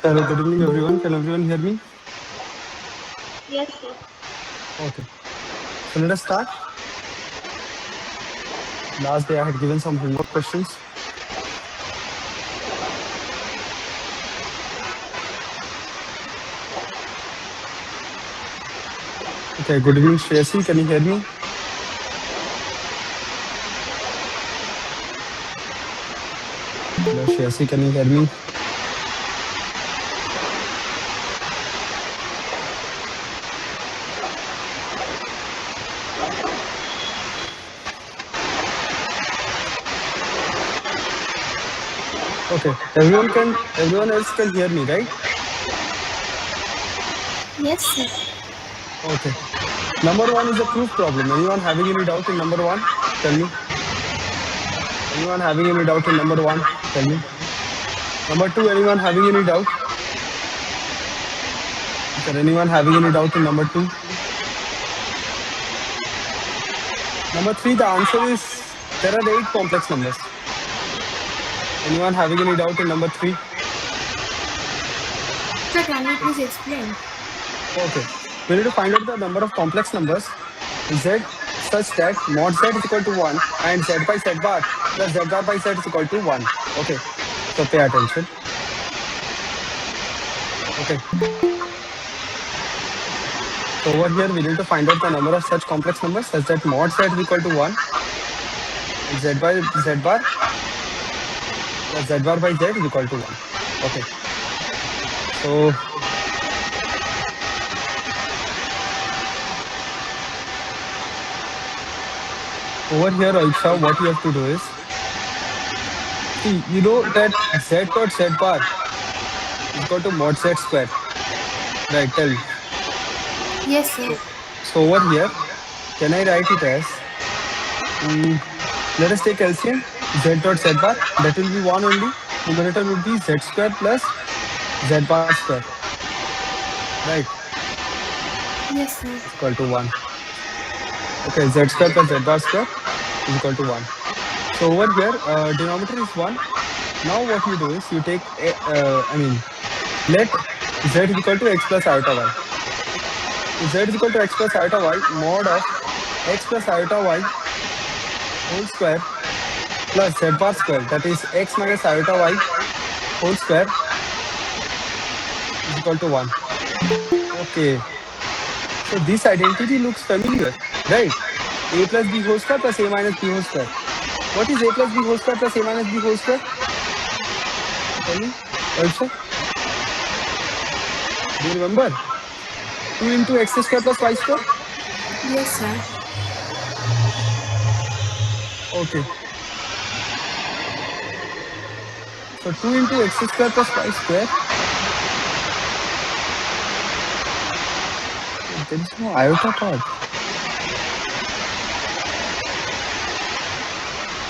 Hello, good evening everyone. Can everyone hear me? Yes, sir. Okay. So let us start. Last day I had given some homework questions. Okay, good evening Shreyasi. Can you hear me? Hello Shreyasi, can you hear me? Okay. Everyone else can hear me, right? Yes, sir. Okay. Number one is a proof problem. Anyone having any doubt in number one? Tell me. Anyone having any doubt in number one? Tell me. Number two, anyone having any doubt? Is there anyone having any doubt in number two? Number three, the answer is there are 8 complex numbers. Anyone having any doubt in number three? Sir, can you please explain? Okay. We need to find out the number of complex numbers z such that mod z is equal to 1 and z by z bar plus z bar by z is equal to 1. Okay. So pay attention. Okay. So over here we need to find out the number of such complex numbers such that mod z is equal to 1 and z by z bar plus z bar by z is equal to 1. Okay. So over here also what you have to do is see you know that z dot z bar is equal to mod z square. Right, tell me. Yes, sir. So over here, can I write it as, let us take LCM, z dot z bar, that will be 1 only. Numerator would be z square plus z bar square, right? Yes, sir. Is equal to 1. Okay, z square plus z bar square is equal to 1. So over here, denominator is 1. Now what you do is you take, let z is equal to x plus iota y. If z is equal to x plus iota y, mod of x plus iota y whole square plus z bar square, that is x minus iota y whole square is equal to 1. Okay. So this identity looks familiar, right? A plus b whole square plus a minus b whole square. What is a plus b whole square plus a minus b whole square? Tell me, Aisha. Do you remember? 2 into x square plus y square? Yes, sir. Okay. So 2 into x square plus y square. There is no iota part.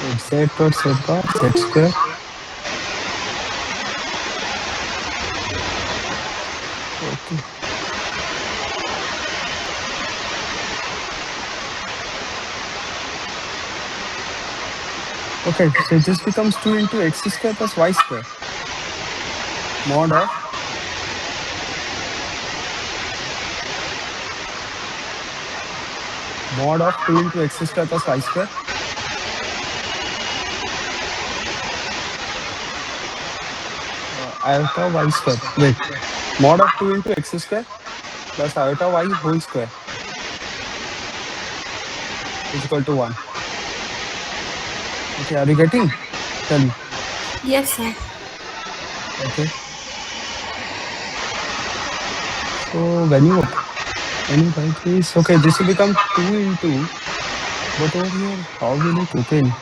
Wait, z dot z bar z square. Okay. Okay, so this becomes 2 into x square plus y square. Mod of 2 into x square plus y square. Iota y square. Wait, mod of 2 into x square plus iota y whole square is equal to 1. Okay, are you getting? Tell me. Yes, sir. Okay. So when you write this, okay, this will become 2 into, but over here, how will it open?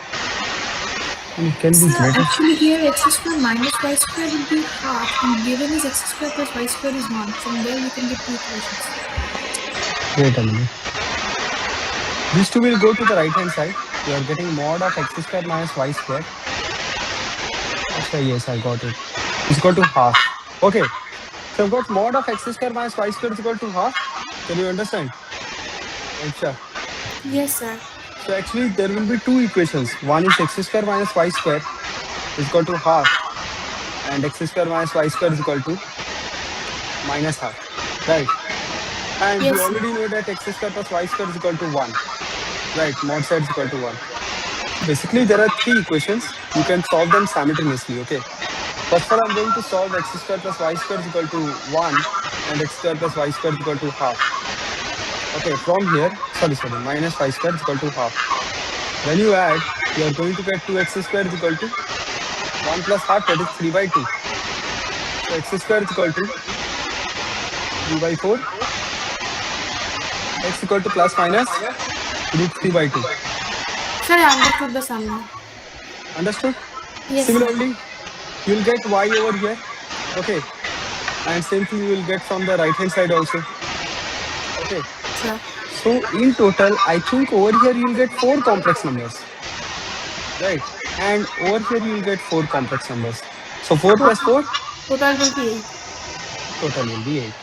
And it can be Sir, greater. actually here x square minus y square will be half and given is x square plus y square is 1. From there we can get two equations. Wait a minute. These two will go to the right hand side. You are getting mod of x square minus y square. Actually, yes, I got it. It's equal to half. Okay. So I've got mod of x square minus y square is equal to half. Can you understand? Aisha. Yes, sir. So actually there will be two equations. One is x square minus y square is equal to half and x square minus y square is equal to minus half, right? And we Yes, sir. already know that x square plus y square is equal to 1, right? Mod z is equal to 1. So basically, there are three equations. You can solve them simultaneously, okay? First of all, I'm going to solve x square plus y square is equal to 1 and x square plus y square is equal to half. Okay, from here, sorry, minus y square is equal to half. When you add, you are going to get 2x square is equal to 1 plus half, that is 3 by 2. So x square is equal to 3 by 4, x equal to plus minus root 3 by 2. Sir, I understood the sum now. Understood? Yes, sir. Similarly, you'll get y over here. Okay. And same thing you will get from the right hand side also. Okay. Sir. So in total, I think over here you'll get four complex numbers, right? And over here you'll get four complex numbers. So 4 plus 4, Total will be 8. total will be 8.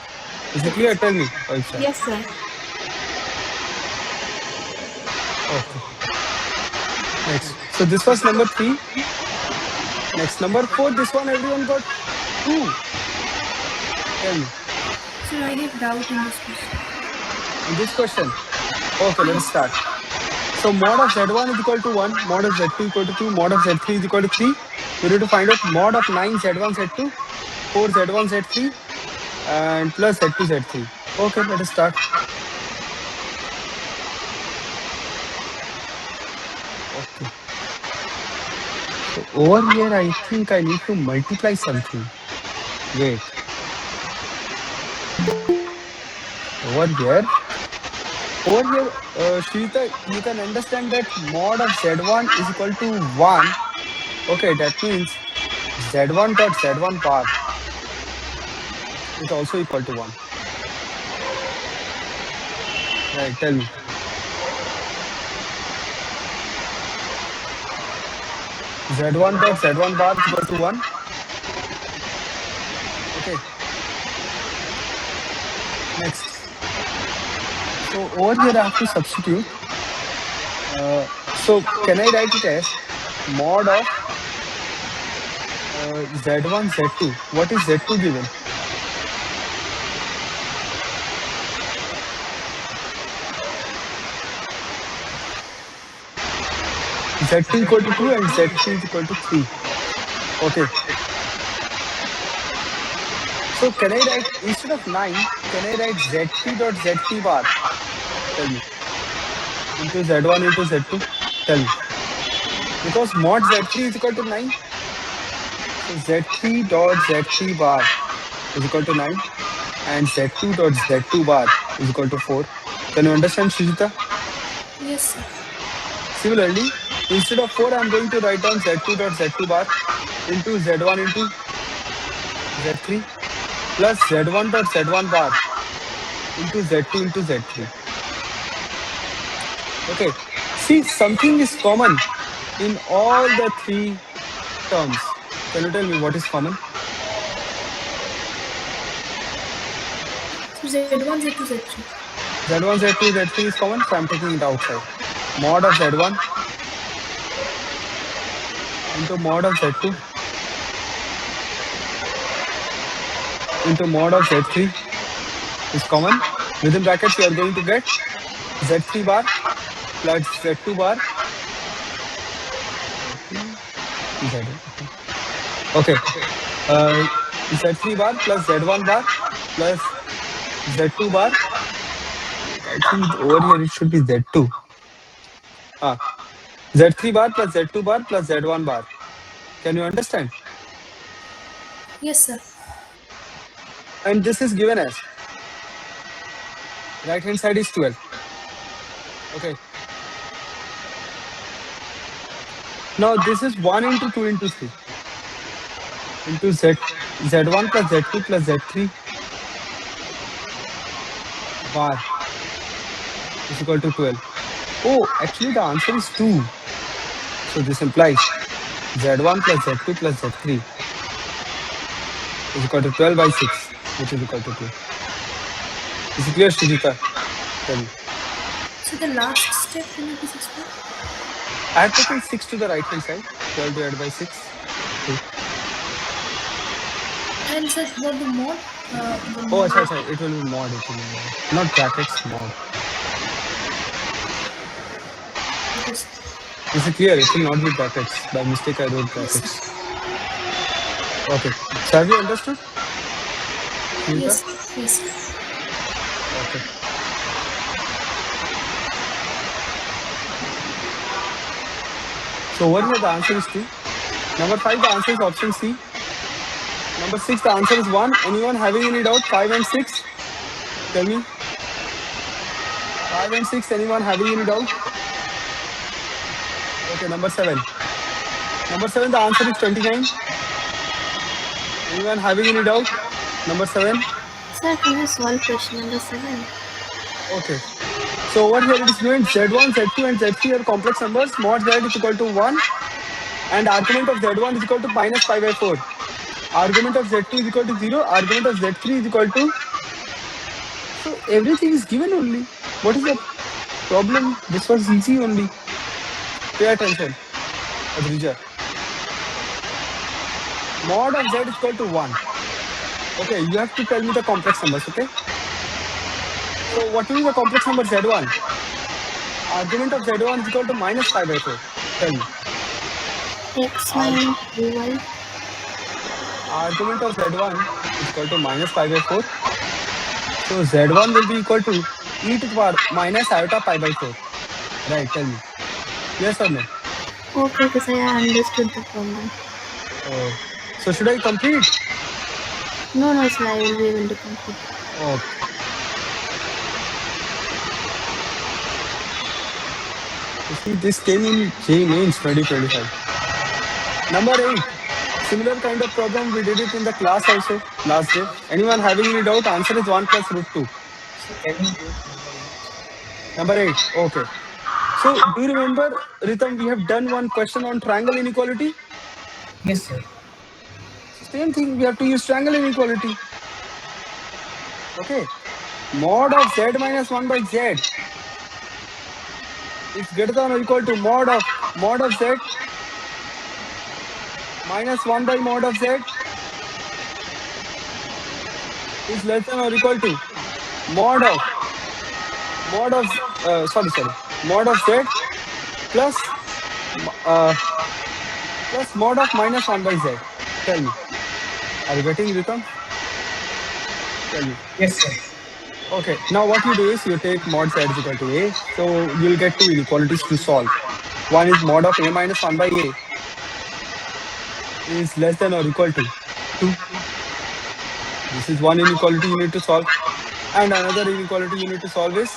Is it Okay, clear? sir. Tell me, Pavitra. Yes, sir. Okay. Next. So this was number 3. Next, number 4. This one everyone got 2. Tell me. Sir, I have doubt in this question. In this question. Okay, let us Yes. start. So mod of z1 is equal to 1, mod of z2 equal to 2, mod of z3 is equal to 3. We need to find out mod of 9 z1 z2, 4 z1 z3, and plus z2 z3. Okay, let us start. Okay. So over here, I think I need to multiply something. Wait. Over here, Shrita, you can understand that mod of z1 is equal to 1. Okay, that means z1 dot z1 bar is also equal to 1. Right, tell me. Z1 dot Z1 bar is equal to 1. Okay, next. So over here I have to substitute. So can I write it as mod of Z1 Z2? What is Z2 given? Z2 equal to 2 and Z3 is equal to 3. Okay. So can I write instead of 9, can I write Z3 dot Z3 bar? Tell me. Into Z1 into Z2? Tell me. Because mod Z3 is equal to 9. So Z3 dot Z3 bar is equal to 9 and Z2 dot Z2 bar is equal to 4. Can you understand, Srijita? Yes, sir. Similarly, instead of 4, I'm going to write down Z2 dot Z2 bar into Z1 into Z3 plus Z1 dot Z1 bar into Z2 into Z3. Okay. See, something is common in all the three terms. Can you tell me what is common? So Z1, Z2, Z3. Z1, Z2, Z3 is common, so I'm taking it outside. Mod of Z1 into mod of Z2 into mod of Z3 is common. Within brackets, you are going to get Z3 bar plus Z2 bar. Z2, Z1. Okay. Uh, Z3 bar plus Z1 bar plus Z2 bar. Wait, I think over here it should be Z2. Ah, Z3 bar plus Z2 bar plus Z1 bar. Can you understand? Yes, sir. And this is given as right hand side is 12. Okay. Now this is 1 into 2 into 3 into Z1 plus Z2 plus Z3 bar is equal to 12. Oh, actually the answer is 2. So this implies Z1 plus Z2 plus Z3 is equal to 12 by 6, which is equal to 2. Is it clear, Srijita? Tell me. So the last step, can you please explain? I have taken 6 to the right hand side. 12 divided by 6, 2. And sir, what the mod? The Oh, mod. acha, acha. It will be mod. It will be mod. Not brackets, mod. Yes. Is it clear? It will not be brackets. By mistake, I wrote brackets. Yes. Okay. So have you understood, Shivika? Yes. Yes. Okay. So over here, the answer is 2. Number 5, the answer is option C. Number 6, the answer is 1. Anyone having any doubt? 5 and 6? Tell me. 5 and 6, anyone having any doubt? Okay, number 7. Number 7, the answer is 29. Anyone having any doubt? Number 7. Sir, can you solve question number 7? Okay. So over here it is given Z1, Z2 and Z3 are complex numbers. Mod Z is equal to 1 and argument of Z1 is equal to minus pi by 4. Argument of Z2 is equal to 0. Argument of Z3 is equal to... So everything is given only. What is the problem? This was easy only. Pay attention, Adrija. Mod of Z is equal to 1. Okay, you have to tell me the complex numbers, okay? So what will be the complex number Z1? Argument of Z1 is equal to minus pi by 4. Tell me. X Arg minus 2y. Argument of Z1 is equal to minus pi by 4. So Z1 will be equal to e to the power minus iota pi by 4. Right, tell me. Yes or no? Okay, okay, sir, I understood the problem. Oh. So should I complete? No, no, sir, I will be able to complete. Okay. You see, this came in J mains 2025. Number 8. Similar kind of problem, we did it in the class also last day. Anyone having any doubt? Answer is 1 plus root 2. So can you read number 8? Number 8. Okay. So do you remember, Ritam, we have done one question on triangle inequality? Yes, sir. So same thing, we have to use triangle inequality. Okay. Mod of z minus 1 by z is greater than or equal to mod of z minus 1 by mod of z is less than or equal to mod of sorry, mod of z plus uh, plus mod of minus 1 by z. Tell me, are you getting Ritam? Tell me. Yes, sir. Okay, now what you do is you take mod z is equal to a, so you'll get two inequalities to solve. One is mod of a minus 1 by a is less than or equal to 2. This is one inequality you need to solve. And another inequality you need to solve is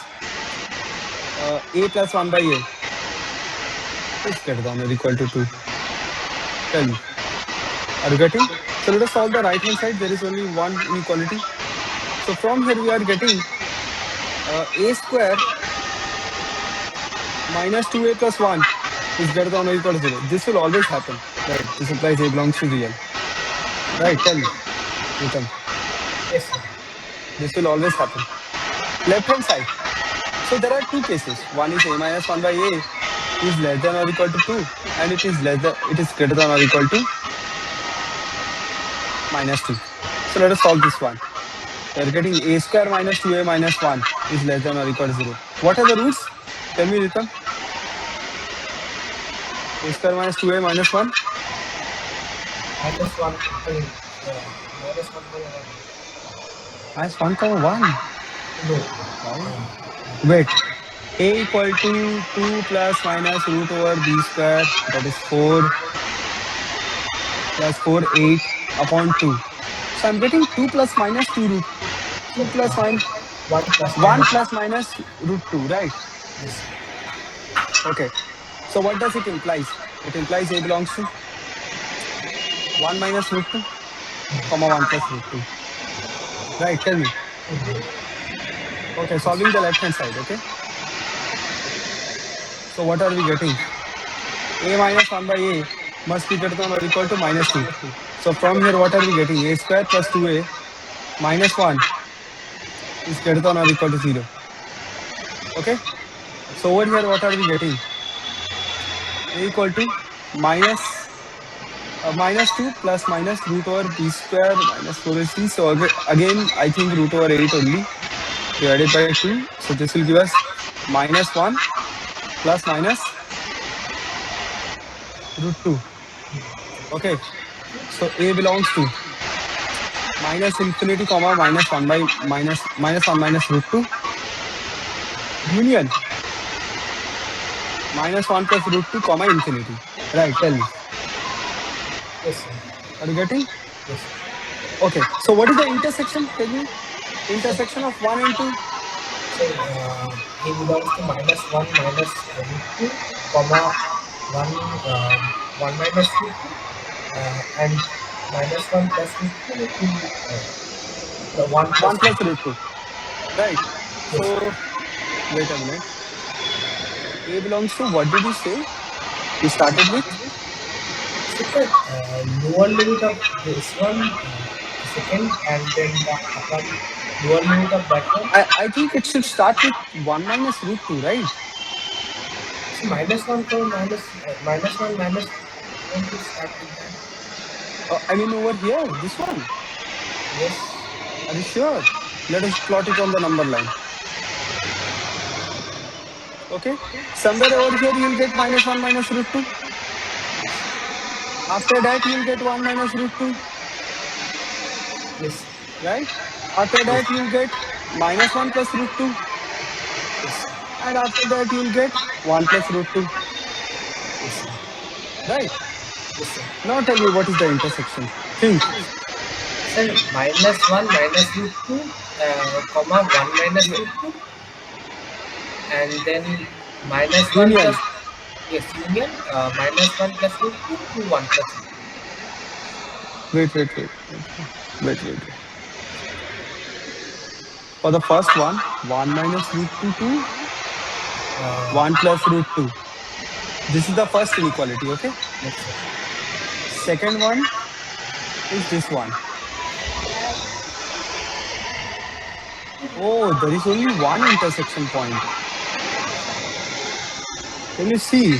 a plus 1 by a is greater than or equal to 2. Tell me, are you getting? So let us solve the right hand side. There is only one inequality. So from here we are getting a square minus 2a plus 1 is greater than or equal to 0. This will always happen, right? This implies a belongs to real. Right, tell me, Ritam. Yes, sir. This will always happen. Left hand side. So there are two cases. One is a minus 1 by a is less than or equal to 2, and it is greater than or equal to minus 2. So let us solve this one. We are getting a square minus 2a minus 1 is less than or equal to 0. What are the roots? Tell me, Ritam. A square minus 2a minus 1 Minus 1. I mean, minus 1 by 1. minus 1 comma 1. No. Why? Wait. A equal to 2 plus minus root over b square, that is 4 plus 4 8 upon 2. So I'm getting 2 plus minus 2 root 2 plus 1 1 plus 1 minus. plus minus root 2, right? Yes. Okay. So what does it implies? It implies a belongs to 1 minus root 2, comma 1 plus root 2. Right, tell me. Okay, solving the left hand side, okay? So what are we getting? A minus 1 by a must be greater than or equal to minus 2. So from here, what are we getting? A square plus 2a minus 1 is greater than or equal to 0. Okay? So over here, what are we getting? A equal to minus minus 2 plus minus root over b square minus 4ac. So again, I think root over 8 only divided by 2. So this will give us minus 1 plus minus root 2. Okay. So a belongs to minus infinity comma minus 1 by minus 1 minus root 2 union minus 1 plus root 2 comma infinity. Right, tell me. Yes, sir. Are you getting? Yes. Okay. So what is the intersection? Tell me. Intersection of 1 and 2. So he belongs to minus 1 minus root 2, comma 1, 1 minus root 2, and minus 1 plus root 2 to the 1 plus 1 root plus 2. root 2. Right. Yes, sir. So wait a minute. A belongs to what did you say? You started with? So the lower limit of this one, second, and then the upper lower limit of that one. I think it should start with 1 minus root 2, right? So minus 1 for minus 1 minus 1 to start with that. I mean over here, this one. Yes. Are you sure? Let us plot it on the number line. Okay. Somewhere over here, you'll get minus 1 minus root 2. After that, you'll get 1 minus root 2, Yes. right? After Yes. that, you'll get minus 1 plus root 2. Yes. And after that, you'll get 1 plus root 2, Yes. right? Yes, sir. Now tell me what is the intersection. Think. Sir, minus 1 minus root 2, comma 1 minus root 2, and then minus 1 Union. plus, yes, union, minus 1 plus root 2 to 1 plus root 2. Wait. For the first one, 1 minus root 2 to Uh, 1 plus root 2. This is the first inequality, okay? yes, sir. Second one is this one. Oh, there is only one intersection point. Can you see?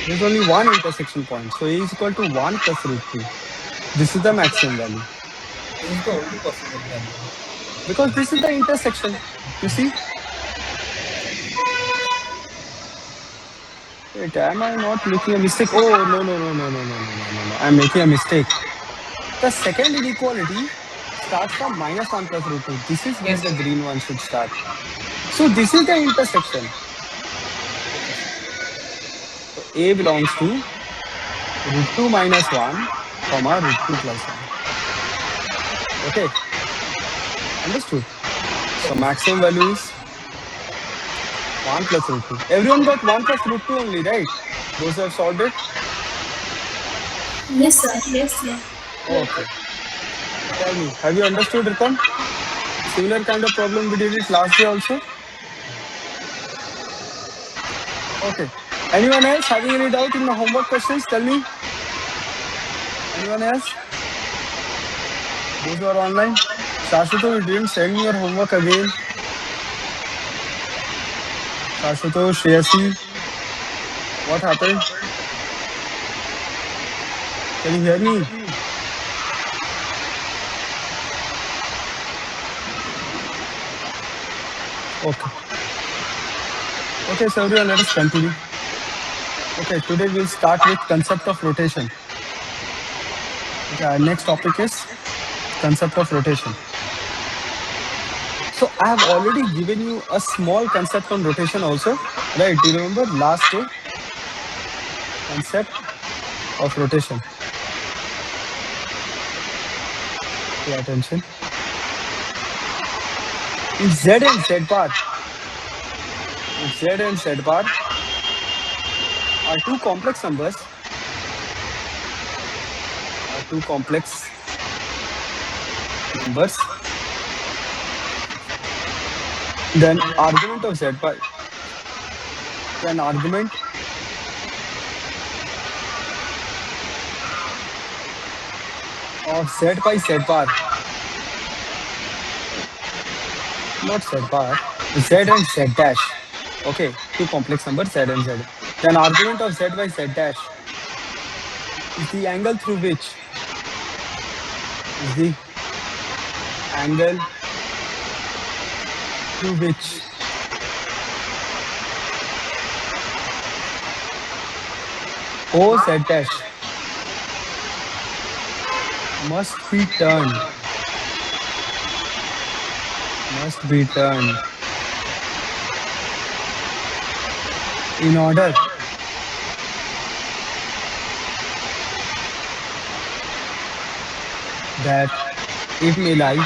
There's only one intersection point. So A is equal to 1 plus root 2. This is the maximum value. This is the only possible value. Because this is the intersection. You see? Wait, am I not making a mistake? Oh, no. I'm making a mistake. The second inequality starts from minus 1 plus root 2. This is where Yes, the sir. green one should start. So this is the intersection. So A belongs to root 2 minus 1, comma root 2 plus 1. Okay, understood. So maximum value is 1 plus root 2. Everyone got 1 plus root 2 only, right? Those who have solved it? Yes, sir. Yes, sir. Okay. Tell me, have you understood, Ritam? Similar kind of problem we did it last day also? Okay. Anyone else having any doubt in the homework questions? Tell me. Anyone else? Those who are online? Shashwato, you didn't send me your homework again. Shashwato, Shreyasi, what happened? Can you hear me? Okay. Okay, so everyone, let us continue. Okay, today we'll start with concept of rotation. Okay, our next topic is concept of rotation. So I have already given you a small concept on rotation also, right? Do you remember last day? Concept of rotation. Pay attention. If Z and Z bar, if Z and Z bar are two complex numbers, then argument of Z bar, then argument of Z by Z bar, not Z bar, Z and Z dash. Okay, two complex numbers Z and Z. Then argument of Z by Z dash is the angle through which is the angle through which OZ dash must be turned must be turned in order that it may lie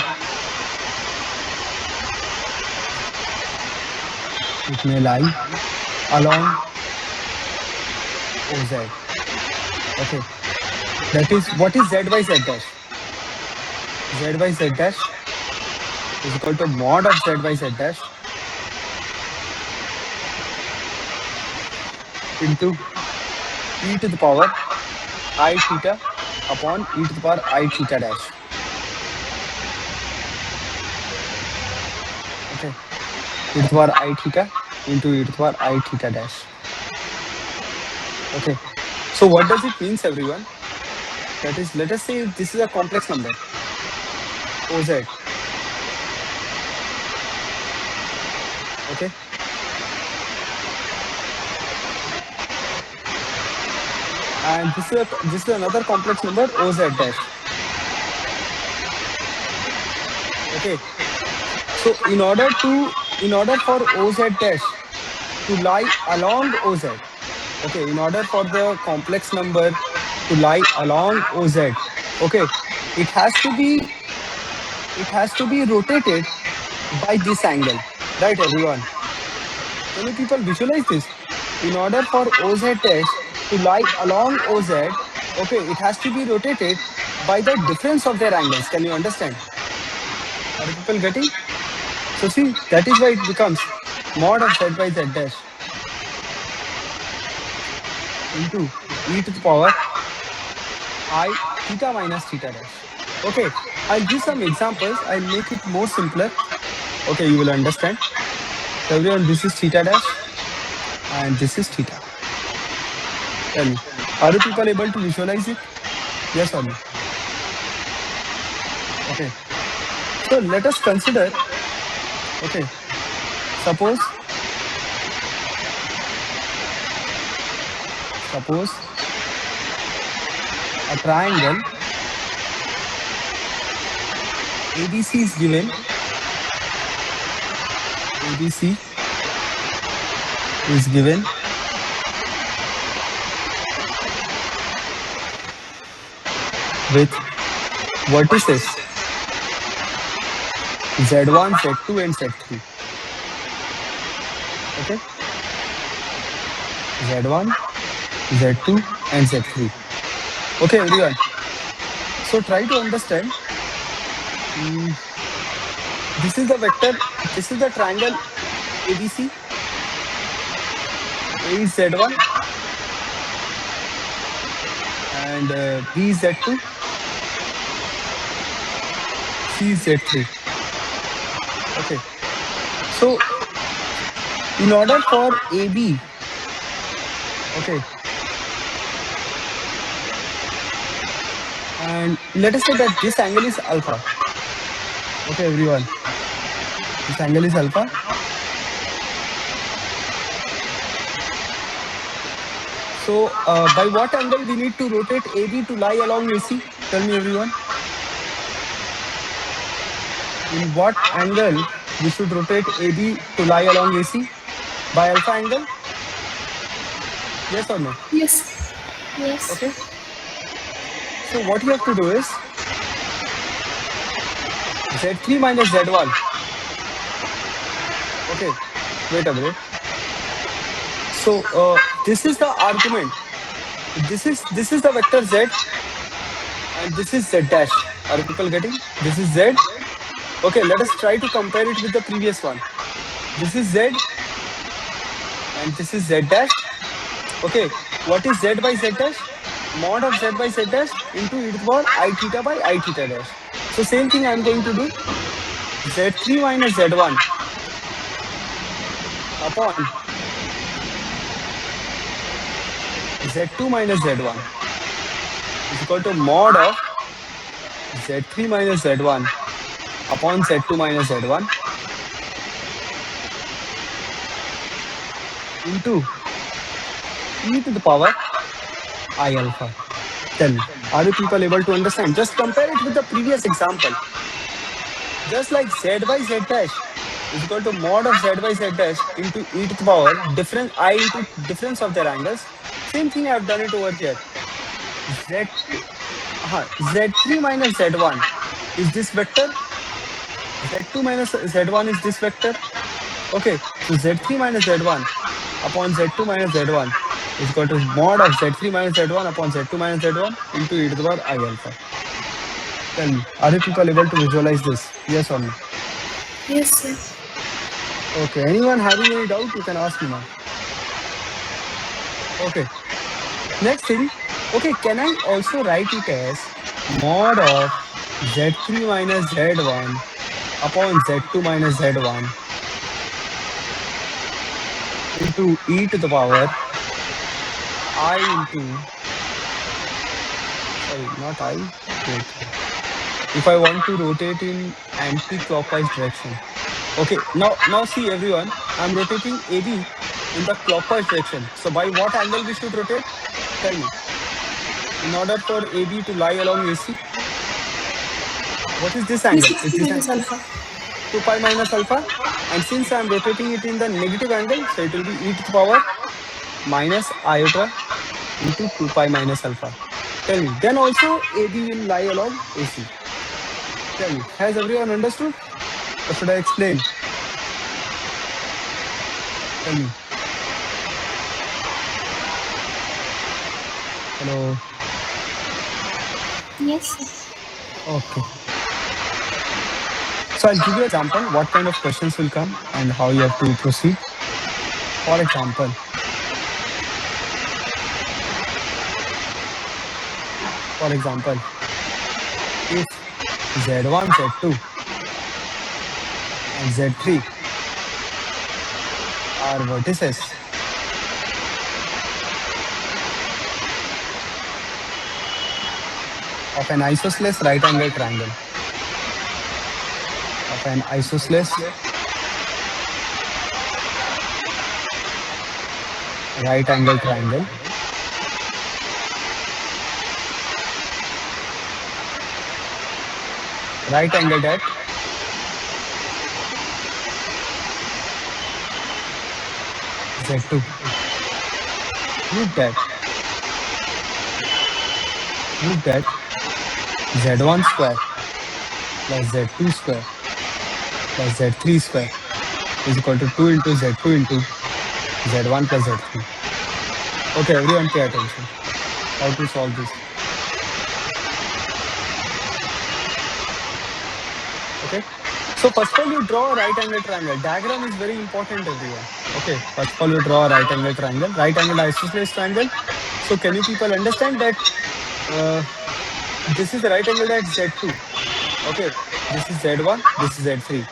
along OZ. Okay, that is what is Z by Z dash? Z by Z dash is equal to mod of Z by Z dash into e to the power I theta upon e to the power I theta dash. Okay, e to the power I theta into e to the power I theta dash. Okay, so what does it means, everyone? That is, let us say this is a complex number, OZ. Okay. And this is another complex number, OZ dash. Okay. So in order for OZ dash to lie along OZ, okay, in order for the complex number to lie along OZ, okay, it has to be rotated by this angle, right, everyone? Can you people visualize this? In order for OZ dash to lie along OZ, okay, it has to be rotated by the difference of their angles. Can you understand? Are you people getting? So see, that is why it becomes mod of Z by Z dash into e to the power I theta minus theta dash. Okay, I'll give some examples. I'll make it more simpler. Okay, you will understand. So everyone, this is theta dash and this is theta. Tell me, are you people able to visualize it? Yes or no? Okay. So let us consider, okay, suppose a triangle ABC is given. ABC is given with vertices Z1, Z2 and Z3. Okay, Z1, Z2 and Z3. Okay, everyone. So try to understand. This is the vector, this is the triangle ABC. A is Z1 and B is Z2, C is Z3. Okay. So in order for AB, okay, and let us say that this angle is alpha. Okay, everyone, this angle is alpha. So by what angle we need to rotate AB to lie along AC? Tell me, everyone. In what angle we should rotate AB to lie along AC? By alpha angle? Yes or no? Yes. Yes. Okay. So what you have to do is Z3 minus Z1. Okay. Wait a minute. So this is the argument. This is the vector Z and this is Z dash. Are people getting? This is Z. Okay, let us try to compare it with the previous one. This is Z and this is Z dash. Okay, what is Z by Z dash? Mod of Z by Z dash into e to the power I theta by I theta dash. So same thing I am going to do. Z3 minus Z1 upon Z2 minus Z1. is equal to mod of z3 minus z1 upon z2 minus z1 into e to the power I alpha. Tell me, are you people able to understand? Just compare it with the previous example. Just like z by z dash is equal to mod of z by z dash into e to the power difference I into difference of their angles. Same thing I have done it over here. Z2, z3 minus z1 is this vector. Z2 minus z1 is this vector. Okay, so z3 minus z1 upon z2 minus z1 is equal to mod of z3 minus z1 upon z2 minus z1 into e to the power I alpha. Tell me, are you people able to visualize this? Yes or no? Yes, sir. Okay, anyone having any doubt, you can ask me now. Okay, next thing. Okay, can I also write it as mod of z3 minus z1 upon z2 minus z1 into e to the power I into, sorry, not I, wait. If I want to rotate in anti-clockwise direction. Okay, now see everyone, I'm rotating AB in the clockwise direction. So by what angle we should rotate? Tell me. In order for AB to lie along AC, what is this angle? Is 360 this an minus alpha. 2 pi minus alpha? And since I'm rotating it in the negative angle, so it will be e to the power minus iota into 2 pi minus alpha. Tell me. Then also AB will lie along AC. Tell me, has everyone understood? Or should I explain? Tell me. Hello. Yes, sir. Okay. So I'll give you an example what kind of questions will come and how you have to proceed. For example, if Z1, Z2, and Z3 are vertices of an isosceles right angle triangle, of an isosceles right angle triangle, right angled at Z2, prove that Z1 square plus Z2 square plus Z3 square is equal to 2 into Z2 into Z1 plus Z3. Okay, everyone pay attention. How to solve this? Okay. So first of all, you draw a right angle triangle. Diagram is very important, everyone. Okay. First of all, you draw a right angle triangle, right angle isosceles triangle. So can you people understand that uh, this is the right angle at Z2? Okay. This is Z1, this is Z3.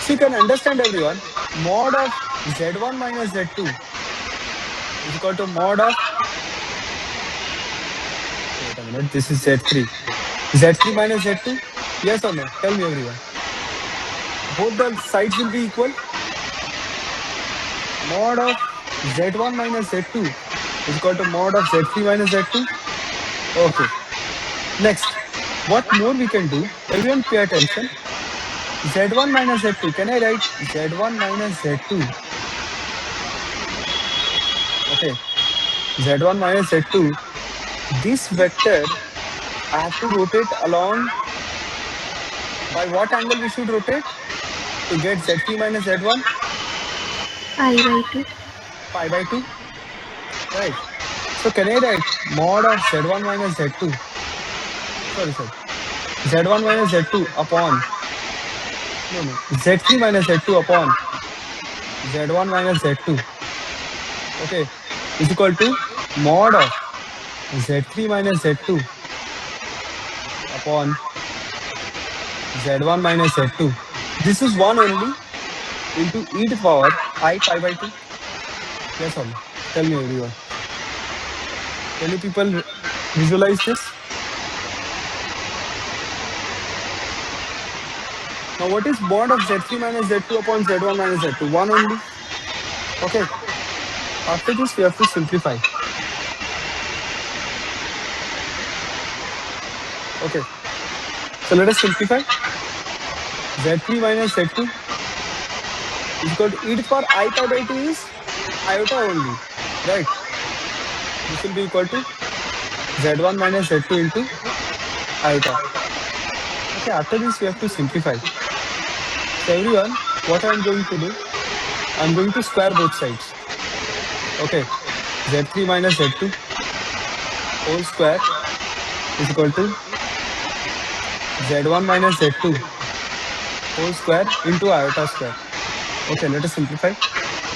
So you can understand, everyone, mod of Z1 minus Z2 is equal to mod of, wait a minute, this is Z3. Z3 minus Z2? Yes or no? Tell me, everyone. Both the sides will be equal. Mod of Z1 minus Z2 is equal to mod of Z3 minus Z2. Okay. Next, what more we can do? Everyone pay attention. Z1 minus Z2. Can I write Z1 minus Z2? Okay. Z1 minus Z2. This vector, I have to rotate along. By what angle we should rotate to get Z3 minus Z1? I by 2. Pi by 2. Right. So can I write mod of Z1 minus Z2? Sorry. Z1 minus Z2 upon, no, Z3 minus Z2 upon Z1 minus Z2, okay, is equal to mod of Z3 minus Z2 upon Z1 minus Z2. This is 1 only into e to the power I pi by 2. Yes or no? Tell me, everyone. Can you people visualize this? Now what is bond of Z3 minus Z2 upon Z1 minus Z2? 1 only. Okay. After this, we have to simplify. Okay. So let us simplify. Z3 minus Z2 is equal to e to the power I pi by 2 is iota only. Right. This will be equal to Z1 minus Z2 into iota. Okay. After this, we have to simplify. So everyone, what I am going to do? I am going to square both sides. Okay. Z3 minus Z2 whole square is equal to Z1 minus Z2 whole square into iota square. Okay, let us simplify.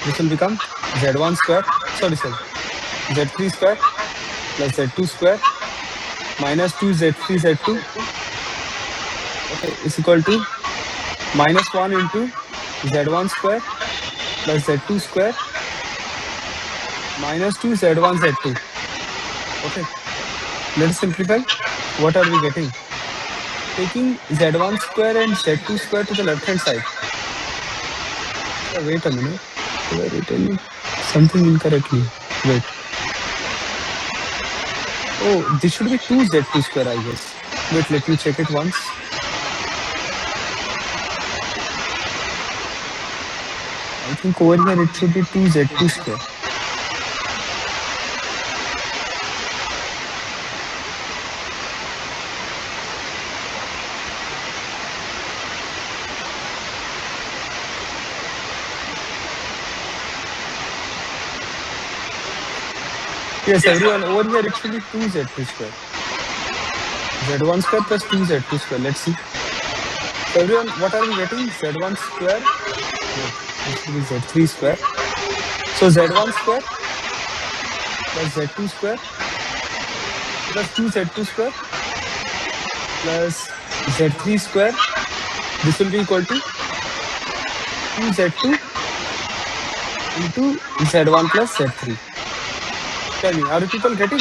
This will become Z1 square, sorry, Z3 square plus Z2 square minus 2 Z3 Z2. Okay, is equal to minus 1 into Z1 square plus Z2 square minus 2 Z1 Z2. Okay, let us simplify. What are we getting? Taking Z1 square and Z2 square to the left hand side. Wait a minute. Did I written something incorrectly? Wait. Oh, this should be 2Z2 square, I guess. Wait, let me check it once. I think over here it should be 2Z2 square. Yes, everyone, over here it should be 2Z2 square. Z1 square plus 2Z2 square. Let's see. So everyone, what are we getting? Z1 square. Wait, this should be Z3 square. So Z1 square plus Z2 square plus 2Z2 square plus Z3 square. This will be equal to 2Z2 into Z1 plus Z3. Tell me, are you people getting?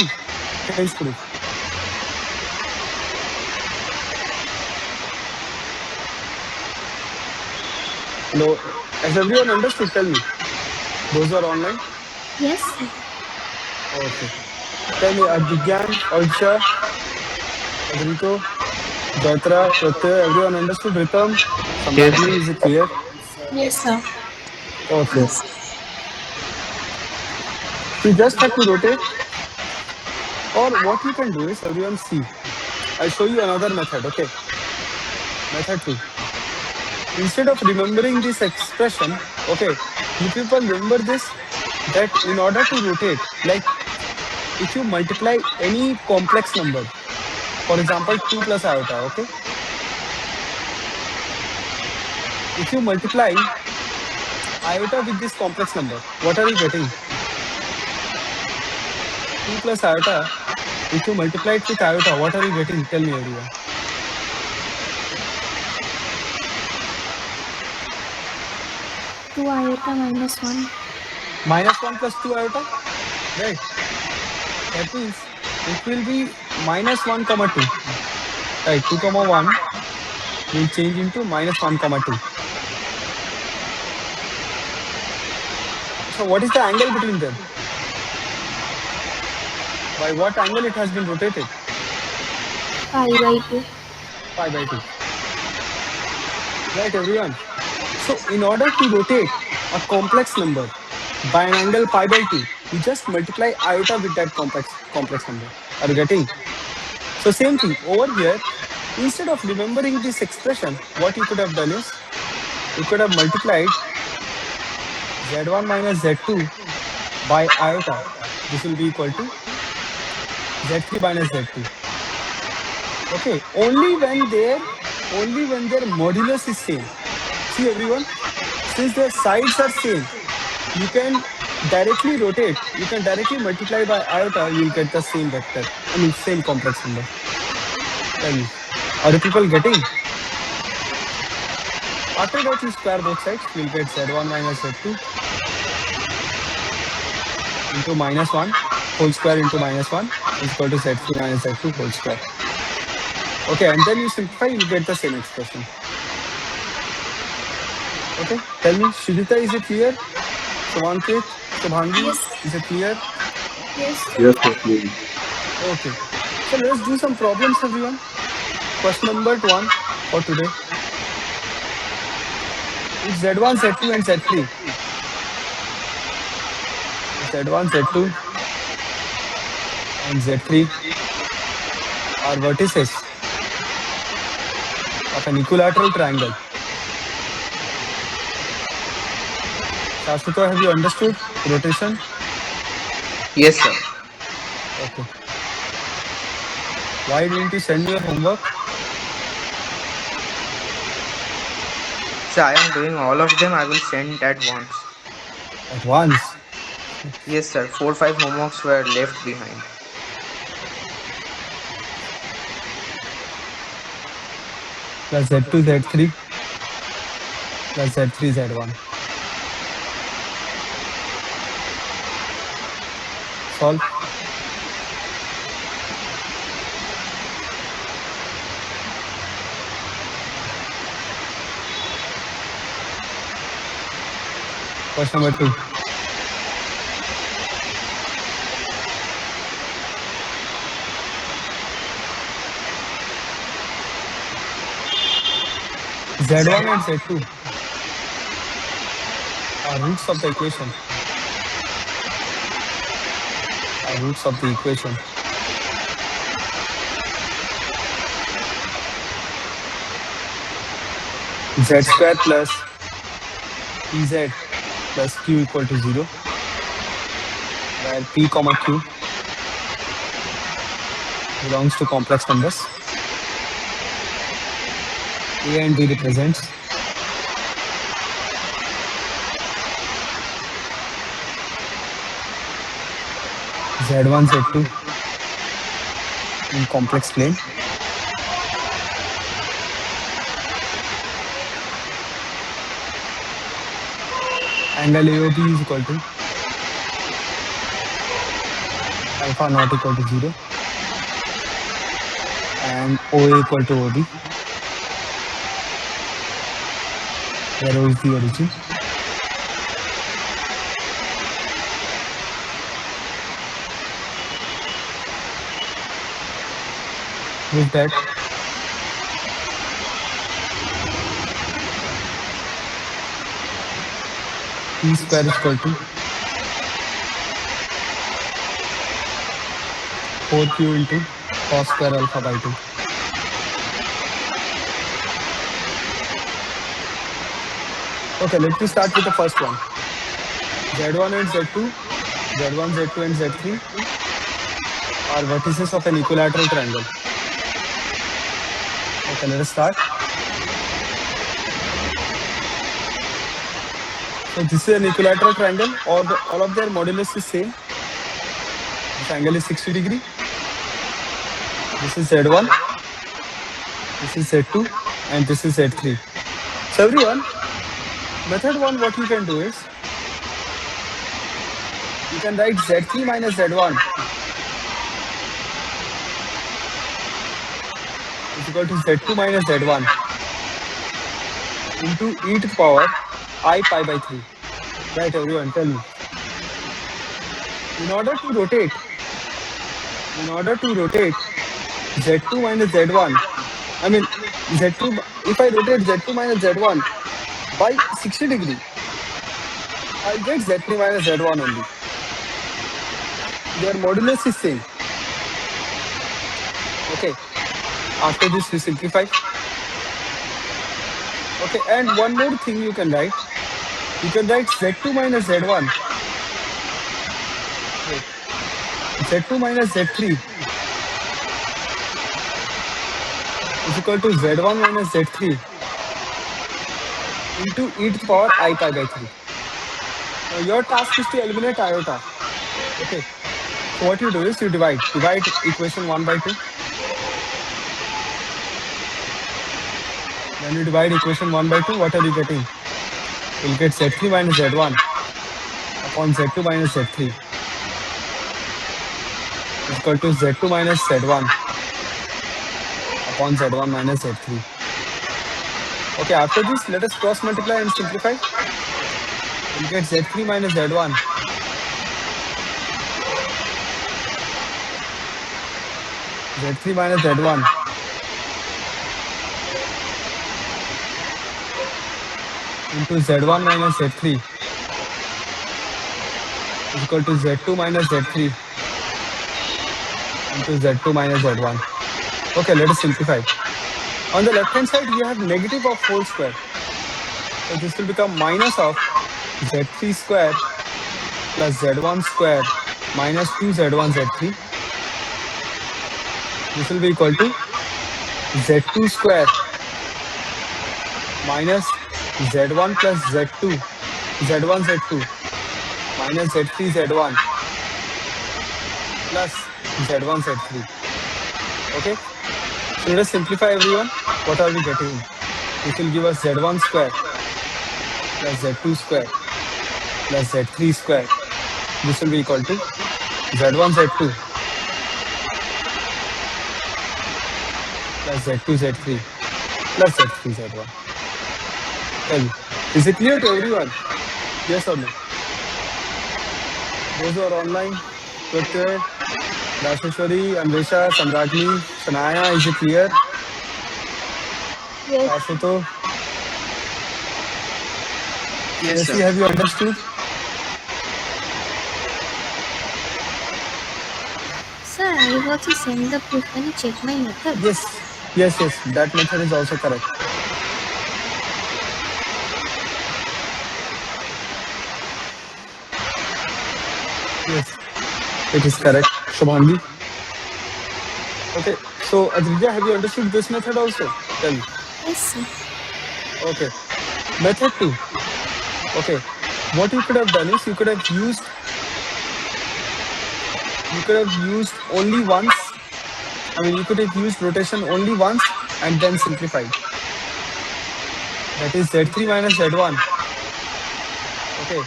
Hands proof. Hello, has everyone understood? Tell me. Those who are online. Yes, sir. Okay. Tell me, Abhigyan, Aisha, Adrito, Gaitra, Pratyay, everyone understood? Ritam, Yes. Samradni, is it clear? Yes, sir. Okay. Yes. So you just have to rotate, or what you can do is, everyone see. I'll show you another method. Okay. Method 2. Instead of remembering this expression, okay, you people remember this, that in order to rotate, like if you multiply any complex number, for example, 2 plus iota, okay? If you multiply iota with this complex number, what are you getting? 2 plus iota, if you multiply it with iota, what are you getting? Tell me, everyone. 2 iota minus 1. Minus 1 plus 2 iota, right? That means it will be minus 1 comma 2, right? 2 comma 1 will change into minus 1 comma 2. So what is the angle between them? By what angle it has been rotated? Pi by 2. Pi by 2. Right, everyone? So in order to rotate a complex number by an angle pi by 2, you just multiply iota with that complex number. Are you getting? So same thing over here. Instead of remembering this expression, what you could have done is you could have multiplied z1 minus z2 by iota. This will be equal to z3 minus z2. Okay, only when their modulus is same. See everyone, since their sides are same, you can directly rotate. You can directly multiply by iota. You will get the same vector. I mean, same complex number. Tell me, are you people getting? After that, you square both sides. You will get z1 minus z2 into minus 1 whole square into minus 1 is equal to z3 minus z2 whole square. Okay, and then you simplify, you get the same expression. Okay, tell me, Shujita, is it clear? Shubhankit, Shubhangi, Yes. is it clear? Yes, sir. Yes, sir, please. Okay, so let's do some problems, everyone. Question number one for today. If Z1, Z2, and Z3, Z1, Z2, and Z3 are vertices of an equilateral triangle. Shashwata, have you understood rotation? Yes, sir. Okay. Why didn't you send me your homework So I am doing all of them. I will send at once. at once? Yes, sir. 4 5 homeworks were left behind. Plus Z2, Z3, plus Z3, Z1. Solve. Question number two. Z1 and Z2 are roots of the equation. Are roots of the equation. Z square plus PZ plus Q equal to 0, where P comma Q belongs to complex numbers. A and B represents Z1, Z2 in complex plane. Angle AOB is equal to alpha not equal to 0 and OA equal to OB, where O is the origin. Prove that P square is equal to 4Q into cos square alpha by 2. Okay, let me start with the first one. Z1 and Z2, Z1, Z2 and Z3 are vertices of an equilateral triangle. Okay, let us start. So this is an equilateral triangle, or all of their modulus is same. This angle is 60 degree. This is Z1, this is Z2, and this is Z3. So everyone, method one, what you can do is, you can write Z3 minus Z1 is equal to Z2 minus Z1 into e to the power I pi by 3. Right, everyone, tell me. In order to rotate, in order to rotate Z2 minus Z1, I mean Z2, if I rotate Z2 minus Z1 by 60 degree, I'll get Z3 minus Z1 only. Their modulus is same. Okay. After this, we simplify. Okay. And one more thing you can write. You can write Z2 minus Z1. Wait. Z2 minus Z3 is equal to Z1 minus Z3 into e to the power I pi by 3. Now your task is to eliminate iota. Okay. So what you do is you divide. Divide equation 1 by 2. When you divide equation 1 by 2, what are you getting? You'll get Z3 minus Z1 upon Z2 minus Z3 is equal to Z2 minus Z1 upon Z1 minus Z3. Okay, after this, let us cross multiply and simplify. We'll get Z3 minus Z1. Z3 minus Z1 into Z1 minus Z3 is equal to Z2 minus Z3 into Z2 minus Z1. Okay, let us simplify. On the left hand side, we have negative of whole square. So this will become minus of Z3 square plus Z1 square minus 2Z1 Z3. This will be equal to Z2 square minus Z1 plus Z2, Z1 Z2 minus Z3 Z1 plus Z1 Z3. Okay. So let us simplify everyone. What are we getting? This will give us Z1 square plus Z2 square plus Z3 square. This will be equal to Z1 Z2 plus Z2 Z3 plus Z3 Z1. Tell me, is it clear to everyone? Yes or no? Those who are online, Pratyay, Dasheshwari, Anvesha, Samragni, Shanaya, is it clear? Yes. Ashuto, Yes, Jesse, sir. have you understood? Sir, I have also sent the proof. Can you check my method? Yes, yes. That method is also correct. Yes, it is correct. Shubhangi. Okay, so Aditya, have you understood this method also? Tell me. Yes, sir. Okay, method two. Okay, what you could have done is you could have used only once. I mean, you could have used rotation only once and then simplified. That is Z3 minus Z1. Okay,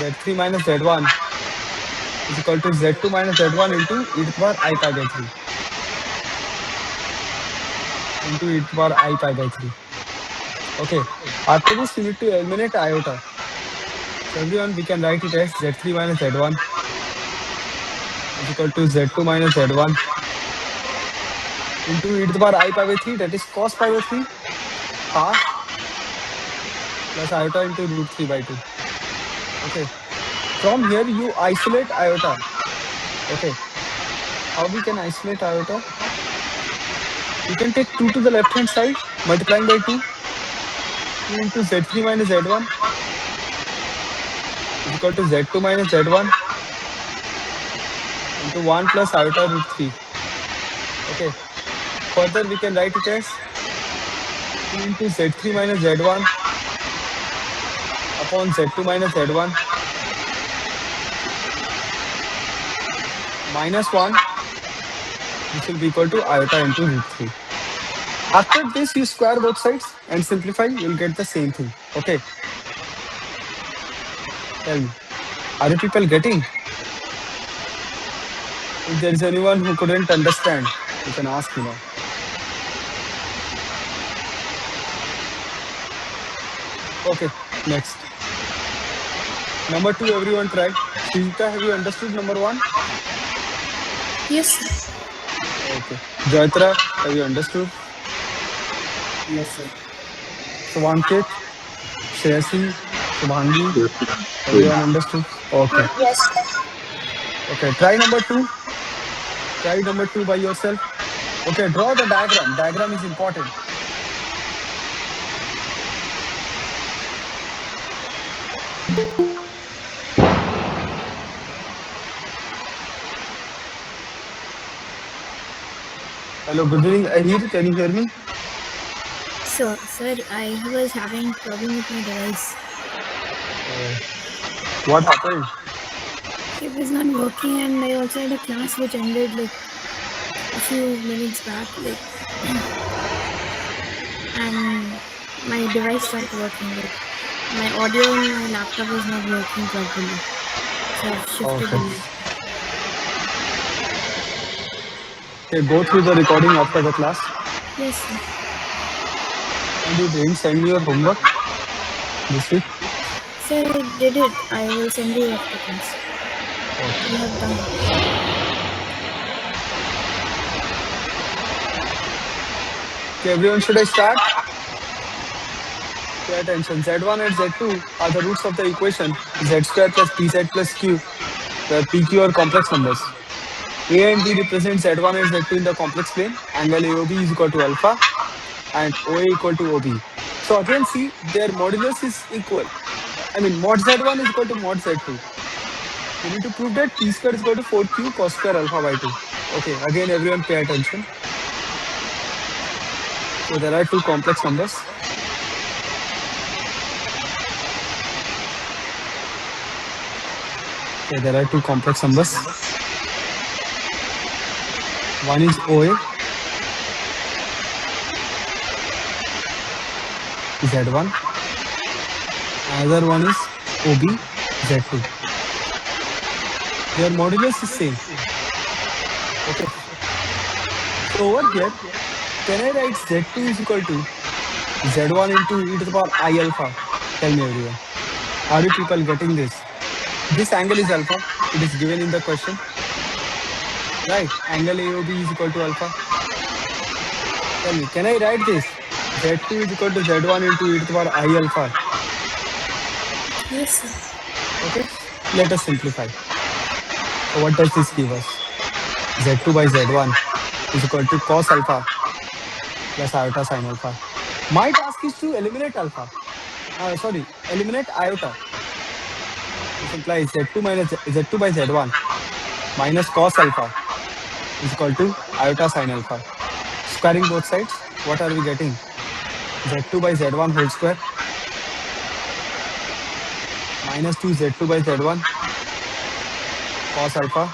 Z3 minus Z1 is equal to Z2 minus Z1 into e to the power I pi by 3 into e to the power I pi by 3. Okay, after this, we need to eliminate iota. So everyone, we can write it as Z3 minus Z1 is equal to Z2 minus Z1 into e to the power I pi by 3, that is cos pi by 3, half plus iota into root 3 by 2. Okay. From here, you isolate iota. Okay. How we can isolate iota? You can take 2 to the left hand side, multiplying by 2. 2 into Z3 minus Z1 is equal to Z2 minus Z1 into 1 plus iota root 3. Okay. Further, we can write it as 2 into Z3 minus Z1 upon Z2 minus Z1 minus 1. This will be equal to iota into root 3. After this, you square both sides and simplify, you'll get the same thing. Okay. Tell me, are you people getting? If there is anyone who couldn't understand, you can ask me now. Okay, next. Number two, everyone try. Srijita, have you understood number one? Yes, sir. Okay. Jaitra, have you understood? Yes, sir. Suvanket, Shreyasi, Shubhangi, Yes. Good. everyone understood? Okay. Yes. Okay, try number two. Try number two by yourself. Okay, draw the diagram. Diagram is important. Hello, good evening, Ahir. Can you hear me? So, sir, I was having problem with my device. Oh, what happened? It was not working, and I also had a class which ended like a few minutes back, like, and my device stopped working. Like, my audio in my laptop was not working properly, so I've shifted the Okay. link. Okay, go through the recording after the class. Yes, sir. And you didn't send me your homework this week? Sir, I did it. I will send you after class. Okay. You have done. Okay, everyone, should I start? Pay attention. Z1 and Z2 are the roots of the equation Z square plus PZ plus Q, where PQ are complex numbers. A and B represent Z1 and Z2 in the complex plane. Angle AOB is equal to alpha and OA equal to OB. So again, see, their modulus is equal. I mean, mod Z1 is equal to mod Z2. We need to prove that P square is equal to 4Q cos square alpha by 2. Okay, again, everyone pay attention. So there are two complex numbers. Okay, there are two complex numbers. One is OA, Z1. Another one is OB, Z2. Their modulus is same. Okay. So over here, can I write Z2 is equal to Z1 into e to the power I alpha? Tell me everyone. Are you people getting this? This angle is alpha. It is given in the question. Right? Angle AOB is equal to alpha. Tell me, can I write this? Z2 is equal to Z1 into e to the power I alpha. Yes, sir. Okay. Let us simplify. So what does this give us? Z2 by Z1 is equal to cos alpha plus iota sin alpha. My task is to eliminate alpha. Sorry, eliminate iota. This implies Z2 minus Z2 by Z1 minus cos alpha is equal to iota sin alpha. Squaring both sides, what are we getting? Z2 by Z1 whole square minus 2 Z2 by Z1 cos alpha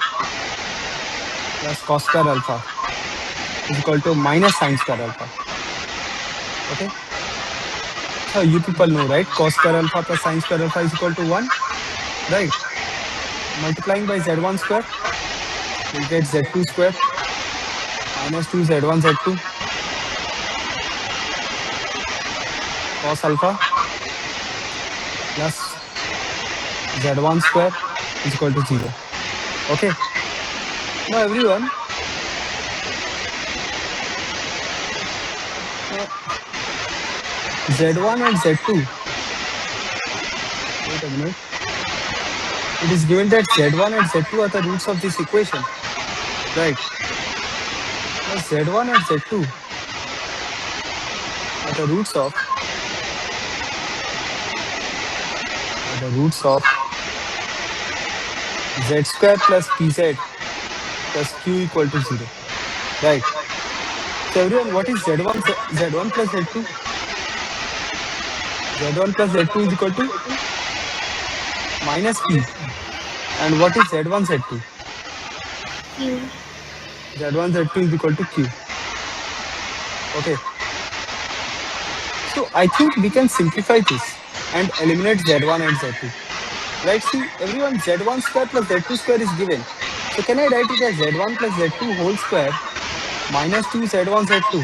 plus cos square alpha is equal to minus sin square alpha. Okay. So you people know, right? Cos square alpha plus sin square alpha is equal to 1, right? Multiplying by Z1 square, we'll get Z2 square minus 2 Z1 Z2 cos alpha plus Z1 square is equal to 0. Okay. Now everyone, now Z1 and Z2, wait a minute. It is given that Z1 and Z2 are the roots of this equation, right? Now Z1 and Z2 are the roots of Z square plus PZ plus Q equal to 0, right? So everyone, what is Z1 Z1 plus Z2? Z1 plus Z2 is equal to minus P. And what is Z1 Z2? Q. Z1 Z2 is equal to Q. Okay. So I think we can simplify this and eliminate Z1 and Z2. Right? See, everyone, Z1 square plus Z2 square is given. So can I write it as Z1 plus Z2 whole square minus 2 Z1 Z2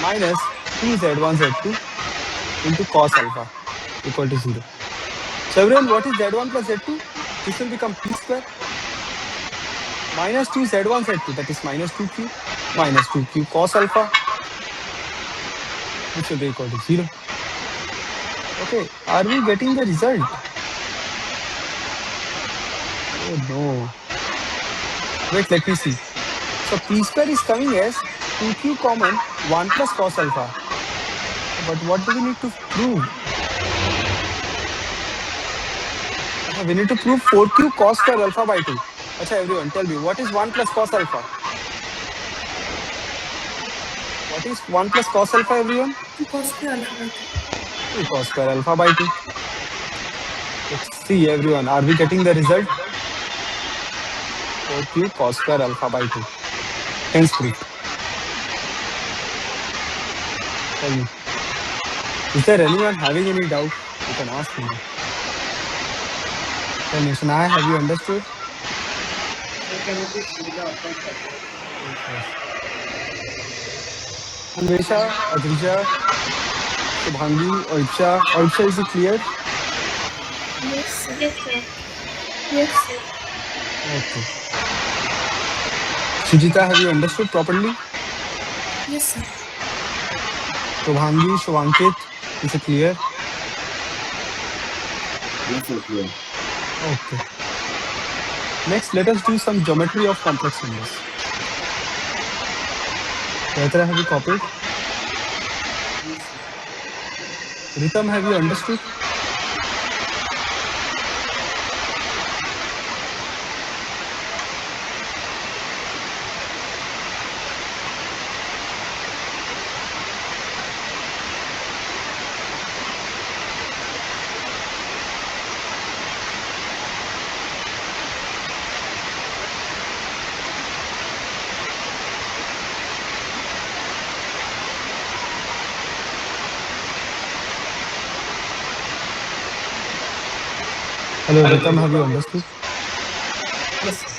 minus 2 Z1 Z2 into cos alpha equal to 0. So everyone, what is Z1 plus Z2? This will become P square minus 2 Z1 Z2, that is minus 2Q cos alpha, which will be equal to 0. Okay, are we getting the result? Oh no. Wait, let me see. So P square is coming as 2Q common 1 plus cos alpha. But what do we need to prove? We need to prove 4Q cos square alpha by 2. Acha, everyone, tell me, what is 1 plus cos alpha? What is 1 plus cos alpha, everyone? 2 cos square alpha by 2. 2 cos square alpha by 2. Let's see, everyone, are we getting the result? 4Q cos square alpha by 2. Hence proved. Tell me, is there anyone having any doubt? You can ask me now. Tell me, Shania, have you understood? So can you please read the outline? Yes, yes. Anvesha, Adrija, Shubhangi, Oiksha. Oiksha, is it clear? Yes, sir. Yes, sir. Yes, sir. Okay. Sujita, have you understood properly? Yes, sir. Shubhangi, Shubhankit, is it clear? Yes, sir, clear. Okay. Next, let us do some geometry of complex numbers. Gayatri, have you copied? Yes, sir. Ritam, have you understood? Hello, Ritam, have you understood? Yes, sir.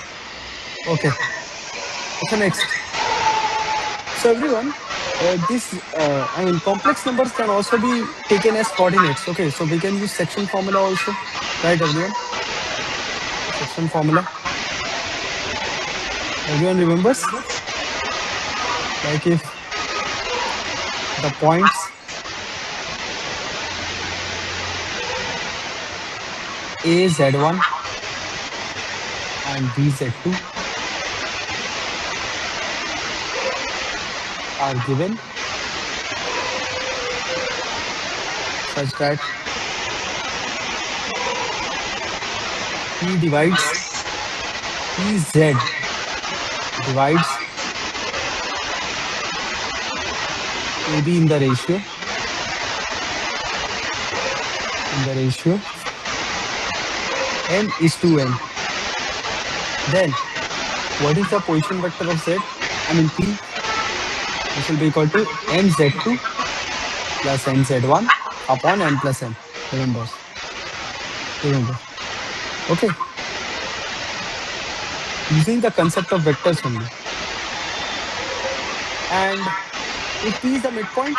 Okay. Okay, next. So everyone, complex numbers can also be taken as coordinates. Okay, so we can use section formula also, right, everyone? Section formula. Everyone remembers? Like if the points A Z1 and B Z2 are given such that P divides PZ divides AB in the ratio M is to N. Then what is the position vector of Z? P. This will be equal to NZ2 plus NZ1 upon N plus M. Remember. Okay. Using the concept of vectors only. And if P is the midpoint,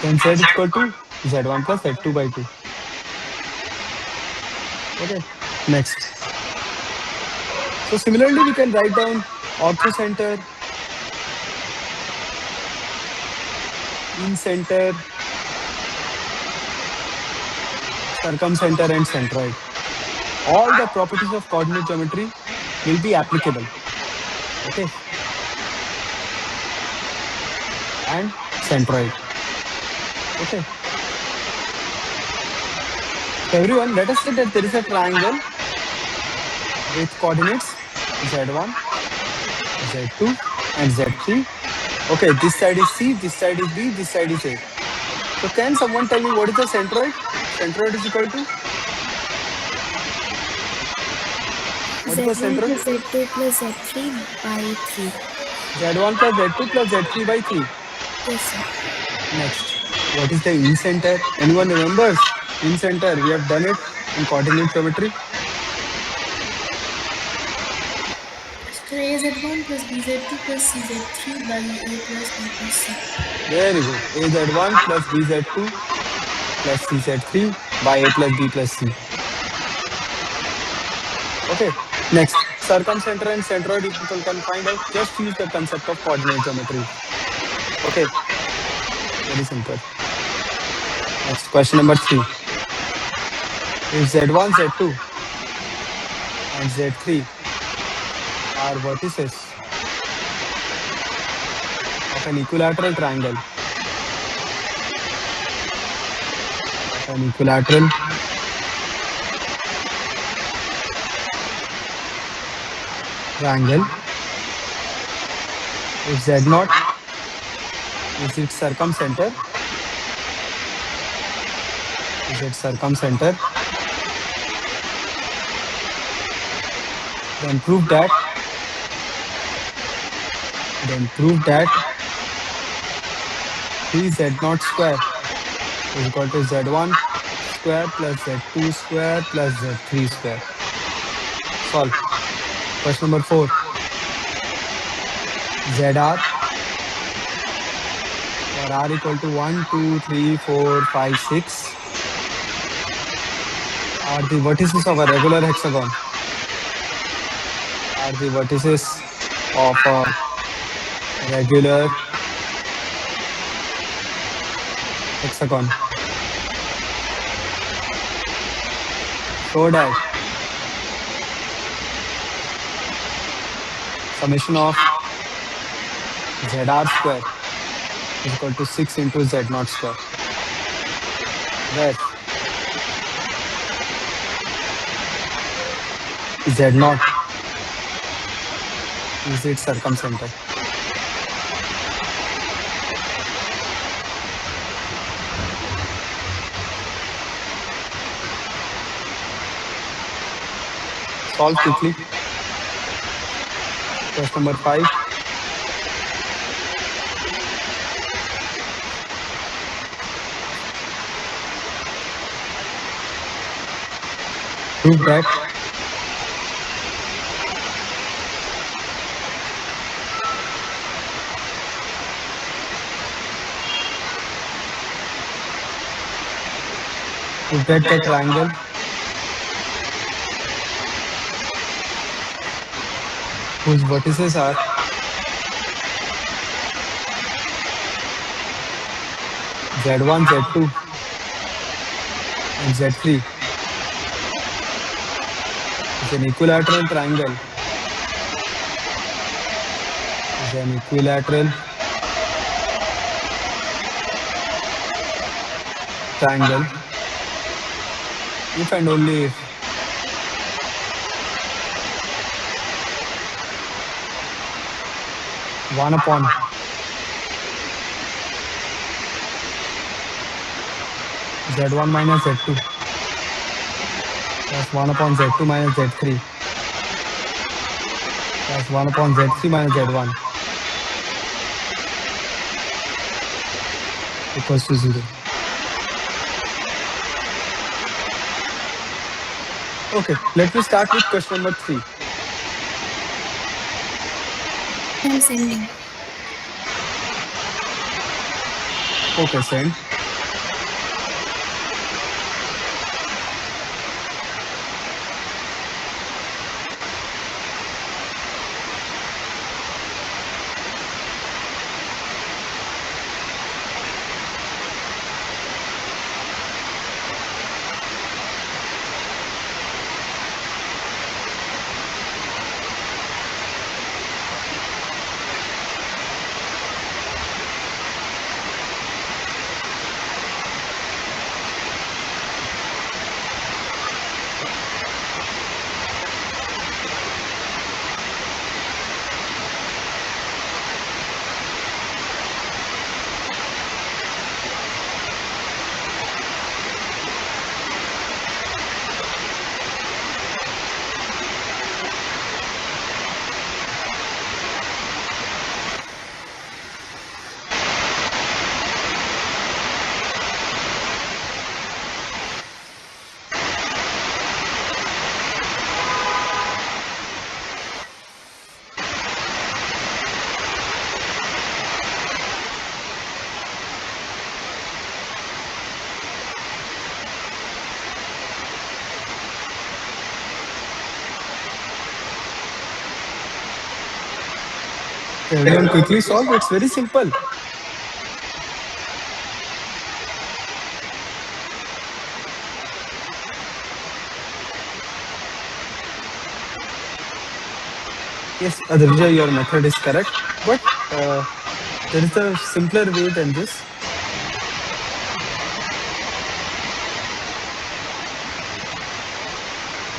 then Z is equal to Z1 plus Z2 by 2. Okay. Next. So similarly, we can write down orthocenter, incenter, circumcenter, and centroid. All the properties of coordinate geometry will be applicable. Okay. And centroid. Okay. So everyone, let us say that there is a triangle with coordinates Z1, Z2, and Z3. Okay, this side is C, this side is B, this side is A. So can someone tell me what is the centroid? Centroid is equal to, what is the Z1 centroid? plus Z2 plus Z3 by 3. Z1 plus Z2 plus Z3 by 3. Yes, sir. Next, what is the incenter? Anyone remembers? Incenter, we have done it in coordinate geometry. So AZ1 plus BZ2 plus CZ3 by A plus B plus C. Very good. AZ1 plus BZ2 plus CZ3 by A plus B plus C. Okay. Next, circumcenter and centroid, if people can find out, just use the concept of coordinate geometry. Okay. Very simple. Next, question number 3. If Z1, Z2, and Z3 are vertices of an equilateral triangle, of an equilateral triangle, if Z0 is its circumcenter, then prove that 3Z0 square is equal to Z1 square plus Z2 square plus Z3 square. Solve. Question number 4. ZR for R equal to 1, 2, 3, 4, 5, 6 are the vertices of a regular hexagon. Are the vertices of a regular hexagon. Show that summation of ZR square is equal to 6 into Z naught square, where Z naught is its circumcenter. Solve quickly. Question number 5. Prove that the triangle whose vertices are Z1, Z2 and Z3 is an equilateral triangle, is an equilateral triangle if and only if one upon Z1 minus Z2 plus 1 upon Z2 minus Z3 plus 1 upon Z3 minus Z1 equals to 0. Okay, let me start with question number 3. I'm sending. Okay, send. Everyone quickly solve. It's very simple. Yes, Adrija, your method is correct, but there is a simpler way than this.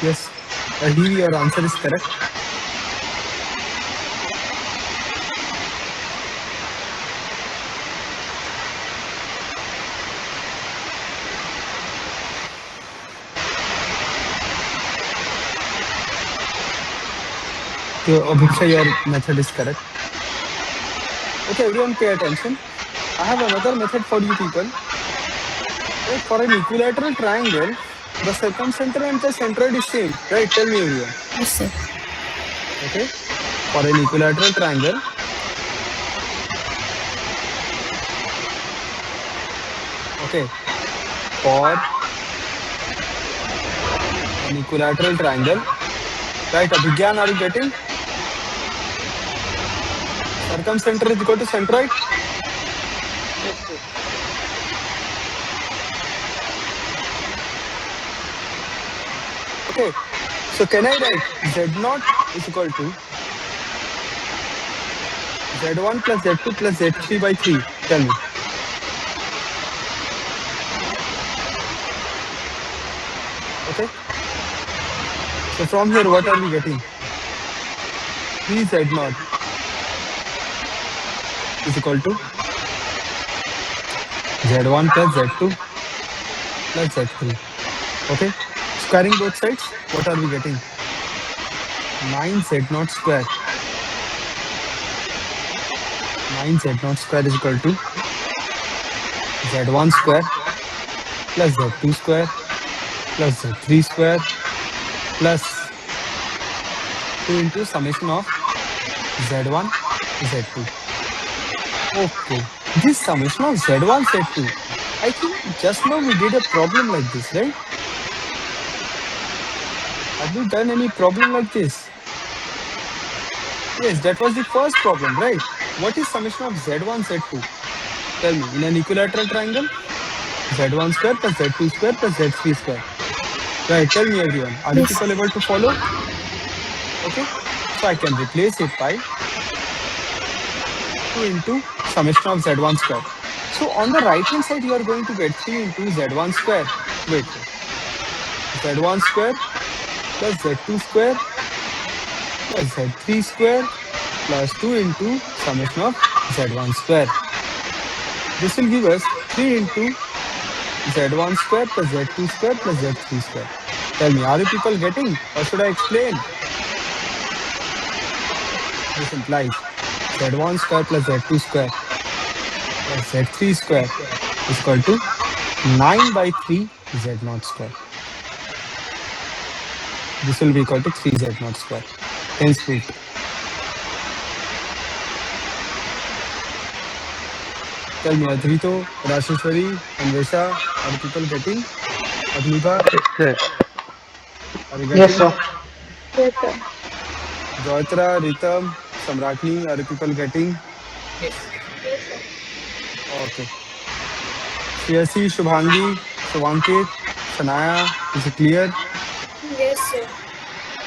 Yes, Ahir, your answer is correct. So, Abhiksha, your method is correct. Okay, everyone pay attention. I have another method for you people. Right? For an equilateral triangle, the circumcenter and the centroid is same. Right? Tell me everyone. Yes, sir. Okay? For an equilateral triangle, okay, for an equilateral triangle, right? Abhigyan, are you getting? Circumcenter is equal to centroid. Okay. So can I write Z0 is equal to Z1 plus Z2 plus Z3 by 3? Tell me. Okay. So from here, what are we getting? 3Z0 is equal to Z1 plus Z2 plus Z3. Okay. Squaring both sides, what are we getting? 9Z0 square. 9Z0 square is equal to Z1 square plus Z2 square plus Z3 square plus 2 into summation of Z1, Z2. Okay. This summation of Z1, Z2. I think just now we did a problem like this, right? Have we done any problem like this? Yes, that was the first problem, right? What is summation of Z1, Z2? Tell me, in an equilateral triangle, Z1 square plus Z2 square plus Z3 square. Right, tell me everyone. Are you Yes. people able to follow? Okay. So I can replace it by 2 into summation of Z1 square. So on the right hand side, you are going to get 3 into Z1 square. Wait. Z1 square plus Z2 square plus Z3 square plus 2 into summation of Z1 square. This will give us 3 into Z1 square plus Z2 square plus Z3 square. Tell me, are you people getting or should I explain? This implies Z1 square plus Z2 square plus Z3 square is equal to 9 by 3 Z0 square. This will be equal to 3 Z0 square. Hence proved. Tell me, Adrito, Rasheshwari, Anvesha, are people getting? Agniba, Yes, are you yes, getting? sir. Yes, sir. Joyatra, Ritam, Samratni, are you people getting? Yes. Yes, sir. Okay. Shreyasi, Shubhangi, Shubhankit, Sanaya, is it clear? Yes, sir.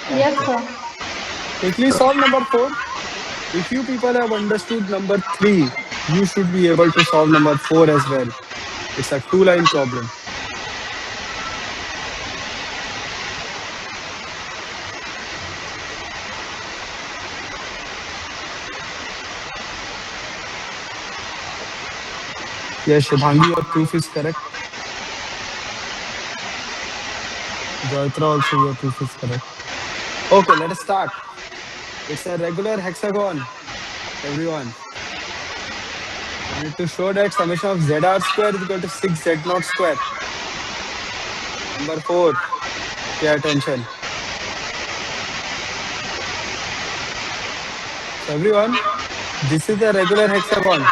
Yes, Okay. sir. Quickly solve number 4. If you people have understood number 3, you should be able to solve number 4 as well. It's a two-line problem. Yes, Shubhangi, your proof is correct. Joyatra, also your proof is correct. Okay, let us start. It's a regular hexagon, everyone. I need to show that summation of ZR square is equal to 6Z0 square. Number 4, pay attention. So everyone, this is a regular hexagon.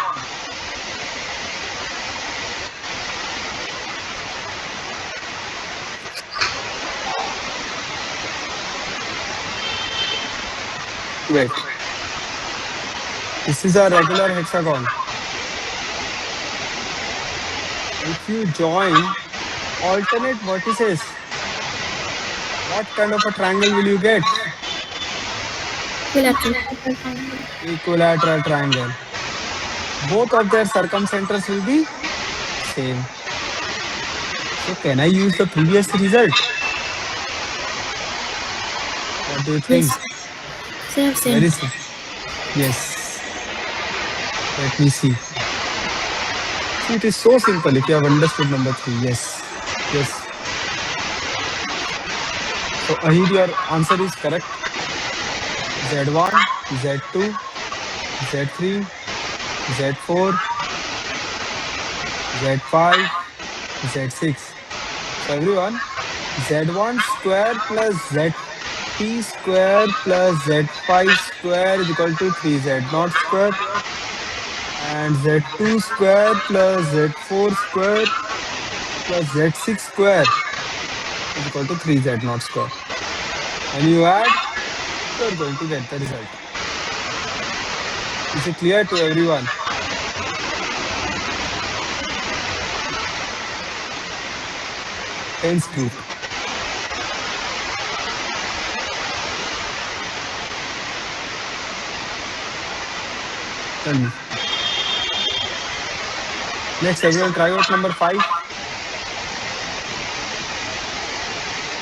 Wait, this is a regular hexagon. If you join alternate vertices, what kind of a triangle will you get? Equilateral. Equilateral triangle. Both of their circumcenters will be same. So can I use the previous result? What do you think? Yes. Same, same. Very simple. Yes. Let me see. See, it is so simple if you have understood number 3. Yes. Yes. So Ahid, your answer is correct. Z1, Z2, Z3, Z4, Z5, Z6. So everyone, Z1 square plus ZT square plus Z5 square is equal to 3Z0 square, and Z2 square plus Z4 square plus Z6 square is equal to 3Z0 square. When you add, you are going to get the result. Is it clear to everyone? Hence proved. Tell me. Next, everyone try out number 5.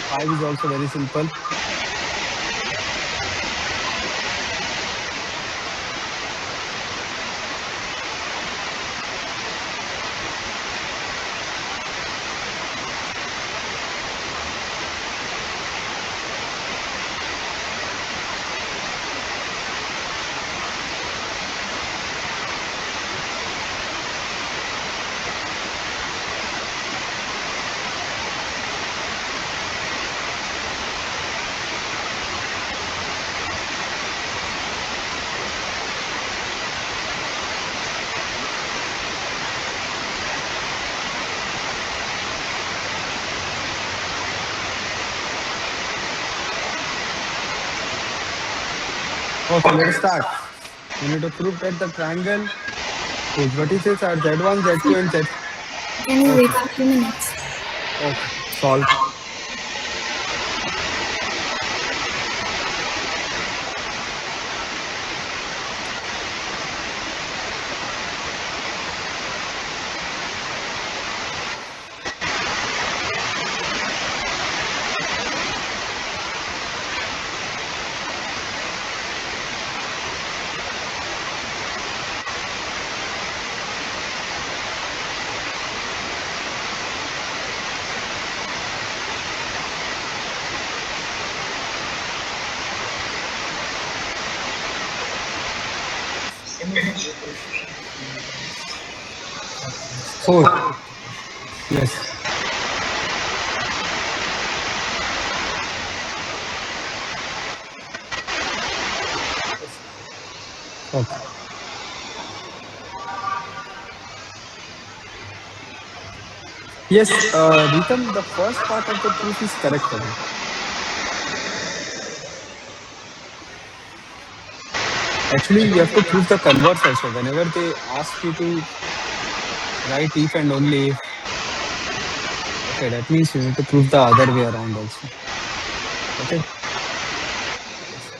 5 is also very simple. Okay, let us start. We need to prove that the triangle whose vertices are Z1, Z2, and Z. Can you wait Okay, for 2 minutes? okay, solve. Can you read the question? 4. Yes. Okay. Yes, Ritam, the first part of the proof is correct only. Actually, you have to prove the converse also. Whenever they ask you to write if and only if, okay, that means you need to prove the other way around also. Okay. Yes.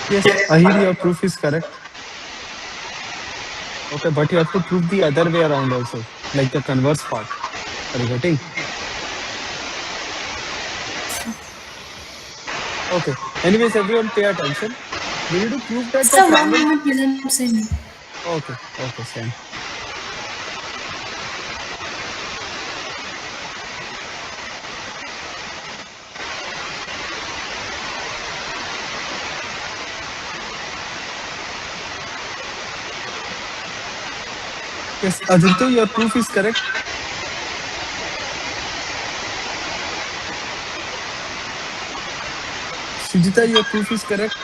Yes, Ahir, your proof is correct. Okay, but you have to prove the other way around also, like the converse part. Are you getting? Okay. Anyways, everyone pay attention. We need to prove that the Sir, one triangle. minute, let him send. Okay, okay, same. Yes, Aditya, your proof is correct. Sujita, your proof is correct.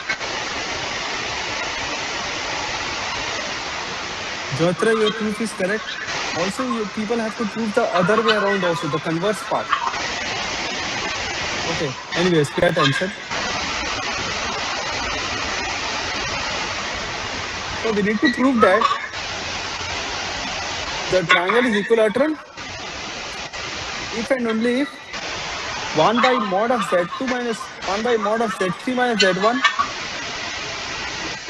Jyotra, your proof is correct. Also, you people have to prove the other way around also, the converse part. Okay, anyways, pay attention. So we need to prove that the triangle is equilateral if and only if 1 by mod of z2 minus 1 by mod of z3 minus z1,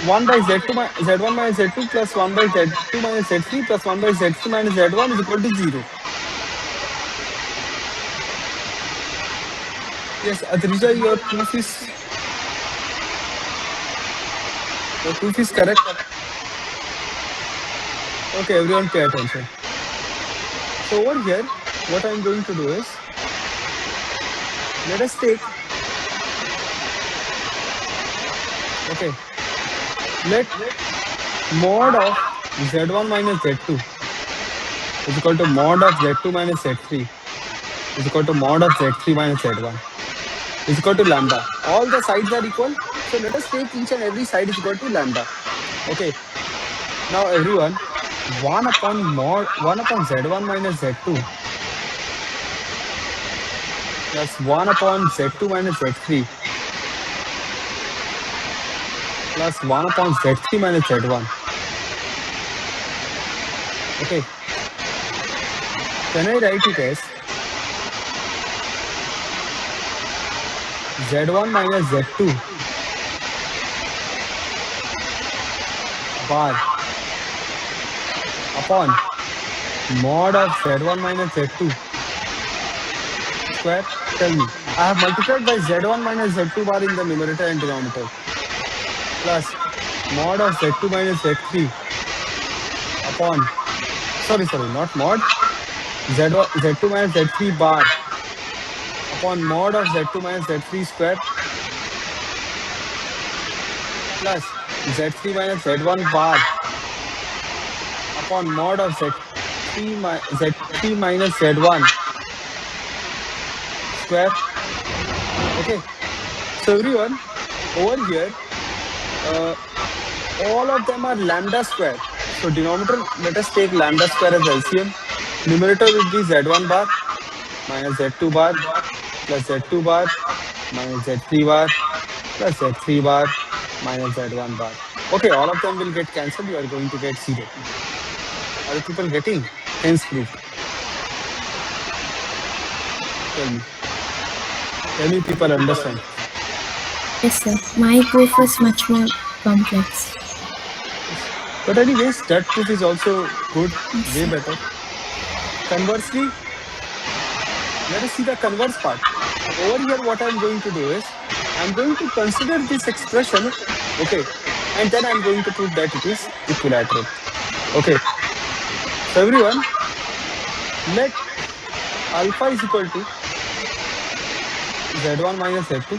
1 by z1 minus z2 plus 1 by z2 minus z3 plus 1 by z3 minus z1 is equal to 0. Yes, Adrija, your proof is correct. Okay, everyone pay attention. So over here, what I'm going to do is, let us take, okay, let mod of z1 minus z2 is equal to mod of z2 minus z3 is equal to mod of z3 minus z1 is equal to lambda. All the sides are equal. So let us take each and every side is equal to lambda. Okay. Now everyone, 1 upon z1 minus z2 plus 1 upon z2 minus z3 plus 1 upon z3 minus z1. Okay. Can I write it as z1 minus z2 bar upon mod of z1 minus z2 square? Tell me. I have multiplied by z1 minus z2 bar in the numerator and denominator plus mod of z2 minus z3 upon, sorry, not mod, z2 minus z3 bar upon mod of z2 minus z3 square plus z3 minus z1 bar upon mod of z3 minus z1 square. Okay. So everyone, over here, all of them are lambda square. So denominator, let us take lambda square as LCM. Numerator would be z1 bar minus z2 bar plus z2 bar minus z3 bar plus z3 bar minus z1 bar. Okay, all of them will get cancelled. You are going to get 0. Are the people getting? Hence proved. Tell me. Tell me people understand. Yes, sir. My proof was much more complex. Yes. But anyways, that proof is also good, Yes, way sir. better. Conversely, let us see the converse part. Over here, what I'm going to do is, I'm going to consider this expression, okay, and then I'm going to prove that it is equilateral. Okay. So everyone, let alpha is equal to z1 minus z2,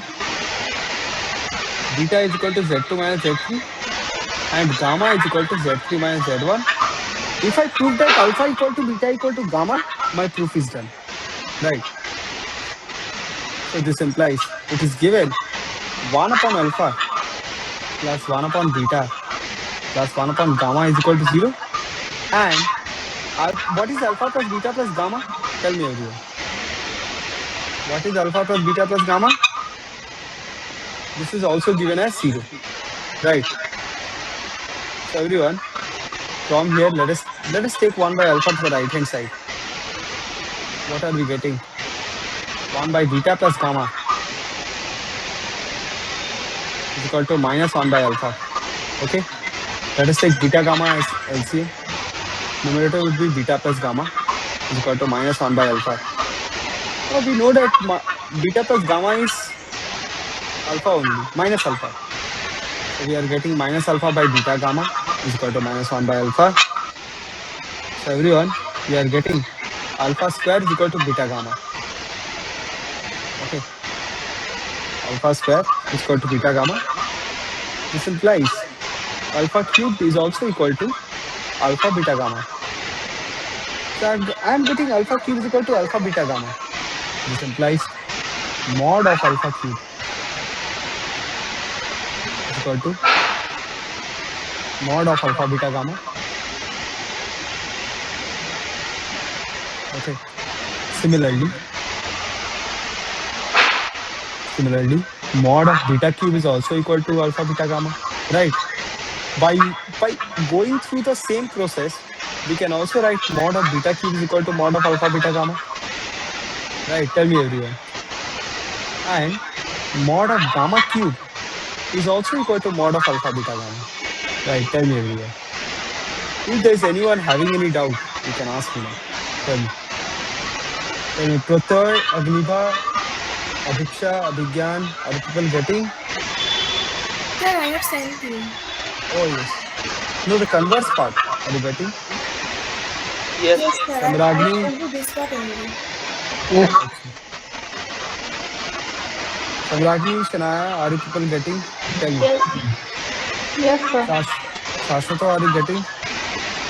beta is equal to z2 minus z3, and gamma is equal to z3 minus z1. If I prove that alpha equal to beta equal to gamma, my proof is done. Right. So this implies it is given 1 upon alpha plus 1 upon beta plus 1 upon gamma is equal to 0. And what is alpha plus beta plus gamma? Tell me everyone. What is alpha plus beta plus gamma? This is also given as 0. Right. So everyone, from here, let us take 1 by alpha to the right hand side. What are we getting? 1 by beta plus gamma is equal to minus 1 by alpha. Okay. Let us take beta gamma as LCM. Numerator would be beta plus gamma is equal to minus 1 by alpha. Now we know that beta plus gamma is alpha only, minus alpha. So we are getting minus alpha by beta gamma is equal to minus 1 by alpha. So everyone, we are getting alpha square is equal to beta gamma. Okay. Alpha square is equal to beta gamma. This implies alpha cubed is also equal to alpha beta gamma. So I'm getting alpha cube is equal to alpha beta gamma. This implies mod of alpha cube is equal to mod of alpha beta gamma. Okay. Similarly, mod of beta cube is also equal to alpha beta gamma. Right. By going through the same process, we can also write mod of beta cube is equal to mod of alpha beta gamma. Right. Tell me everyone. And mod of gamma cube is also equal to mod of alpha beta gamma. Right. Tell me everyone. If there's anyone having any doubt, you can ask me now. Tell me. Tell me, Pratyay, Agnibha, Adiksha, Abhigyan, are you people getting? Sir, I have sent you. Oh, yes. No, the converse part. Are you getting? Yes, Yes, sir. sir. I have Samragni? sent you this part only. Yes. Okay. Samragni, Shanaya, are you people getting? Tell me. Yes. Yes, sir. Shash, Shashwata, are you getting?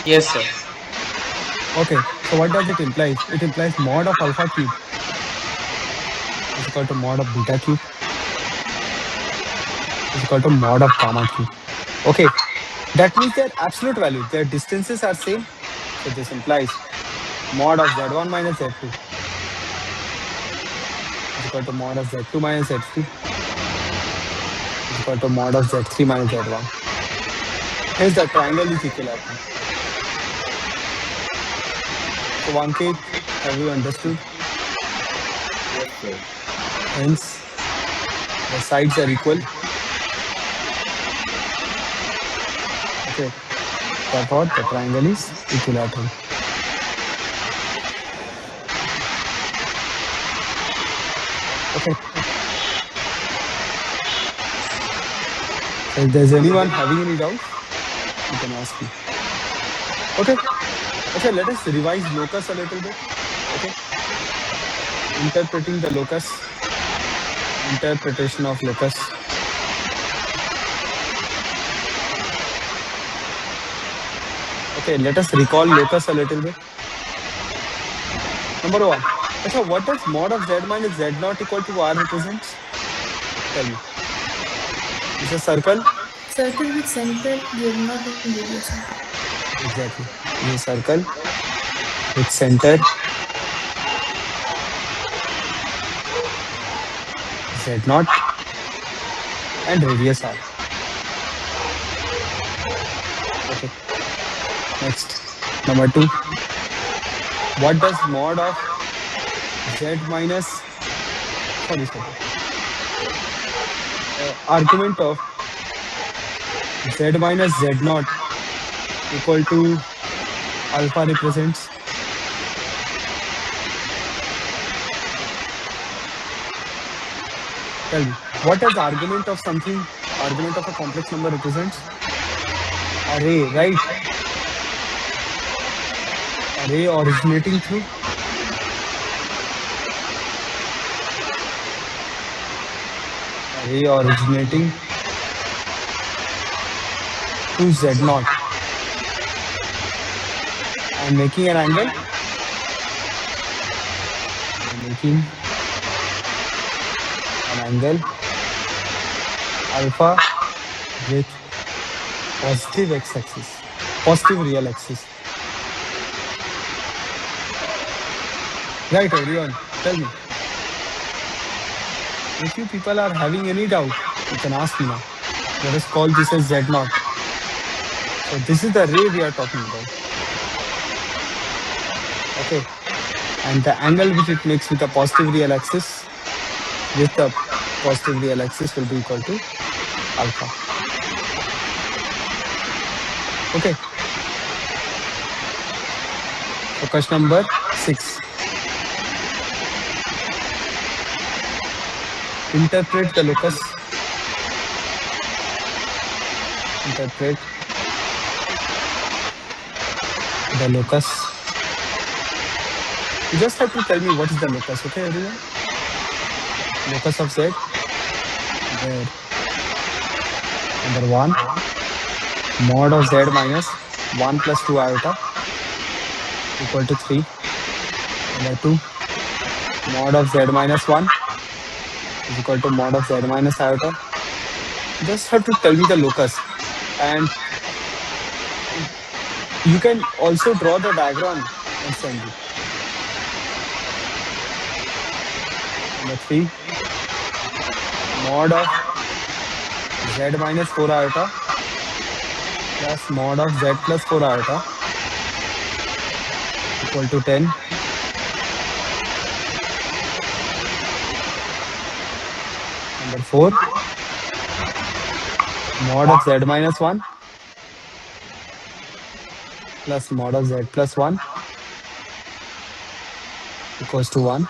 Yes, sir. Okay. So what does it imply? It implies mod of alpha cube is equal to mod of beta cube is equal to mod of gamma cube. Okay. That means their absolute value, their distances are same. So this implies mod of z1 minus z2 is equal to mod of z2 minus z3 is equal to mod of z3 minus z1. Hence the triangle is equilateral. So Ankit, have you understood? Yes, sir. Hence the sides are equal. Okay. Therefore the triangle is equilateral. Okay. So if there's anyone having any doubts, you can ask me. Okay. Okay, let us revise locus a little bit. Okay. Interpreting the locus, interpretation of locus. Okay, let us recall locus a little bit. Number one. Acha, what does mod of z minus z naught equal to r represents? Tell me. It's a circle? Circle with center, not in radius. Exactly. It's a circle with center z naught and radius r. Okay. Next. Number two. What does mod of z minus, sorry, argument of z minus z naught equal to alpha represents? Tell me. What does argument of something, argument of a complex number represents? Array, right? Array originating through array originating through z naught and making an angle and making an angle alpha with positive x-axis, positive real axis. Right, everyone? Tell me. If you people are having any doubt, you can ask me now. Let us call this as z naught. So this is the ray we are talking about. Okay. And the angle which it makes with the positive real axis with the positive real axis will be equal to alpha. Okay. So question number 6. Interpret the locus. Interpret the locus. You just have to tell me what is the locus, okay, everyone? Locus of z, where number 1, mod of z minus 1 plus 2 iota equal to 3. Number 2, mod of z minus 1 is equal to mod of z minus iota. Just have to tell me the locus. And you can also draw the diagram and send it. Number 3, mod of z minus 4 iota plus mod of z plus 4 iota equal to 10. Number 4, mod of z minus 1 plus mod of z plus 1 equals to 1.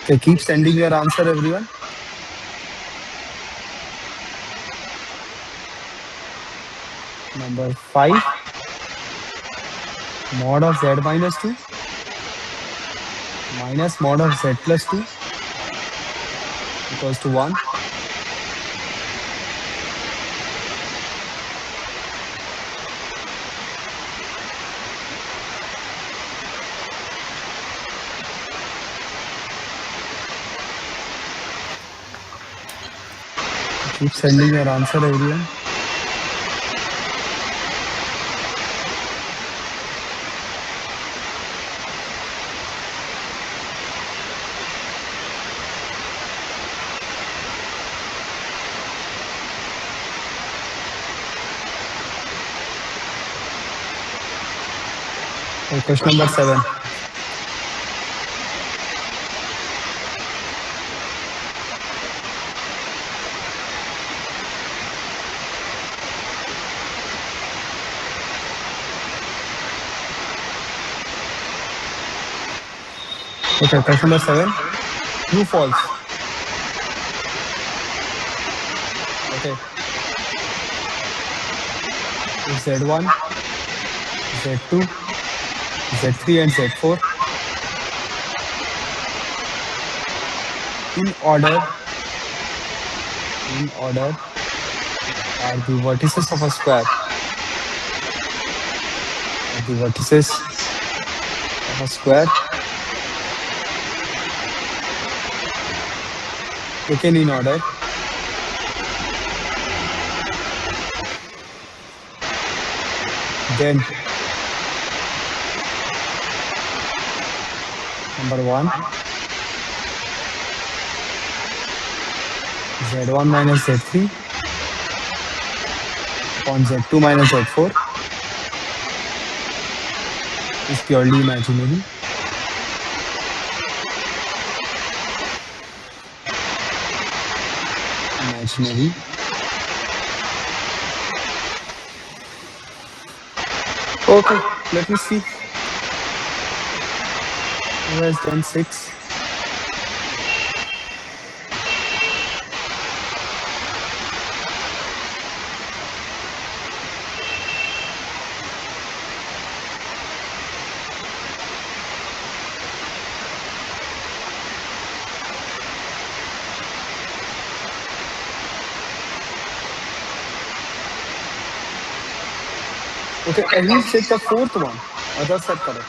Okay, keep sending your answer, everyone. Number 5, mod of z minus 2 minus mod of z plus 2 equals to 1. Keep sending your answer, everyone. Okay, question number 7. Okay, question number 7. True, false. Okay. If Z1, Z2, Z3, and Z4 in order are the vertices of a square, are the vertices of a square taken in order, then number 1, Z1 minus Z3 upon Z2 minus Z4 is purely imaginary. Imaginary. Okay, let me see. Who has done 6? Okay, Ayush check the 4th one. Others are correct.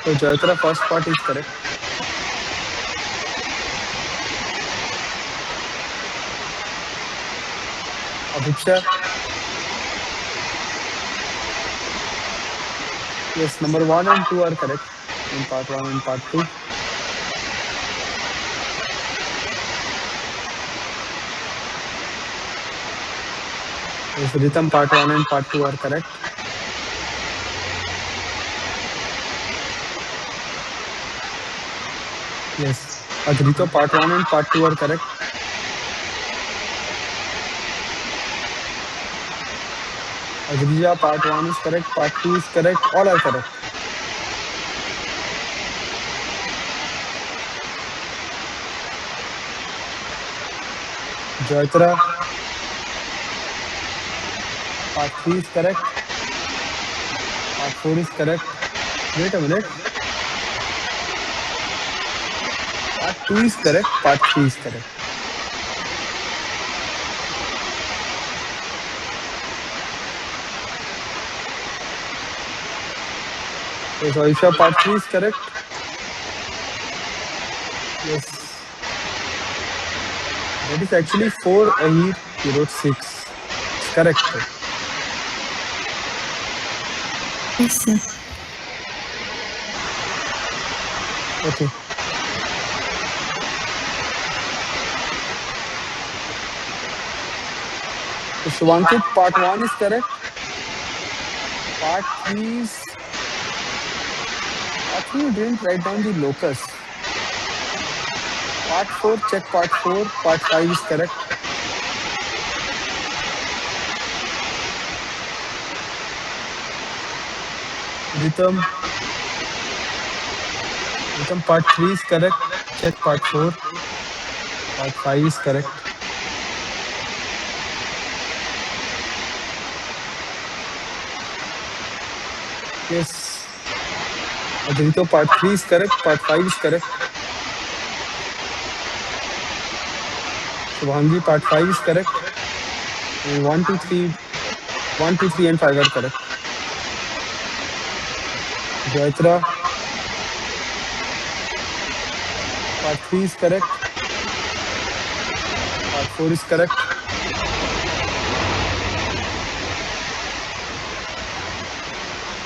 So Jayatra, first part is correct. Abhiksha, yes, number 1 and 2 are correct in part 1 and part 2. Yes, Rhythm part 1 and part 2 are correct. Yes, Adrito part 1 and part 2 are correct. Adrija part 1 is correct, part 2 is correct, all are correct. Jayatra, part 3 is correct, part 4 is correct. Wait a minute. Part 2 is correct, part 3 is correct. Okay, so Aisha, part 3 is correct. Yes. That is actually 4, Ahir. You wrote 6. It's correct though. Yes, sir. Okay. So Shivankit, part 1 is correct. Part 3 is part 3 you didn't write down the locus. Part 4, check part 4. Part 5 is correct. Rhythm, Rhythm, part 3 is correct. Check part 4. Part 5 is correct. Yes. Adrito, part 3 is correct. Part 5 is correct. Shubhangi, part 5 is correct. And 1, 2, 3, 1, 2, 3, and 5 are correct. Jaitra, part 3 is correct. Part 4 is correct.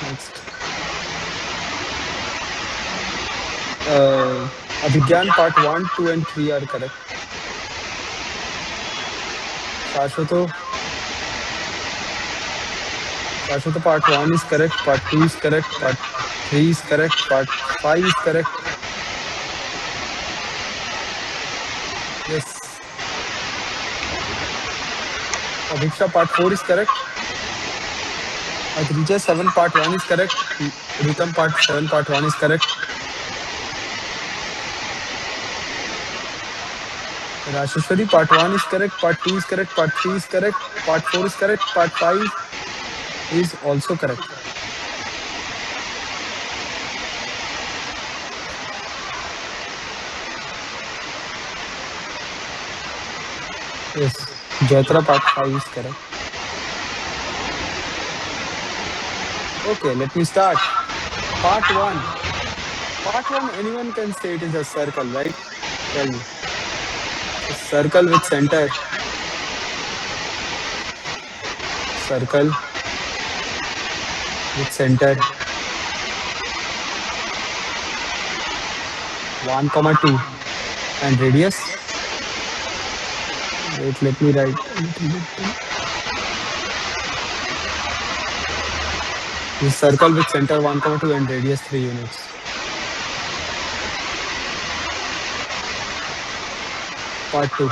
Next. Abhigyan, part 1, 2, and 3 are correct. Shashwato, Shashwato, part 1 is correct. Part 2 is correct. Part 3 is correct. Part 5 is correct. Yes. Abhiksha, part 4 is correct. Adrija, 7, part 1 is correct. Ritam, part 7, part 1 is correct. Rasheshwari, part 1 is correct. Part 2 is correct. Part 3 is correct. Part 4 is correct. Part 5 is also correct. Yes. Jaitra, part 5 is correct. Okay, let me start. Part 1. Part 1, anyone can say it is a circle, right? Tell me. A circle with center. Circle with center. 1, comma 2. And radius. Wait, let me write a little bit. This circle with center 1, comma 2 and radius 3 units. Part 2.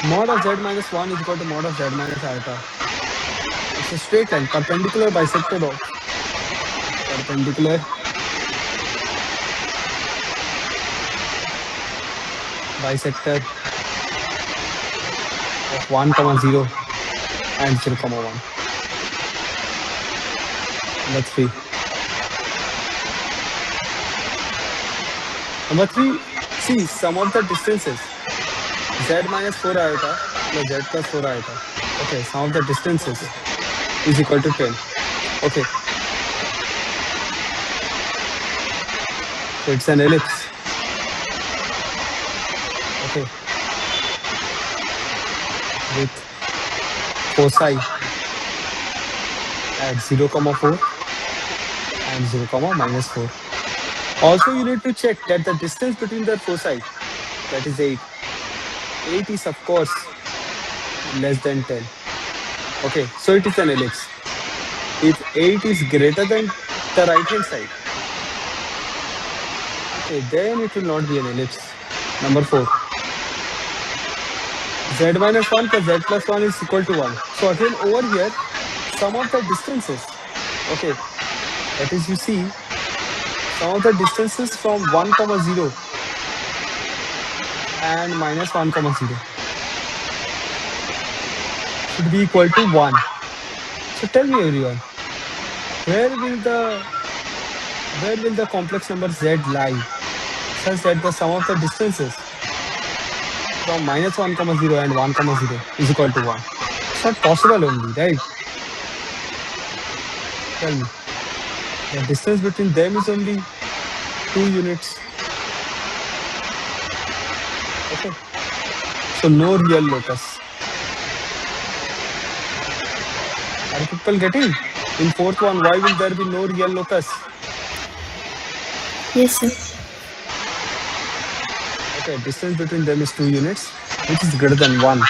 Mod of z minus 1 is equal to mod of z minus iota. It's a straight line, perpendicular bisector of perpendicular bisector of 1, comma 0 and 0, comma 1. Number 3. Number 3, see sum of the distances z minus 4 iota plus z plus 4 iota. Okay, sum of the distances is equal to 10. Okay, so it's an ellipse. Okay, with foci at 0, comma 4 and 0, comma minus 4. Also, you need to check that the distance between the foci, that is 8. 8 is, of course, less than 10. Okay, so it is an ellipse. If 8 is greater than the right hand side, okay, then it will not be an ellipse. Number 4. Z minus 1 plus z plus 1 is equal to 1. So again, over here, sum of the distances. Okay, that is, you see, sum of the distances from 1, comma 0 and minus 1, comma 0 should be equal to 1. So tell me, everyone, where will the complex number z lie such that the sum of the distances from minus 1, comma 0 and 1, comma 0 is equal to 1? It's not possible only, right? Tell me. The distance between them is only 2 units. Okay. So no real locus. Are people getting? In fourth one, why will there be no real locus? Yes, sir. Okay, distance between them is 2 units, which is greater than 1.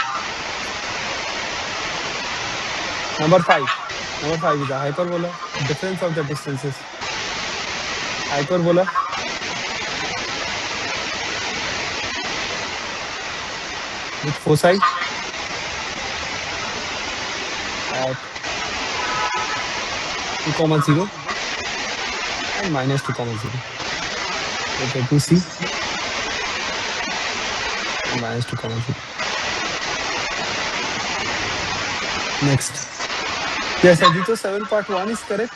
Number 5. Number 5 is a hyperbola. Difference of the distances. Hyperbola with foci at 2 comma 0 and minus 2 comma 0. Okay, 2c and minus 2 comma 0. Next. Yes, Adito 7 part 1 is correct.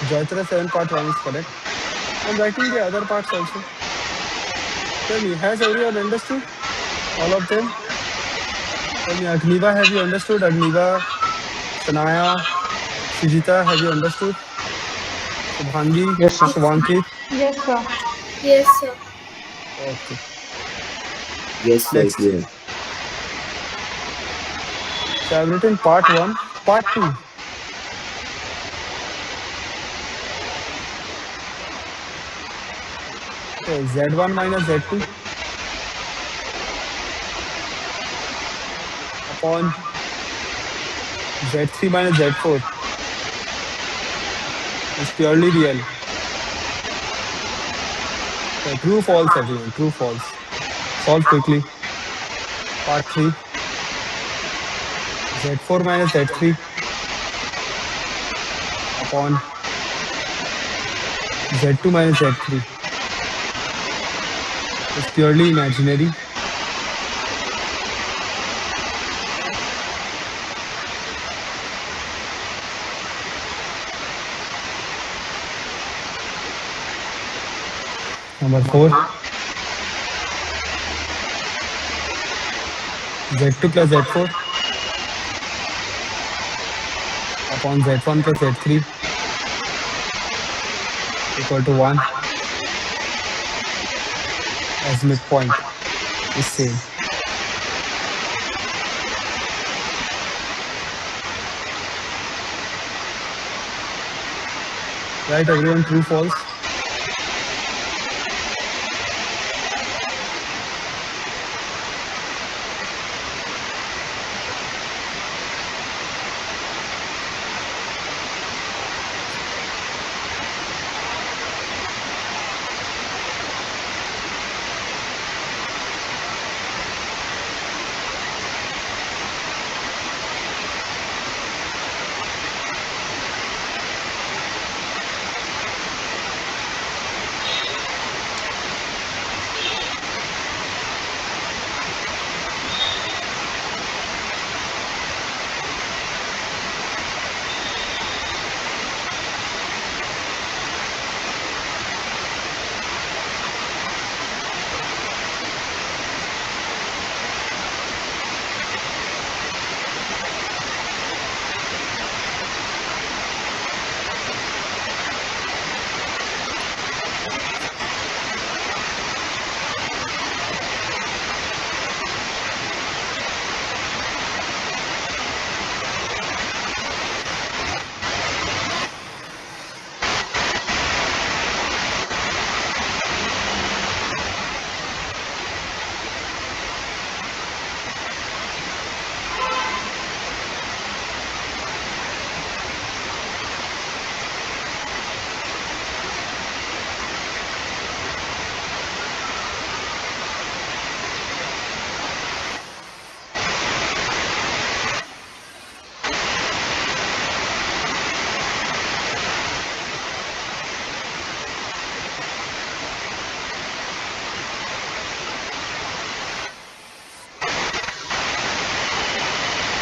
Joytra 7 part 1 is correct. I'm writing the other parts also. Tell me, has everyone understood? All of them? Tell me, Agniva, have you understood? Agniva, Sanaya, Sujita, have you understood? Subhangi, Yes, sir. Shavankit. Yes, sir. Yes, sir. Okay. Yes, sir, Next. clear. So I've written part 1, part 2. Okay, Z1 minus Z2 upon Z3 minus Z4 is purely real. Okay, true, false, everyone. True, false. Solve quickly. Part 3. Z4 minus Z3 upon Z2 minus Z3 is purely imaginary. Number 4. Z2 plus Z4 upon Z1 plus Z3 equal to 1 as midpoint is same. Right, everyone? True, false?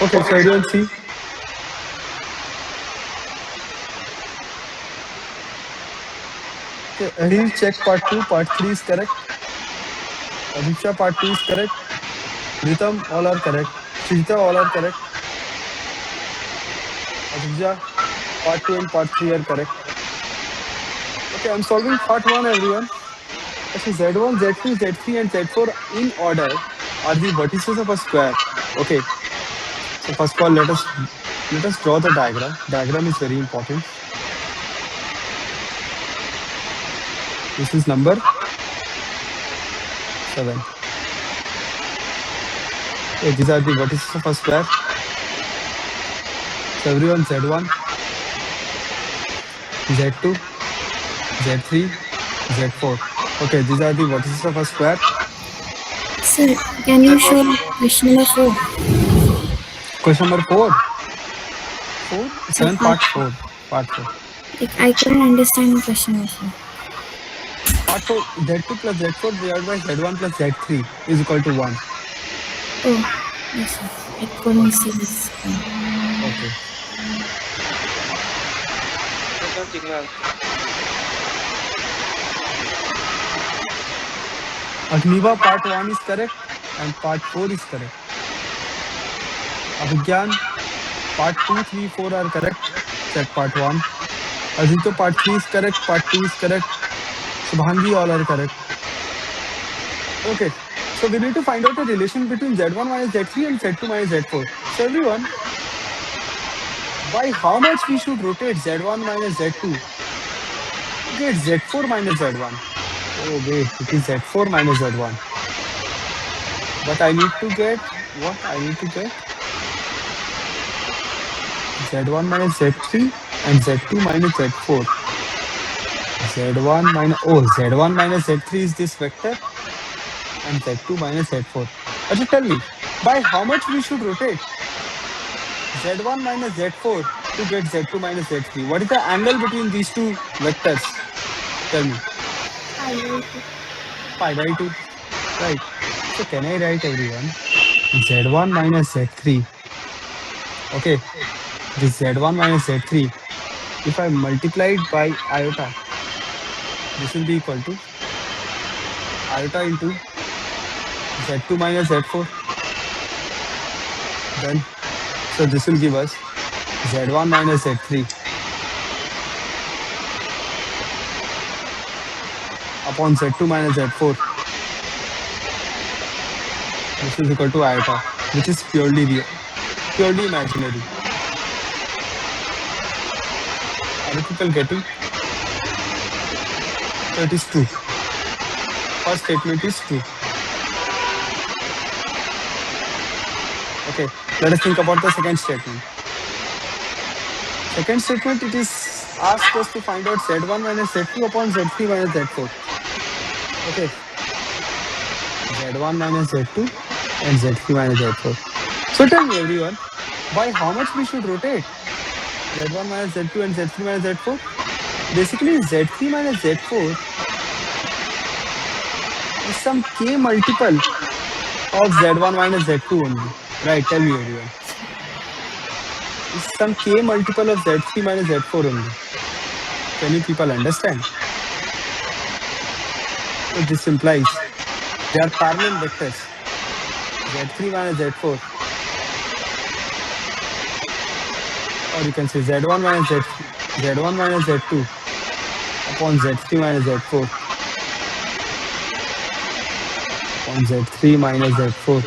Okay, so everyone see. Okay, Ahil check part 2, part 3 is correct. Abhiksha part 2 is correct. Ritam, all are correct. Sujita, all are correct. Aditya, part 2 and part 3 are correct. Okay, I'm solving part 1, everyone. Okay, Z1, Z2, Z3, and Z4 in order are the vertices of a square. Okay, so first of all, let us draw the diagram. Diagram is very important. This is number 7. Okay, these are the vertices of a square. So everyone, Z1, Z2, Z3, Z4. Okay, these are the vertices of a square. Sir, can you show question number 4? Question number 4. 4, So 7, part, part 4. Part 4. like, I couldn't understand question number 4. Part 4, Z2 plus Z4 divided by Z1 plus Z3 is equal to 1. Oh, yes, sir. I couldn't see this point. Okay. There's no signal. Agniva, part 1 is correct and part 4 is correct. Abhigyan, part 2, 3, 4 are correct. Check part 1. Aditya, part 3 is correct. Part 2 is correct. Subhangi, all are correct. Okay. So we need to find out the relation between Z1 minus Z3 and Z2 minus Z4. So everyone, by how much we should rotate Z1 minus Z2 to get Z4 minus Z1? Oh, wait, it is Z4 minus Z1. But I need to get what? I need to get Z1 minus Z3 and Z2 minus Z4. Z1 minus, oh, Z1 minus Z3 is this vector and Z2 minus Z4. Actually, tell me, by how much we should rotate Z1 minus Z4 to get Z2 minus Z3? What is the angle between these two vectors? Tell me. Pi by 2. Right. So can I write everyone? Z1 minus Z3. Okay. This Z1 minus Z3. If I multiply it by iota, this will be equal to iota into Z2 minus Z4. Then, so this will give us Z1 minus Z3 upon Z2 minus Z4. This is equal to iota, which is purely real, purely imaginary. Are you people getting? So it is true. First statement is true. Okay, let us think about the second statement. Second statement, it is asked us to find out Z1 minus Z2 upon Z3 minus Z4. Okay, Z1 minus Z2 and Z3 minus Z4. So tell me everyone, by how much we should rotate Z1 minus Z2 and Z3 minus Z4? Basically, Z3 minus Z4 is some k multiple of Z1 minus Z2 only. Right, tell me everyone. Is some k multiple of Z3 minus Z4 only. Can you people understand? So this implies they are parallel vectors. Z3 minus Z4. Or you can say Z1 minus Z3, Z1 minus Z2 upon Z3 minus Z4 upon Z3 minus Z4.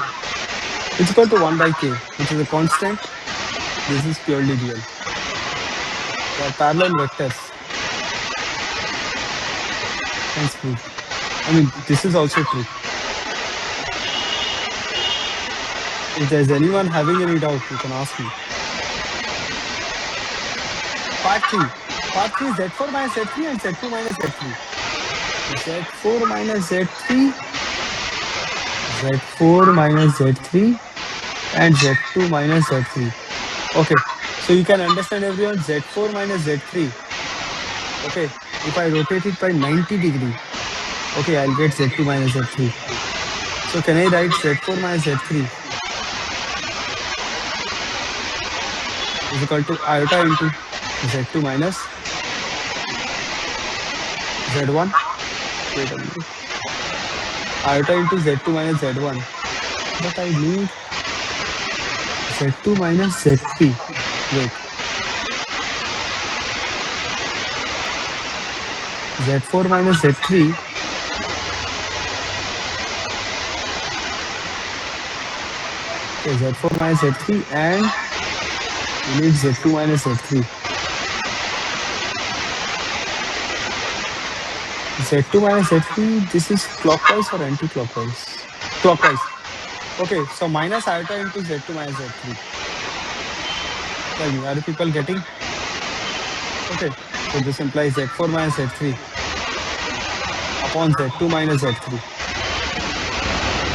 It's equal to 1 by k, which is a constant. This is purely real. They are parallel vectors. Hence proved. I mean, this is also true. If there's anyone having any doubt, you can ask me. Part 3. Part 3 is Z4 minus Z3 and Z2 minus Z3. Z4 minus Z3, Z4 minus Z3 and Z2 minus Z3. Okay, so you can understand everyone, Z4 minus Z3. Okay, if I rotate it by 90 degree, okay, I'll get Z2 minus Z3. So can I write Z4 minus Z3 is equal to iota into Z2 minus Z1. Wait a minute. Iota into Z2 minus Z1. But I need Z2 minus Z3. Wait. Z4 minus Z3. Okay, Z4 minus Z3 and we need Z2 minus Z3. Z2 minus Z3, this is clockwise or anti-clockwise? Clockwise. Okay, so minus iota into Z2 minus Z3. Tell me, are you people getting? Okay, so this implies Z4 minus Z3 upon Z2 minus Z3 is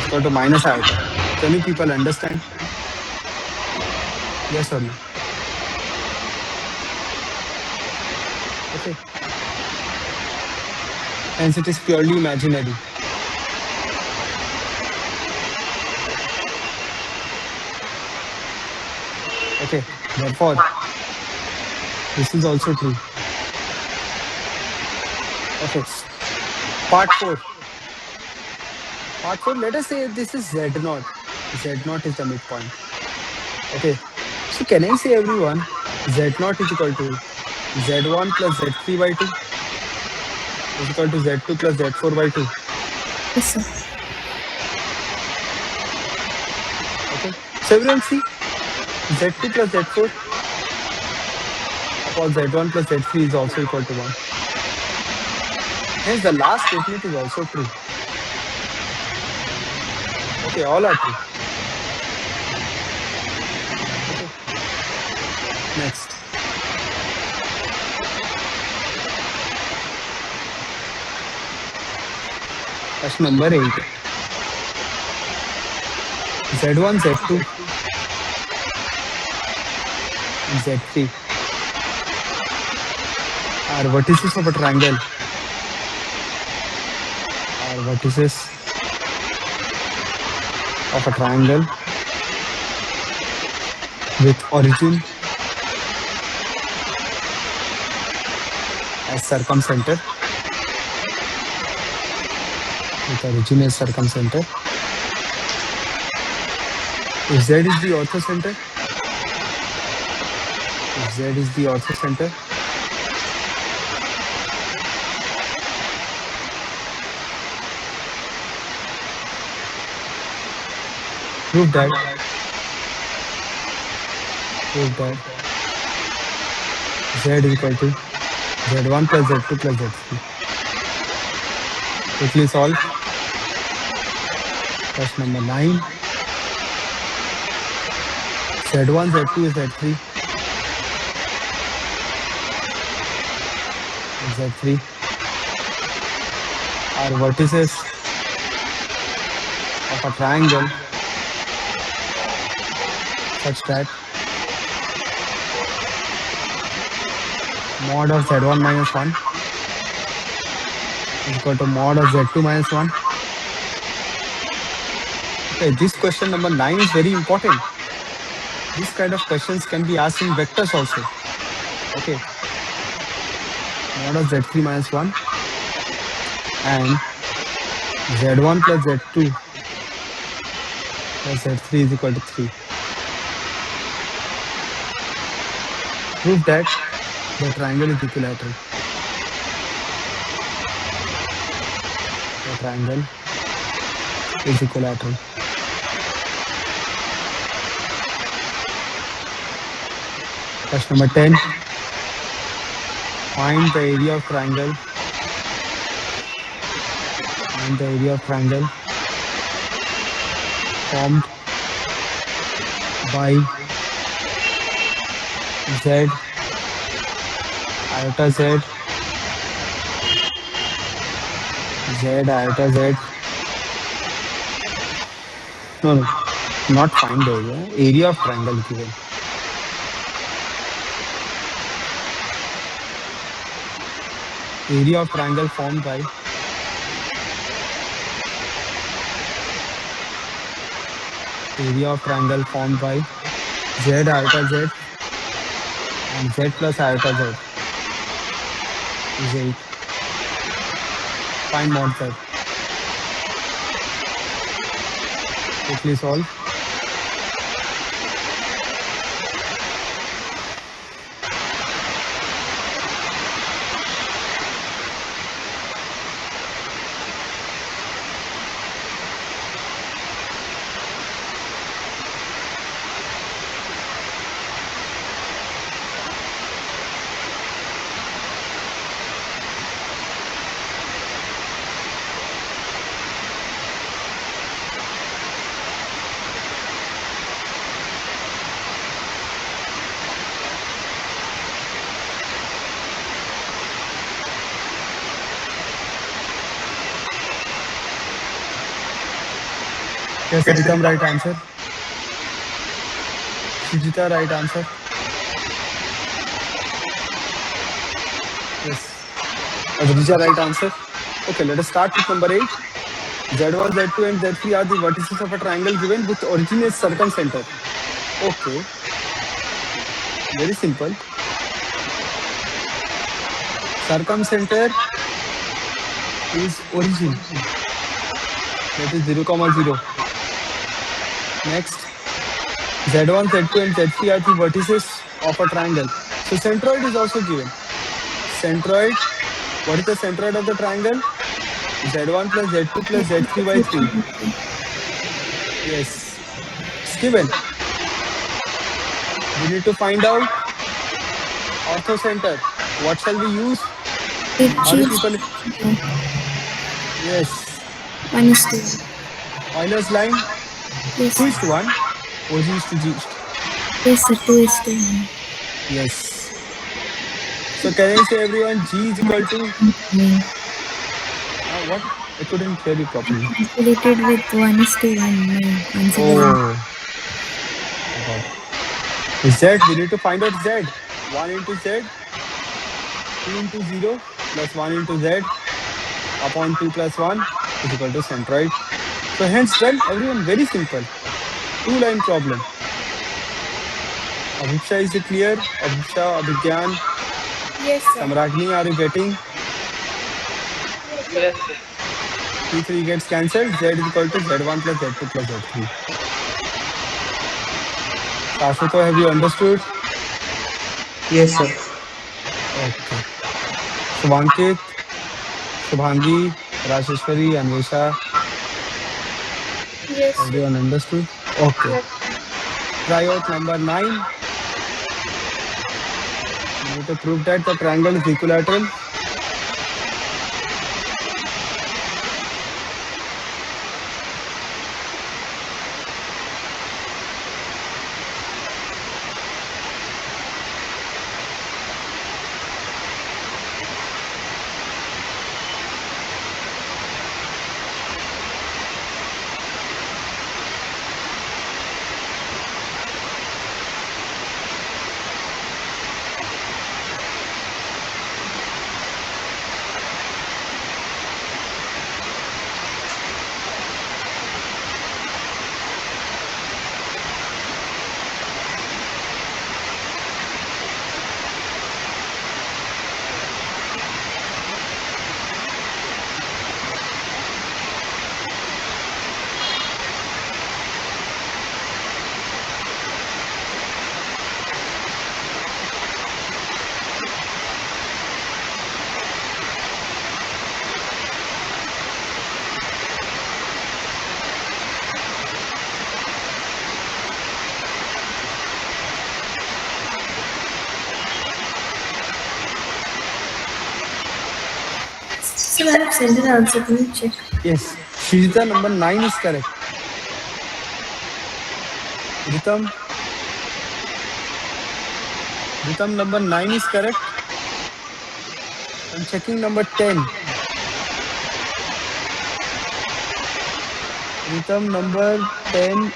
equal to minus iota. Can you people understand? Yes or no? Okay. Hence it is purely imaginary. Okay, therefore, this is also true. Okay, part 4. Part 4, let us say this is Z naught. Z naught is the midpoint. Okay, so can I say everyone Z naught is equal to Z1 plus Z3 by 2 is equal to Z2 plus Z4 by 2. Yes, sir. Okay, so everyone see Z2 plus Z4 upon Z1 plus Z3 is also equal to 1. Hence the last statement is also true. Okay, all are true. Okay, next. Question number 8. Z1, Z2 and Z3 are vertices of a triangle. Are vertices of a triangle with origin as circumcenter. With origin as circumcenter. If Z is the orthocenter, if Z is the orthocenter, prove that Z is equal to Z1 plus Z2 plus Z3. Quickly solve. Question number 9. Z1, Z2, Z3 and Z3 are vertices of a triangle such that mod of Z1 minus 1 is equal to mod of Z2 minus 1. Okay, this question number 9 is very important. This kind of questions can be asked in vectors also. Okay. Mod of Z3 minus 1 and Z1 plus Z2 plus Z3 is equal to 3. Prove that the triangle is equilateral. The triangle is equilateral. Question number 10. Find the area of triangle. Find the area of triangle formed by Z, iota Z, Z, iota Z. No, not find the area. Area of triangle given. Area of triangle formed by Z iota Z and Z plus iota Z is 8. Find mod Z. Quickly solve. Yes, Ritam, right answer. Shijita, right answer. Yes. Adrija, right answer. Okay, let us start with number 8. Z1, Z2, and Z3 are the vertices of a triangle given with origin as circumcenter. Okay, very simple. Circumcenter is origin, that is 0, comma 0. Next, Z1, Z2, and Z3 are the vertices of a triangle. So centroid is also given. Centroid, what is the centroid of the triangle? Z1 plus Z2 plus Z3 by 3. Yes, it's given. We need to find out orthocenter. What shall we use? Which How do is people? Yes, 1:1. Euler's line. Yes, 2 sir. is to 1. OG is to G. Yes, sir. 2:1. Yes. So can I say everyone G is equal to what? I couldn't hear you properly. Calculated with 1:1. My answer was Oh, I got it. Z, we need to find out Z. 1 into Z, 2 into 0 plus 1 into Z upon 2 plus 1 is equal to centroid. So hence done, everyone, very simple. Two-line problem. Abhiksha, is it clear? Abhiksha, Abhigyan, Yes, sir. Samragni, are you getting? Yes, sir. 3, 3 gets cancelled. Z is equal to Z1 plus Z2 plus Z3. Shashwata, have you understood? Yes, sir. Okay. Shubhankit, Shubhangi, Rajeshwari, Anvesha, Yes, sir. everyone understood? Okay. Yes. Try out number 9. You need to prove that the triangle is equilateral. Sir, I have sent the answer. Can you check? Yes. Shishita, number 9 is correct. Ritam, Ritam, number 9 is correct. I'm checking number 10. Ritam, number 10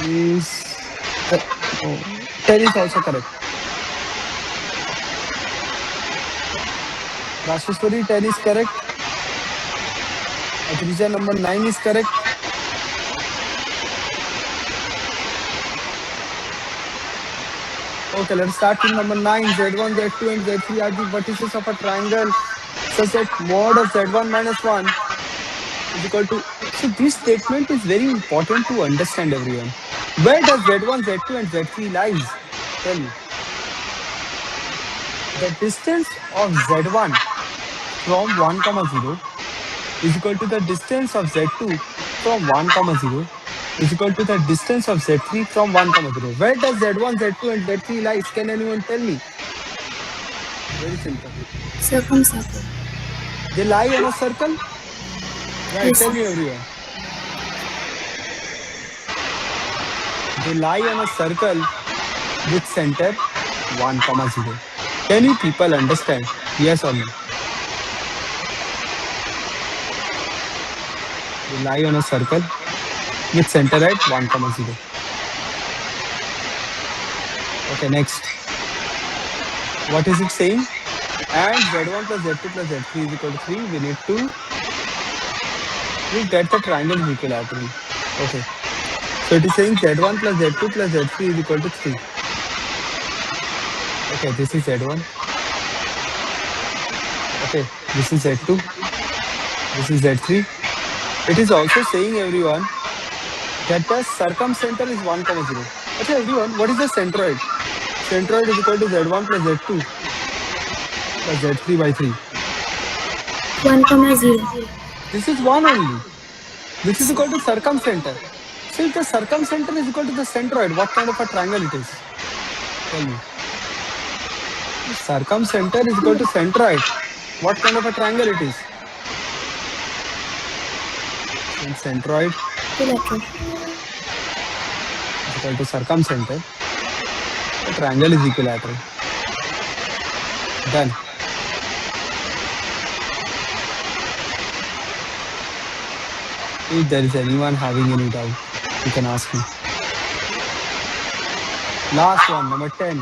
is. No, 10 is also correct. Rasheshwari, 10 is correct. Adrija, number 9 is correct. Okay, let's start with number 9. Z1, Z2, and Z3 are the vertices of a triangle such that mod of Z1 minus 1 is equal to. So, this statement is very important to understand, everyone. Where does Z1, Z2, and Z3 lies? Tell me. The distance of Z1 from 1, comma 0 is equal to the distance of Z2 from 1, comma 0 is equal to the distance of Z3 from 1, comma 0. Where does Z1, Z2, and Z3 lies? Can anyone tell me? Very simple. Circumcircle. They lie on a circle? Right, Yes, tell sir. me everyone. They lie on a circle with center 1, comma 0. Can you people understand? Yes or no? They lie on a circle with center at 1, comma 0. Okay, next. What is it saying? And z1 plus z2 plus z3 is equal to 3. We need to prove that the triangle is equilateral. Okay. So it is saying z1 plus z2 plus z3 is equal to 3. Okay, this is z1. Okay, this is z2. This is z3. It is also saying, everyone, that the circumcenter is 1, comma 0. Okay, everyone, what is the centroid? Centroid is equal to z1 plus z2 plus z3 by 3. 1, comma 0. This is 1 only. This is equal to circumcenter. So if the circumcenter is equal to the centroid, what kind of a triangle it is? Tell me. If circumcenter is equal to centroid, what kind of a triangle it is? Since centroid Equilateral. is equal to circumcenter, the triangle is equilateral. Done. If there is anyone having any doubt, you can ask me. Last one, number 10.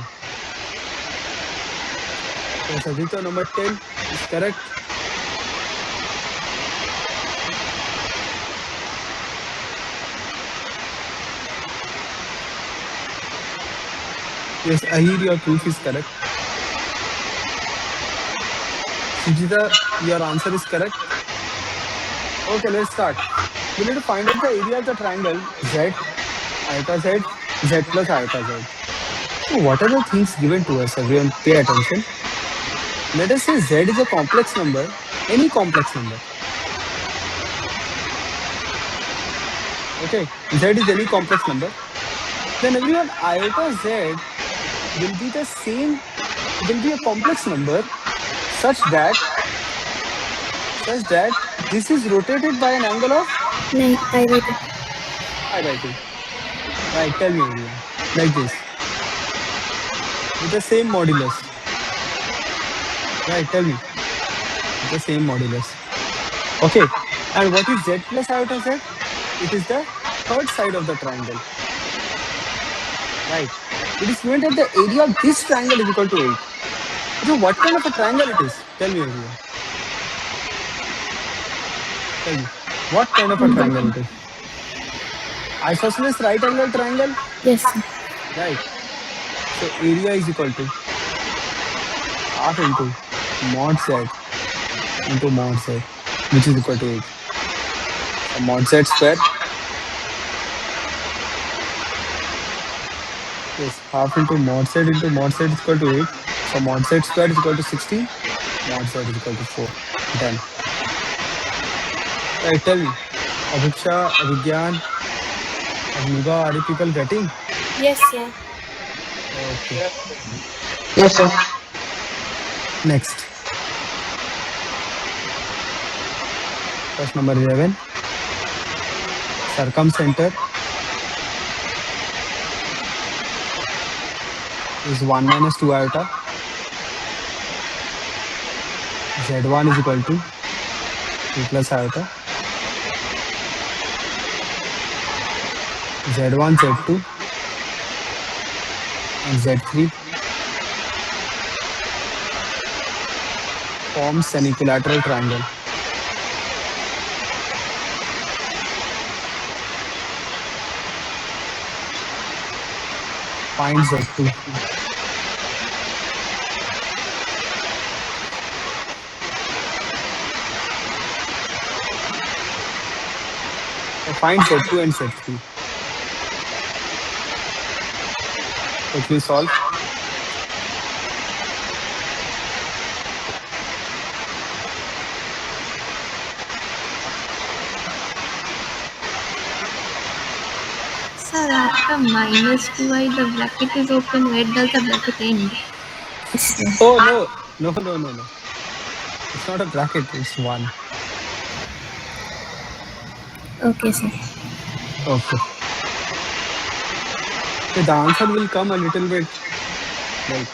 Yes, Aditya, number 10 is correct. Yes, Ahir, your proof is correct. Sujita, your answer is correct. Okay, let's start. We need to find out the area of the triangle Z, iota Z, Z plus iota Z. So what are the things given to us? Everyone pay attention. Let us say Z is a complex number, any complex number. Okay, Z is any complex number. Then everyone, iota Z will be the same, will be a complex number such that this is rotated by an angle of 9, pi by 2. pi by 2. Right, tell me everyone. Like this. With the same modulus. Right, tell me. With the same modulus. Okay. And what is Z plus iota Z? It is the third side of the triangle. Right. It is given that the area of this triangle is equal to 8. So what kind of a triangle it is? Tell me everyone. Tell me. What kind of a triangle it is? Isosceles right angle triangle? Yes, sir. Right. So area is equal to half into mod Z into mod Z, which is equal to 8. So mod Z square. Yes, half into mod Z is equal to 8. So mod Z square is equal to 16. Mod Z is equal to 4. Done. Right, tell me. Abhiksha, Abhigyan, Abnuga, are you people getting? Yes, sir. Okay. Yes, sir. Next. Question number 11. Circumcenter is 1 minus 2 iota. Z1 is equal to 2 plus iota. Z1, Z2, and Z3 forms an equilateral triangle. Find Z2. Find Z2 and Z3. Quickly solve. Sir, after minus 2i, the bracket is open. Where does the bracket end? Yes, sir. Oh, no. No, no, no, no. It's not a bracket, it's 1. Okay, sir. Okay. Okay, the answer will come a little bit like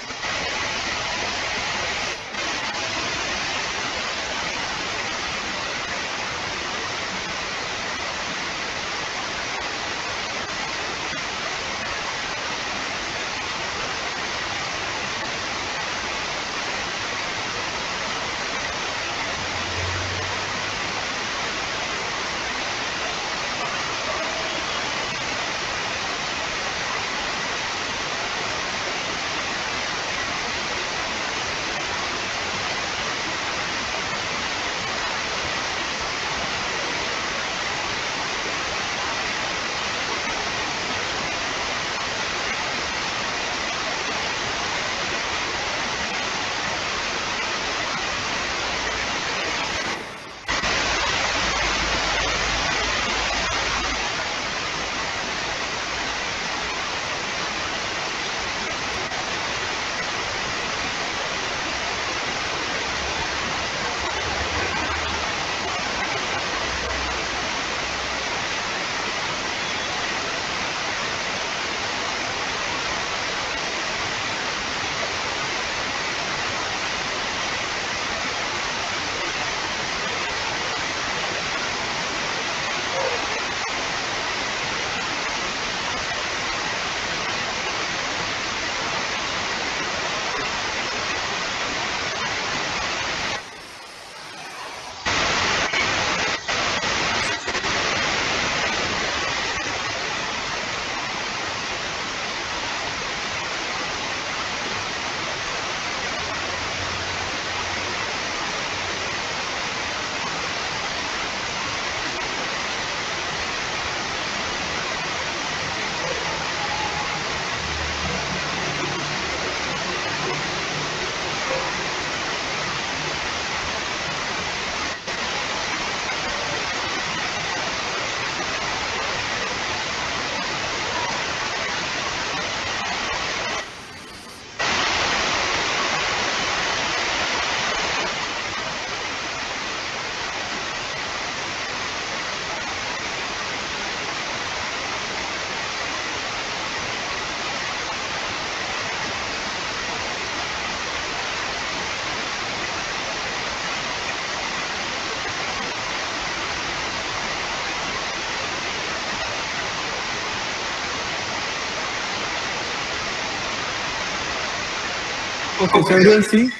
Okay, so everyone see,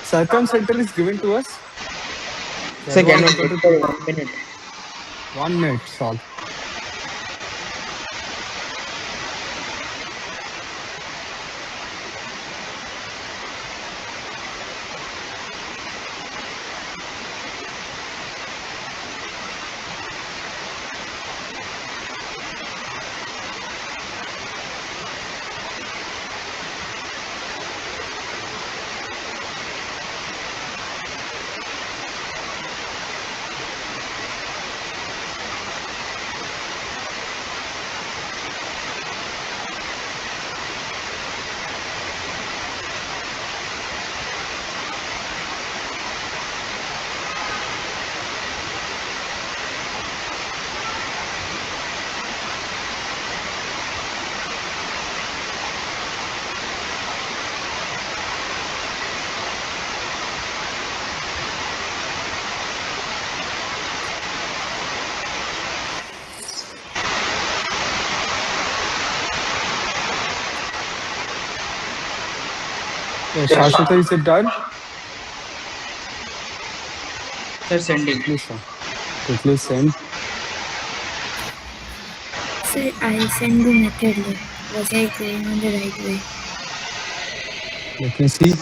circumcenter is given to us. Sir, can Z1 you is equal wait to for 1 minute? 1 minute solve. Yes, Shashwata, is it done? Sir, sending. Please send. Quickly send. Sir, I send the method like, was I going on the right way? Let me see.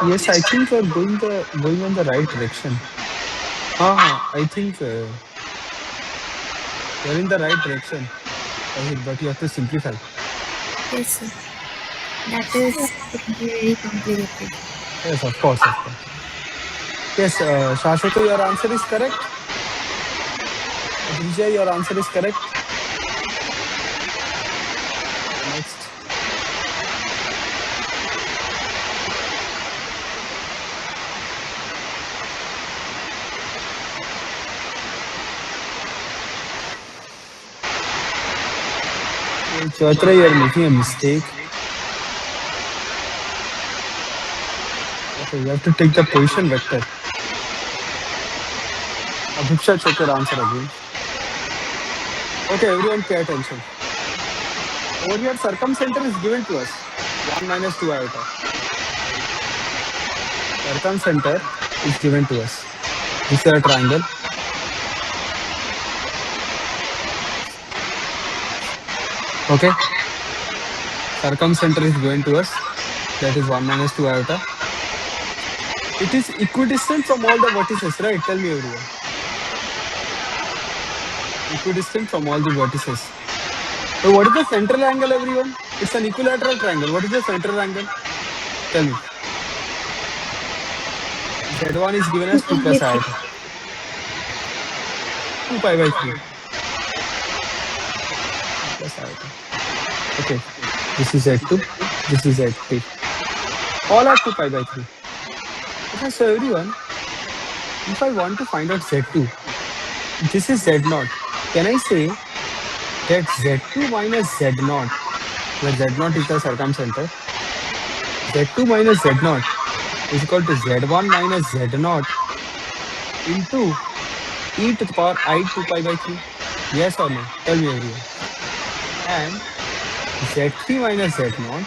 Yes, I think you're going on the right direction. I think you're in the right direction, Tahir, but you have to simplify. Yes, sir. That is it can be very complicated. Yes, of course, of course. Yes, Shashwata, your answer is correct. Vijay, your answer is correct. Next. Chautra, you are making a mistake. Okay, you have to take the position vector. Abhiksha, check your answer again. Okay, everyone pay attention. Over here, circumcenter is given to us. 1 minus 2 iota. Circumcenter is given to us. This is a triangle. Okay. Circumcenter is given to us. That is 1 minus 2 iota. It is equidistant from all the vertices, right? Tell me, everyone. Equidistant from all the vertices. So what is the central angle, everyone? It's an equilateral triangle. What is the central angle? Tell me. Z1 is given as 2 plus iota. 2 pi by 3. 2 plus iota. Okay. This is Z2. This is Z3. All are 2 pi by 3. Okay, so everyone, if I want to find out Z2, this is Z0. Can I say that Z2 minus Z0, where Z0 is the circumcenter, Z2 minus Z0 is equal to Z1 minus Z0 into e to the power I 2 pi by 3? Yes or no? Tell me, everyone. And Z3 minus Z0,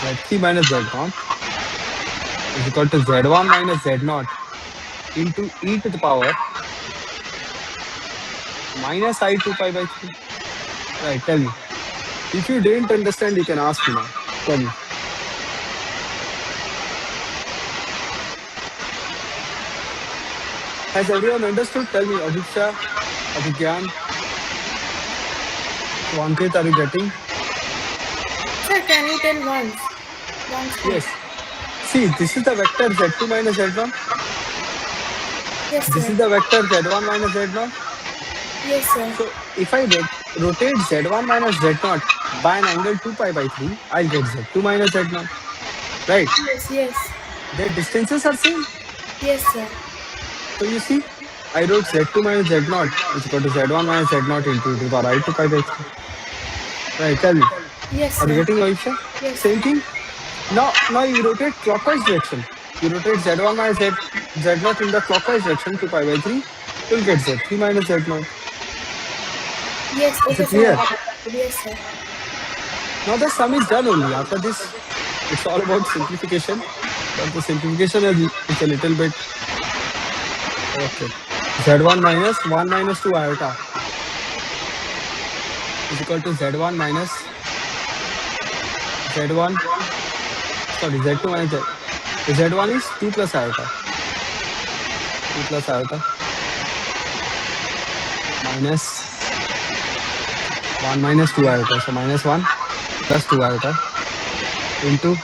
Z3 minus Z0 is equal to Z1 minus Z0 into e to the power minus I 2 pi by 3. Right, tell me. If you didn't understand, you can ask me now. Tell me. Has everyone understood? Tell me, Abhiksha, Abhigyan, Swankit, are you getting? Sir, can you tell once more? Yes. See, this is the vector Z2 minus Z1. Yes, This sir. is the vector Z1 minus Z0. Yes, sir. So if I rotate Z1 minus Z0 by an angle 2 pi by 3, I'll get Z2 minus Z0. Right? Yes, yes. Their distances are same. Yes, sir. So you see, I wrote z2 minus z0 is equal to z1 minus z0 into e to the power I to pi by 3. Right, tell me. Yes, Are you sir. getting Aisha? Yes, Same sir. thing. Now you rotate clockwise direction. You rotate z1 minus z0 in the clockwise direction to pi by 3. You'll get z3 minus z0. Yes, Is okay, it sir. I clear? got it. Yes, sir. Now the sum is done only. After this, it's all about simplification. But the simplification is a little bit okay. Z1 minus 1 minus 2 iota is equal to Z1 minus Z1, sorry, Z2 minus Z. Z1 is 2 plus iota. 2 plus iota minus 1 minus 2 iota. So minus 1 plus 2 iota into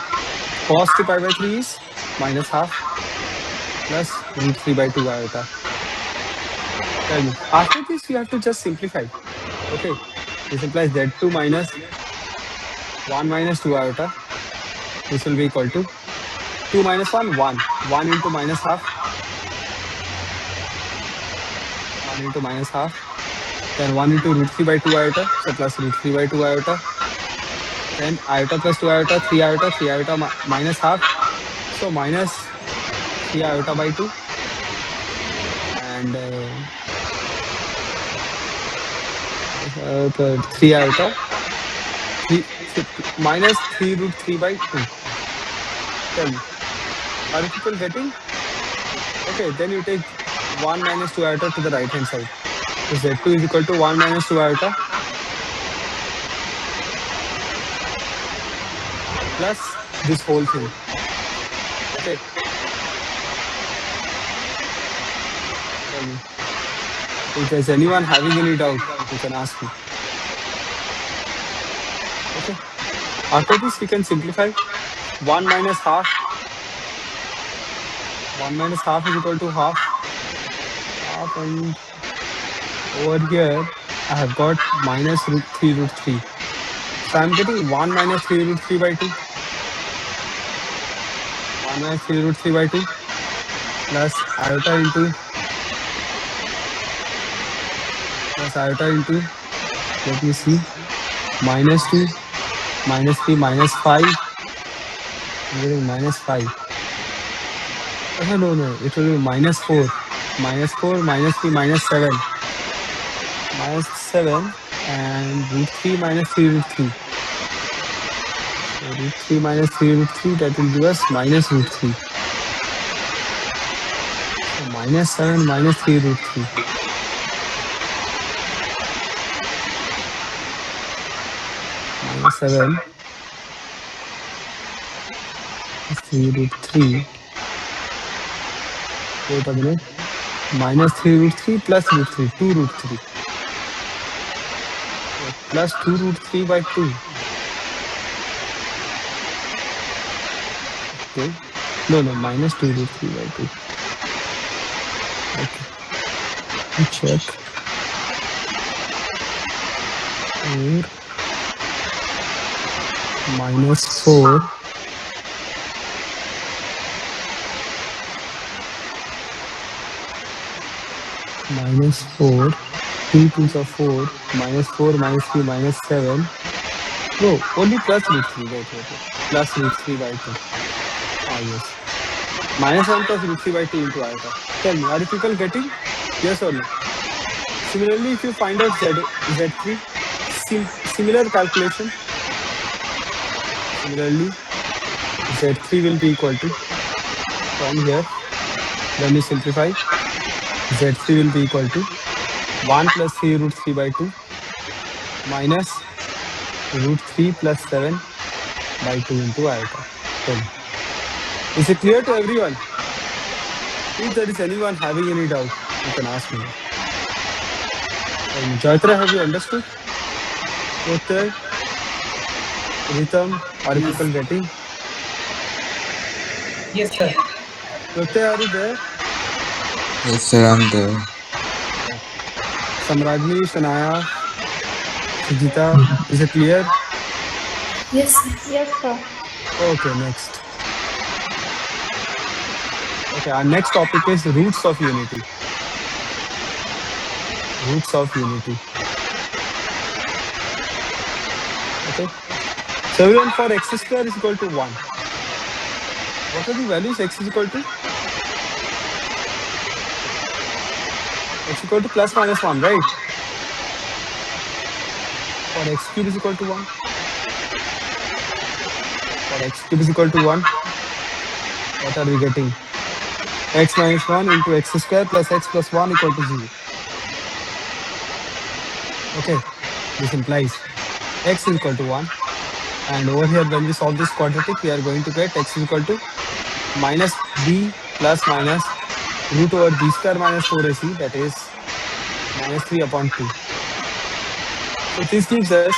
cos 2 pi by 3 is minus half plus root 3 by 2 iota. Tell me. After this, you have to just simplify. Okay. This implies Z2 minus 1 minus 2 iota. This will be equal to 2 minus 1, 1. 1 into minus half. 1 into minus half. Then 1 into root 3 by 2 iota. So plus root 3 by 2 iota. Then iota plus 2 iota, 3 iota, 3 iota minus half. So minus 3 iota by 2. And 3 iota. 3 root 3 by 2. Tell me. Are you people getting? Okay, then you take 1 minus 2 iota to the right hand side. So Z2 is equal to 1 minus 2 iota plus this whole thing. Okay, tell me. If there's anyone having any doubt, you can ask me. Okay. After this, we can simplify. 1 minus half. 1 minus half is equal to half. Half, and over here, I have got minus root 3 root 3. So I'm getting 1 minus 3 root 3 by 2. 1 minus 3 root 3 by 2 plus iota into let me see, minus 2 minus 3 minus 5. I'm getting minus 5. Oh, no, it will be minus 4. Minus 4 minus 3 minus 7. Minus 7 and root 3 minus 3 root 3. So root 3 minus 3 root 3, that will give us minus root 3. So minus 7 minus 3 root 3. Minus 7 plus 3 root 3. Wait a minute. Minus 3 root 3 plus root 3. 2 root 3. Plus 2 root 3 by 2. Okay. No, minus 2 root 3 by 2. Okay. Let me check. 4 minus 4 minus 4. 2 twos are 4. Minus 4 minus 3 minus 7. No, only plus root 3. Wait. Plus root 3 by 2. Ah, yes. Minus 7 plus root 3 by 2 into iota. Tell me, are you people getting? Yes or no? Similarly, if you find out Z3, similar calculation. Similarly, Z3 will be equal to, from here, when you simplify, Z3 will be equal to 1 plus 3 root 3 by 2 minus root 3 plus 7 by 2 into iota. Tell me. Is it clear to everyone? If there is anyone having any doubt, you can ask me now. Tell me. Jaitra, have you understood? Protyay, Ritam, are you people getting? Yes, sir. Protyay, are you there? Yes, sir, I'm there. Okay. Samrajni, Shanaya, Sujita, is it clear? Yes, sir. Yes, sir. Okay, next. Okay, our next topic is roots of unity. roots of unity. Okay. So everyone, for x square is equal to 1. What are the values x is equal to? X equal to plus minus 1, right? For x cube is equal to 1. For x cube is equal to 1. What are we getting? X minus 1 into x square plus x plus 1 equal to 0. Okay. This implies x is equal to 1. And over here, when we solve this quadratic, we are going to get x is equal to minus b plus minus root over b square minus 4ac, that is minus 3 upon 2. So this gives us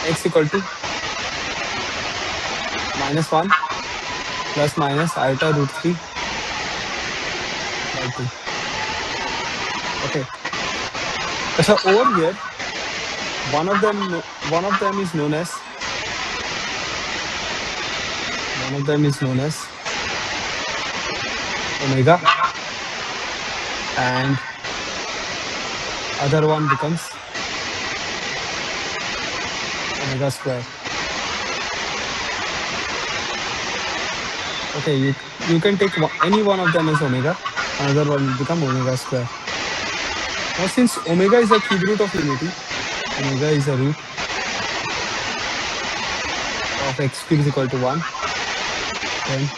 x equal to minus 1 plus minus iota root 3 by 2. Okay. So over here, one of them is known as omega, and other one becomes omega square. Okay, you can take any one of them as omega, another one will become omega square. Now since omega is a cube root of unity, omega is a root of x cube is equal to 1, then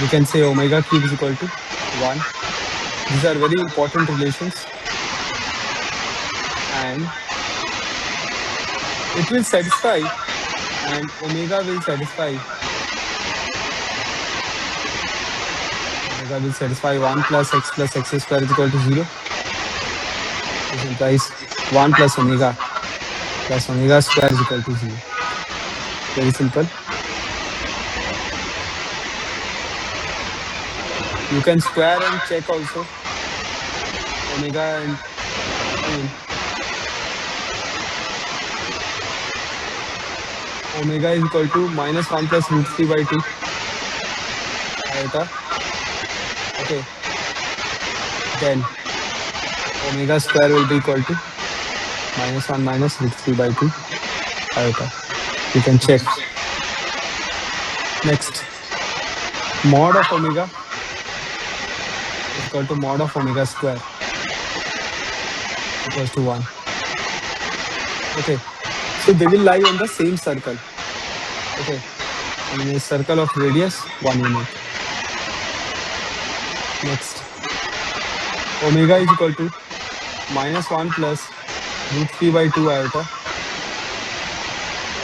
we can say omega cube is equal to 1. These are very important relations, and it will satisfy, and omega will satisfy 1 plus x square is equal to 0. This implies 1 plus omega square is equal to 0. Very simple. You can square and check also. Omega and omega is equal to minus 1 plus root 3 by 2 iota. Okay. Then omega square will be equal to minus 1 minus root 3 by 2 iota. You can check. Next, mod of omega is equal to mod of omega square equals to 1. Okay. So they will lie on the same circle. Okay. And in a circle of radius 1 unit. Next, omega is equal to minus 1 plus root 3 by 2 iota.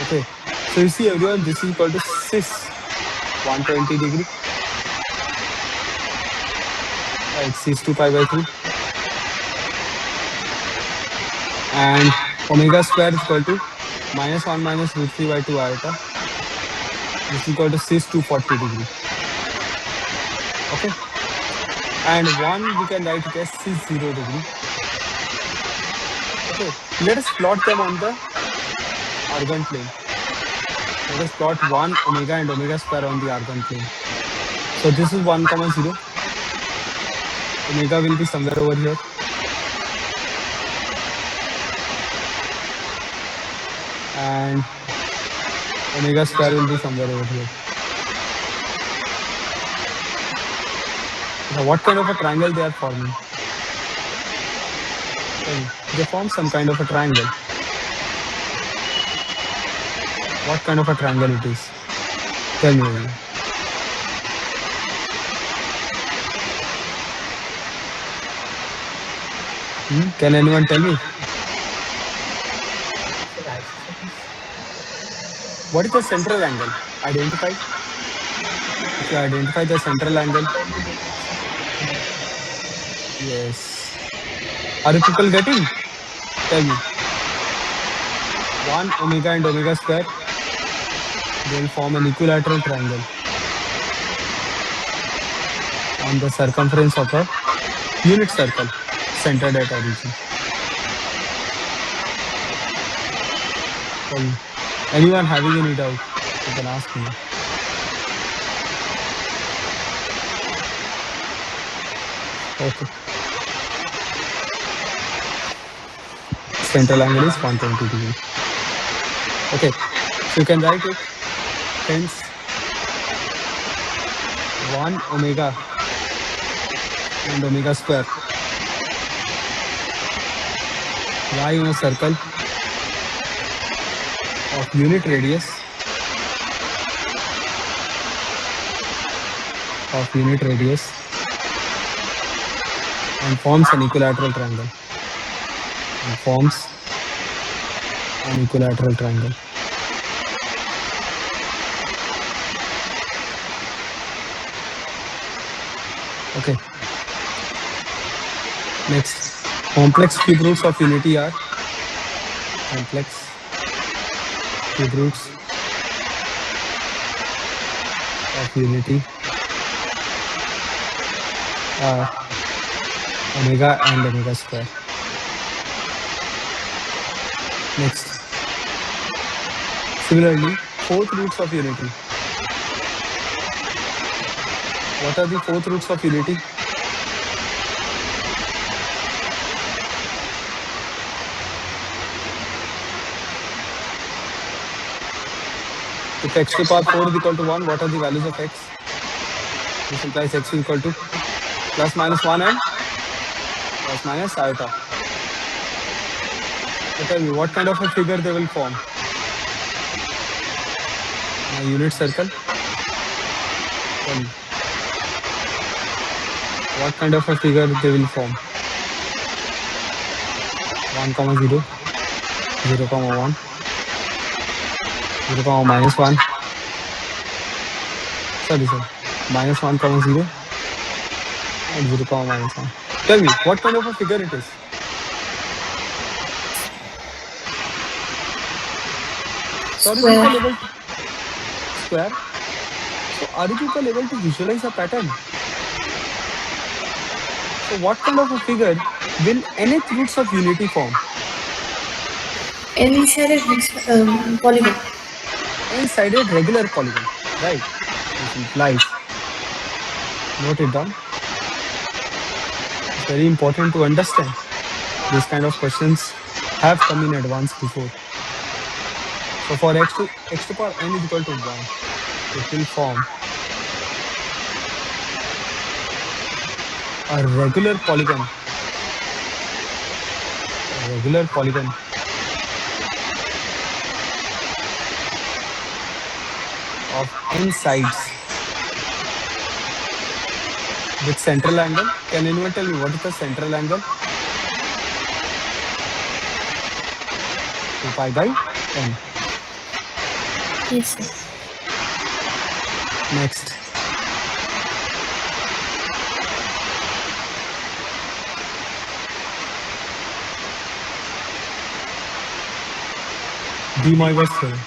Okay. So you see everyone, this is equal to cis 120 degree. Right, cis 2 pi by 3. And omega square is equal to minus 1 minus root 3 by 2 iota. This is equal to cis 240 degree. Okay. And 1 we can write it as cis 0 degree. Okay. Let us plot them on the argand plane. Let us plot 1 omega and omega square on the argand plane. So this is 1 comma 0. Omega will be somewhere over here. And omega square will be somewhere over here. Now, what kind of a triangle they are forming? They form some kind of a triangle. What kind of a triangle it is? Tell me. Can anyone tell me? What is the central angle? Identify. If you identify the central angle. Yes. Are you people getting? Tell me. 1 omega and omega square, they will form an equilateral triangle on the circumference of a unit circle centered at origin. Tell me. Anyone having any doubt, you can ask me. Okay. central angle is 120 degree. Okay, so you can write it. Hence, 1 omega and omega square lie on a circle of unit radius and forms an equilateral triangle. Okay. Next, complex cube roots of unity are omega and omega square. Next, similarly, fourth roots of unity. What are the fourth roots of unity? If x to the power 4 is equal to 1, what are the values of x? This implies x is equal to plus minus 1 and plus minus iota. So tell me, what kind of a figure they will form? In a unit circle? Tell me. What kind of a figure they will form? 1, 0, 0, 1, 0, minus 1. Sorry, minus 1, 0, and 0, minus 1. Tell me, what kind of a figure it is? So are you people able to square? So are you people able to visualize a pattern? So what kind of a figure will nth roots of unity form? N-sided polygon. N-sided regular polygon, right? This implies. Note it down. It's very important to understand. These kind of questions have come in advance before. So for x to the power n is equal to 1, it will form a regular polygon of n sides with central angle. Can anyone tell me what is the central angle? 2 pi by n. Yes, sir. Next. De-moivre's theorem.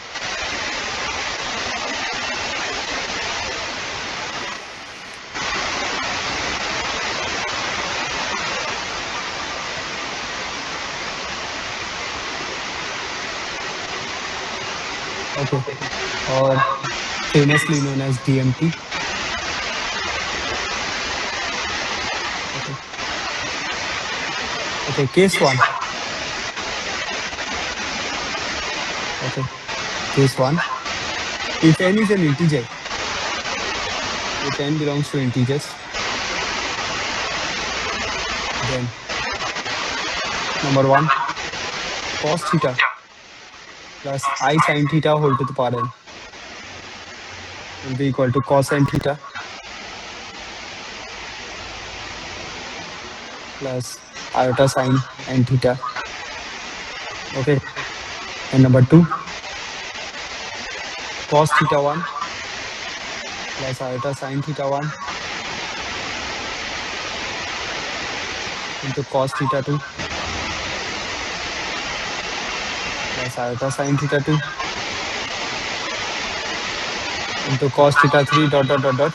Okay. Or famously known as DMT. Okay, case 1. Okay, case 1. If n is an integer, if n belongs to integers, then number 1, cos theta plus I sin theta whole to the power n will be equal to cos n theta plus iota sin n theta. Okay, and number 2, cos theta 1 plus iota sin theta 1 into cos theta 2 plus iota sin theta 2 into cos theta 3 dot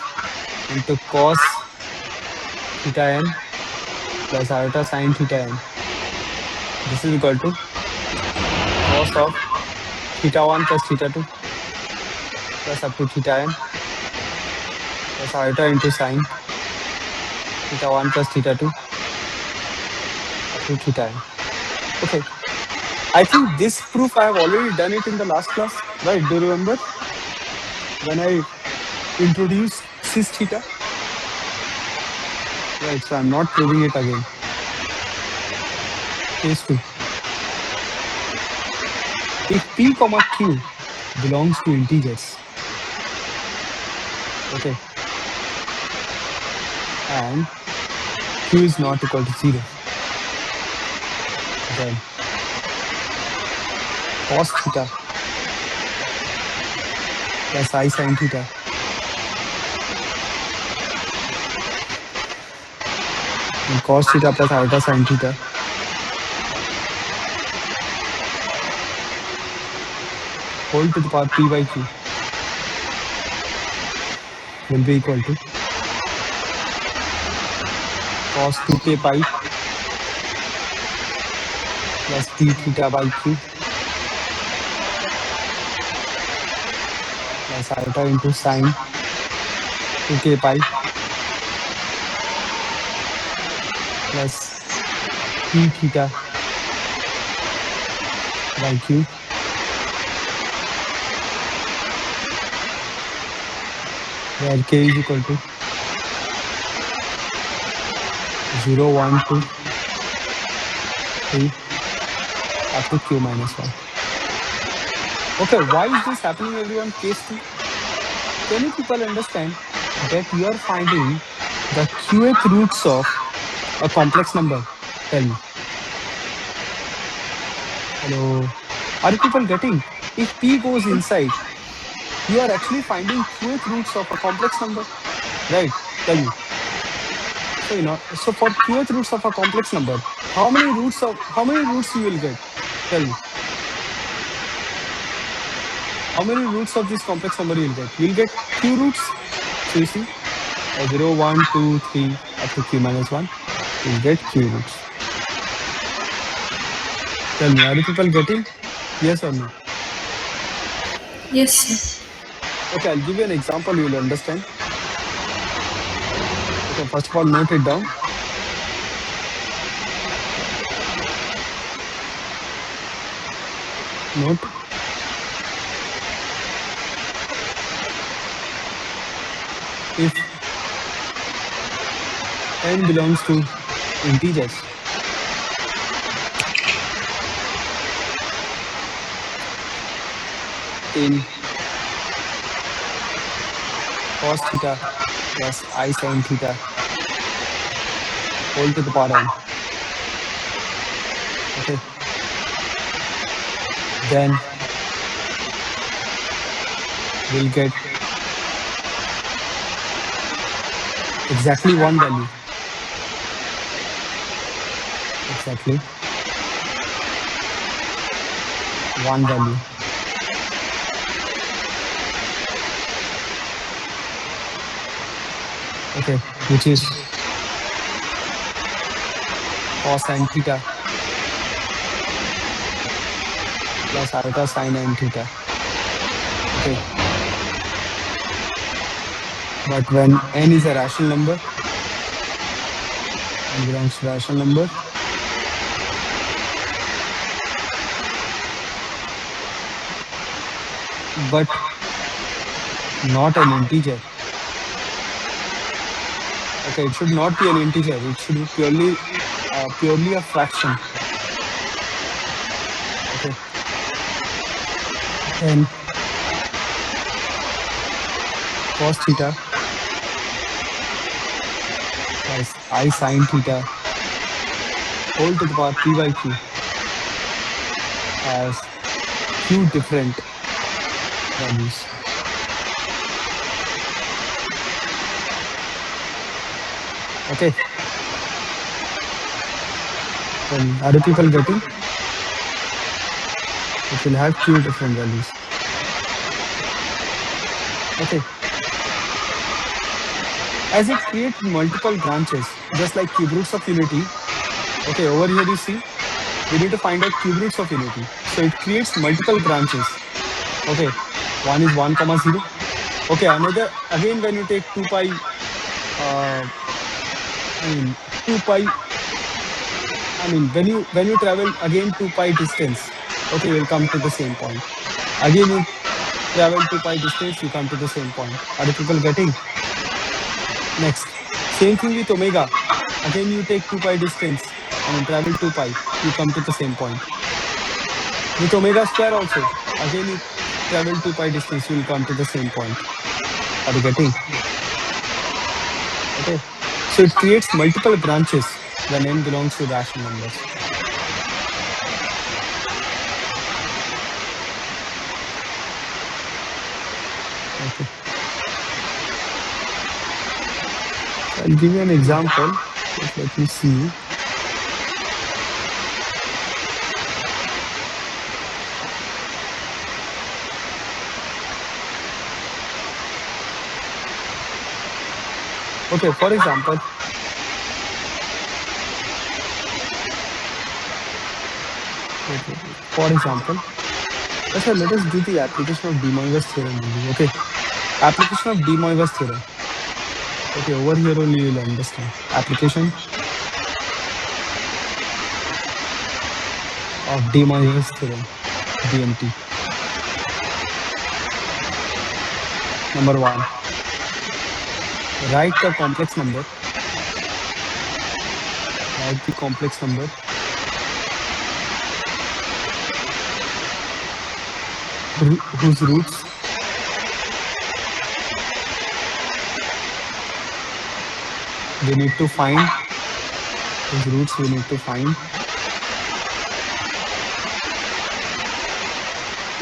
into cos theta n plus iota sin theta n. This is equal to cos of theta 1 plus theta 2 plus up to theta n plus iota into sin theta 1 plus theta 2 up to theta n. Okay. I think this proof I have already done it in the last class, right? Do you remember when I introduced cis theta? Right. So I'm not proving it again. Case two. If p comma q belongs to integers, okay, and q is not equal to 0, then cos theta plus I sin theta and cos theta plus iota sin theta whole to the power p by q will be equal to cos 2k pi plus d theta by q plus iota into sin 2k pi plus p theta by q, where k is equal to 0, 1, 2, 3 up to q minus 1. Okay, why is this happening, everyone? Case 2. Can you people understand that you are finding the qth roots of a complex number? Tell me. Hello. Are you people getting? If p goes inside, you are actually finding qth roots of a complex number, right? Tell me. So so for qth roots of a complex number, how many roots you will get? Tell me. How many roots of this complex number you will get? You will get q roots. So you see, 0, 1, 2, 3 up to q minus 1. You will get q roots. Tell me, are you people getting? Yes or no? Yes, sir. Okay, I'll give you an example. You will understand. Okay, first of all, note it down. Note. If n belongs to integers, in cos theta plus I sin theta whole to the power n. Okay, then we'll get exactly one value. Exactly one value. Okay, which is cos n theta plus iota sin n theta. Okay, but when n is a rational number, n belongs to rational number, but not an integer. Okay, it should not be an integer. It should be purely a fraction. Okay, then cos theta plus I sin theta whole to the power p by q has q different values. Okay, then are you people getting? It will have q different values. Okay, as it creates multiple branches, just like cube roots of unity. Okay, over here you see, we need to find out cube roots of unity. So it creates multiple branches. Okay, one is 1 comma 0. Okay, another, again, when you take 2 pi, uh, I mean 2 pi, I mean when you travel again 2 pi distance, Okay, you will come to the same point. Again, you travel 2 pi distance, you come to the same point. Are you people getting? Next, same thing with omega. Again, you take 2 pi distance, travel 2 pi, you come to the same point. With omega square also, again, you travel 2 pi distance, you will come to the same point. Are you getting? Okay. So it creates multiple branches when n belongs to rational numbers. Okay. So I'll give you an example. Just let me see. Okay, for example, wait. For example, let us do the application of De-Moivre's theorem only. Okay, application of De-Moivre's theorem. Okay, over here only you will understand. Application of De-Moivre's theorem, DMT. Number one, write the complex number. Write the complex number whose roots we need to find. Whose roots we need to find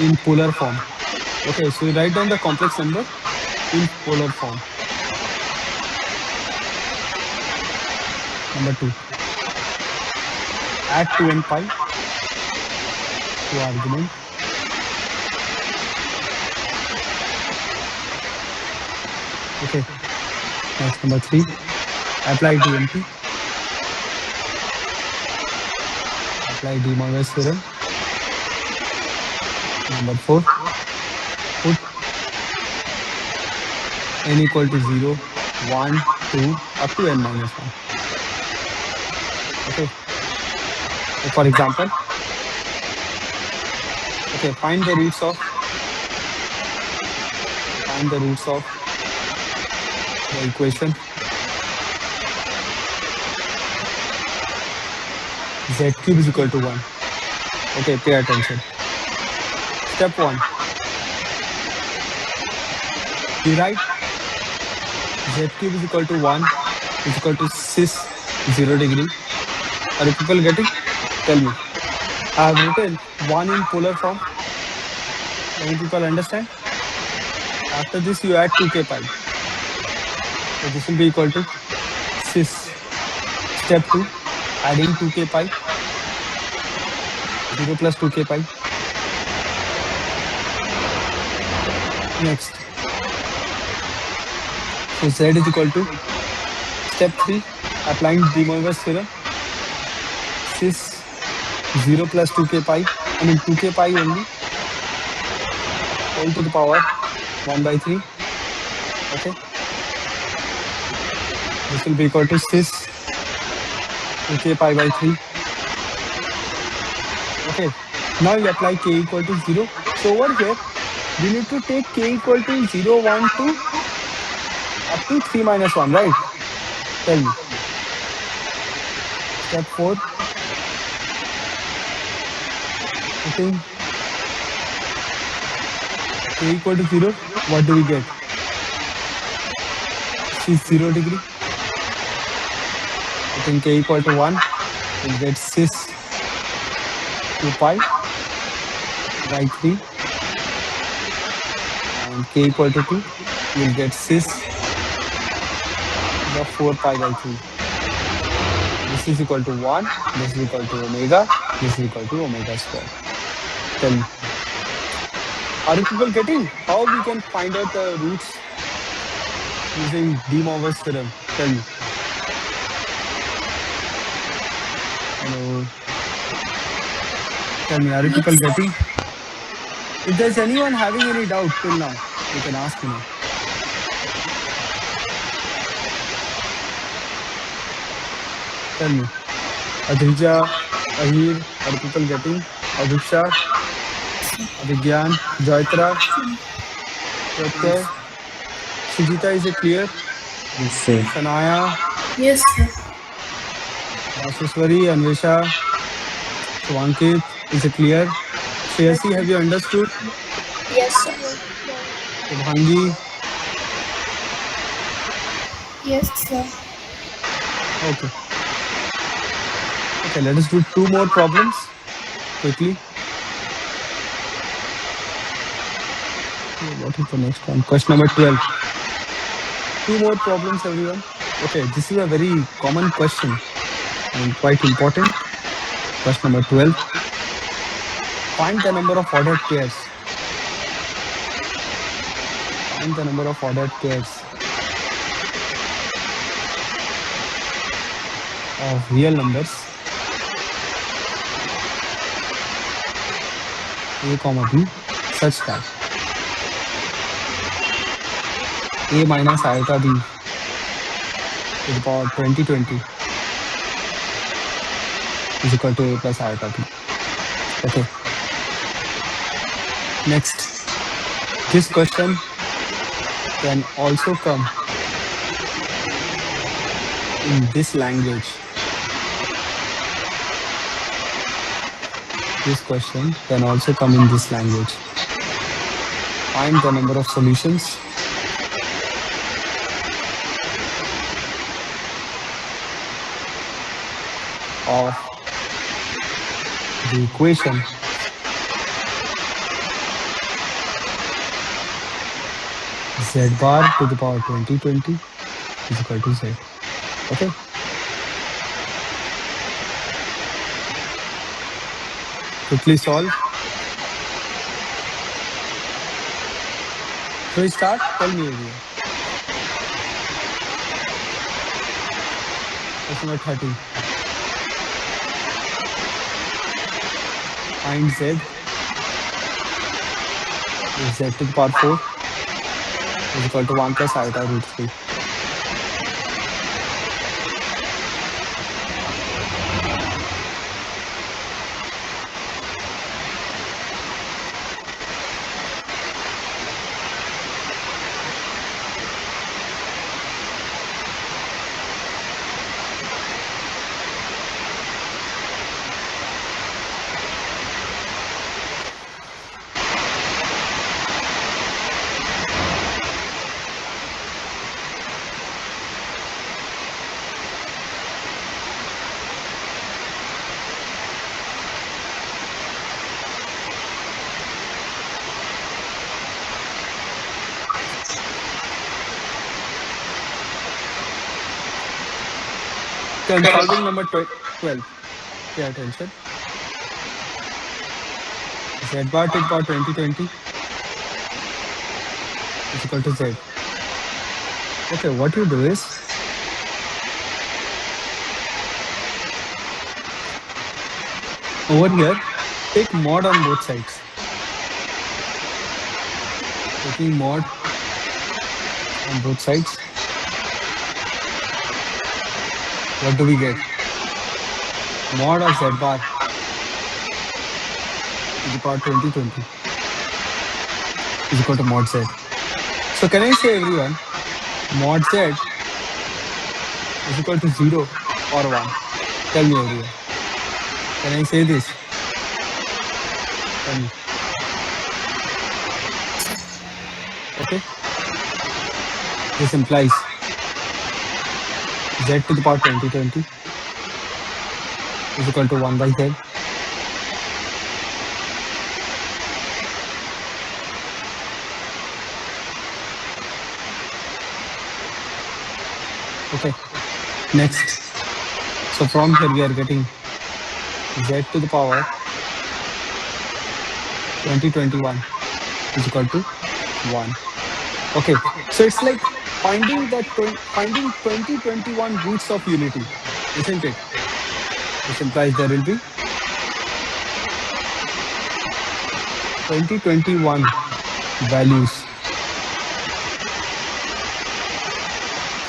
in polar form. Okay, so you write down the complex number in polar form. Number two, add 2 and pi to argument. Okay, next number three, apply DMT. Apply De-Moivre's theorem. Number four, put n equal to 0, 1, 2, up to n minus 1. Okay, so for example, okay, find the roots of the equation z cube is equal to 1. Okay, pay attention. Step 1, rewrite z cube is equal to 1 is equal to cis 0 degree. Are you people getting? Tell me. I have written 1 in polar form. Can you people understand? After this, you add 2k pi. So this will be equal to cis. Step 2, adding 2k pi. 0 plus 2k pi. Next. So z is equal to step 3, applying De-Moivre's theorem. Cis 0 plus 2k pi, 2k pi only, whole to the power 1 by 3. Okay. This will be equal to cis 2k pi by 3. Okay. Now you apply k equal to 0. So over here, we need to take k equal to 0, 1, 2, up to 3 minus 1, right? Tell me. Step 4, putting k equal to 0, what do we get? Cis 0 degree. Putting k equal to 1, we'll get cis 2 pi by 3. And k equal to 2, we'll get cis the 4 pi by 3. This is equal to 1, this is equal to omega, this is equal to omega square. Tell me. Are you people getting how we can find out the roots using De-Moivre's theorem? Tell me. Hello. Tell me, are you people Yes, sir. getting? If there's anyone having any doubt till now, you can ask me now. Tell me. Adrija, Ahir, are you people getting? Aviksha, Abhigyan, Joytra, Pratyay, Shijita, is it clear? Yes, sir. Sanaya, Yes, sir. Yashaswari, Anvesha, Shwankit, is it clear? Shreyasi, have you understood? Yes, sir. Shubhangi, Yes, sir. okay. Okay, let us do two more problems quickly. What is the next one? Question number 12. Two more problems, everyone. Okay, this is a very common question and quite important. Question number 12. Find the number of ordered pairs. Find the number of ordered pairs of real numbers a comma b such that a minus iota b to the power 2020 is equal to a plus iota b. Okay. Next, this question can also come in this language. This question can also come in this language. Find the number of solutions of the equation z bar to the power 2020 is equal to z. Okay. Quickly solve. Should we start? Tell me, everyone. Question number 13. Find z if z to the power 4 is equal to 1 plus iota root 3. Okay, I'm solving number 12. Pay attention. Z bar to the power 2020 is equal to z. Okay, what you do is over here, take mod on both sides. Taking mod on both sides, what do we get? Mod of z bar to the power 2020 is equal to mod z. So can I say, everyone, mod z is equal to 0 or 1? Tell me, everyone. Can I say this? Tell me. Okay. This implies z to the power 2020 is equal to 1 by z. Okay. Next. So from here we are getting z to the power 2021 is equal to 1. Okay. So it's like finding 2021 roots of unity, isn't it? This implies there will be 2021 values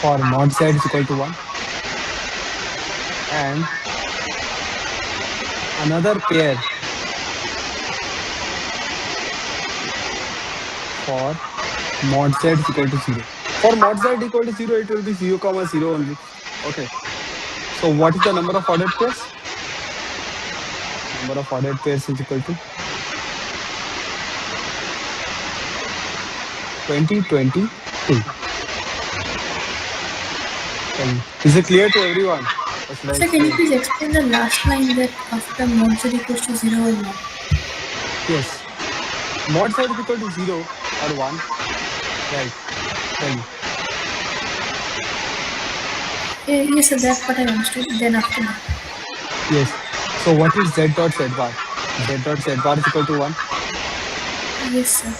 for mod z is equal to 1 and another pair for mod z is equal to 0. For mod z equal to 0, it will be 0 comma 0 only. Okay. So what is the number of ordered pairs? Number of ordered pairs is equal to 2022. Tell me. Is it clear to everyone? Or should I Sir, can you explain? please explain the last line that after mod z equals to 0 or 1? Yes. Mod z is equal to 0 or 1. Right. Tell me. Yes, sir, that part I understood. Then after that. Yes. So what is z dot z bar? Z dot z bar is equal to 1. Yes, sir.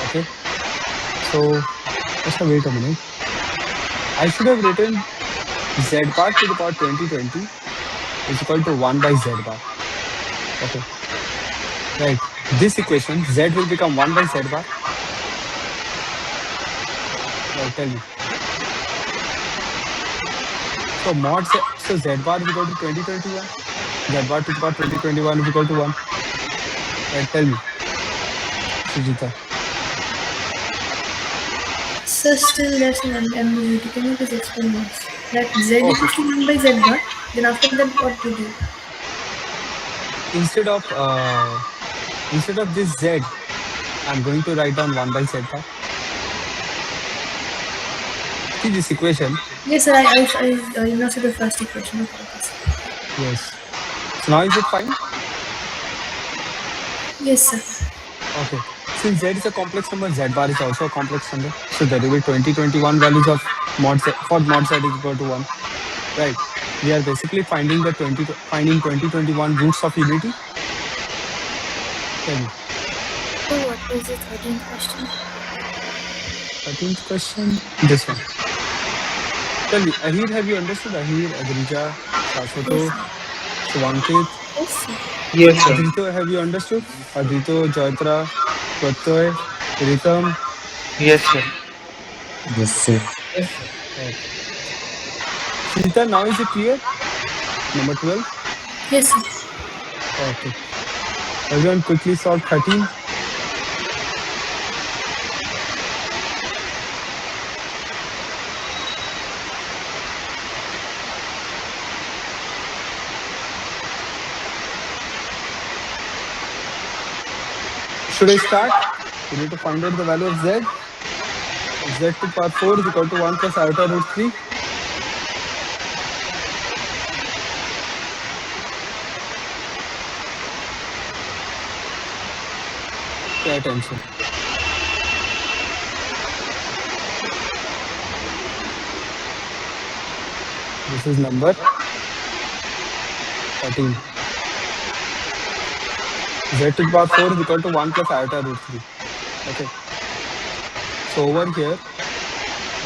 Okay. So just wait a minute. I should have written z bar to the power 2020 is equal to 1 by z bar. Okay. Right. This equation, z will become 1 by z bar. Right. Tell me. So so z bar is equal to 2021. Z bar to the power 2021 is equal to 1. Right. Tell me. Sujita. Sir, still there's an ambiguity. Can you please explain once? That z Okay. equals to 1 by z bar. Then after that, what to do? Instead of uh instead of this z, I'm going to write down 1 by z bar. See this equation. Yes, sir. I know the first equation. Okay, okay, sir. Yes. So now is it fine? Yes, sir. Okay. Since z is a complex number, z bar is also a complex number. So there will be 2021 values of mod z for mod z is equal to 1. Right. We are basically finding 2021 roots of unity. Tell me. So what is the 13th question? 13th question. This one. Tell me, Ahir, have you understood? Ahir, Adrija, Yes, Shashwato, sir. Shivankit, Yes, sir. Yes, sir. Adrito, have you understood? Adrito, Joyatra, Pratyay, Ritam. Yes, sir. Yes, sir. Yes, sir. Okay. Sita, now is it clear? Number 12. Yes, sir. Okay. Everyone quickly solve 13. Should I start? We need to find out the value of z. Z to the power 4 is equal to 1 plus iota root 3. Pay attention. This is number 13. Z to the power 4 is equal to 1 plus iota root 3. Okay. So over here,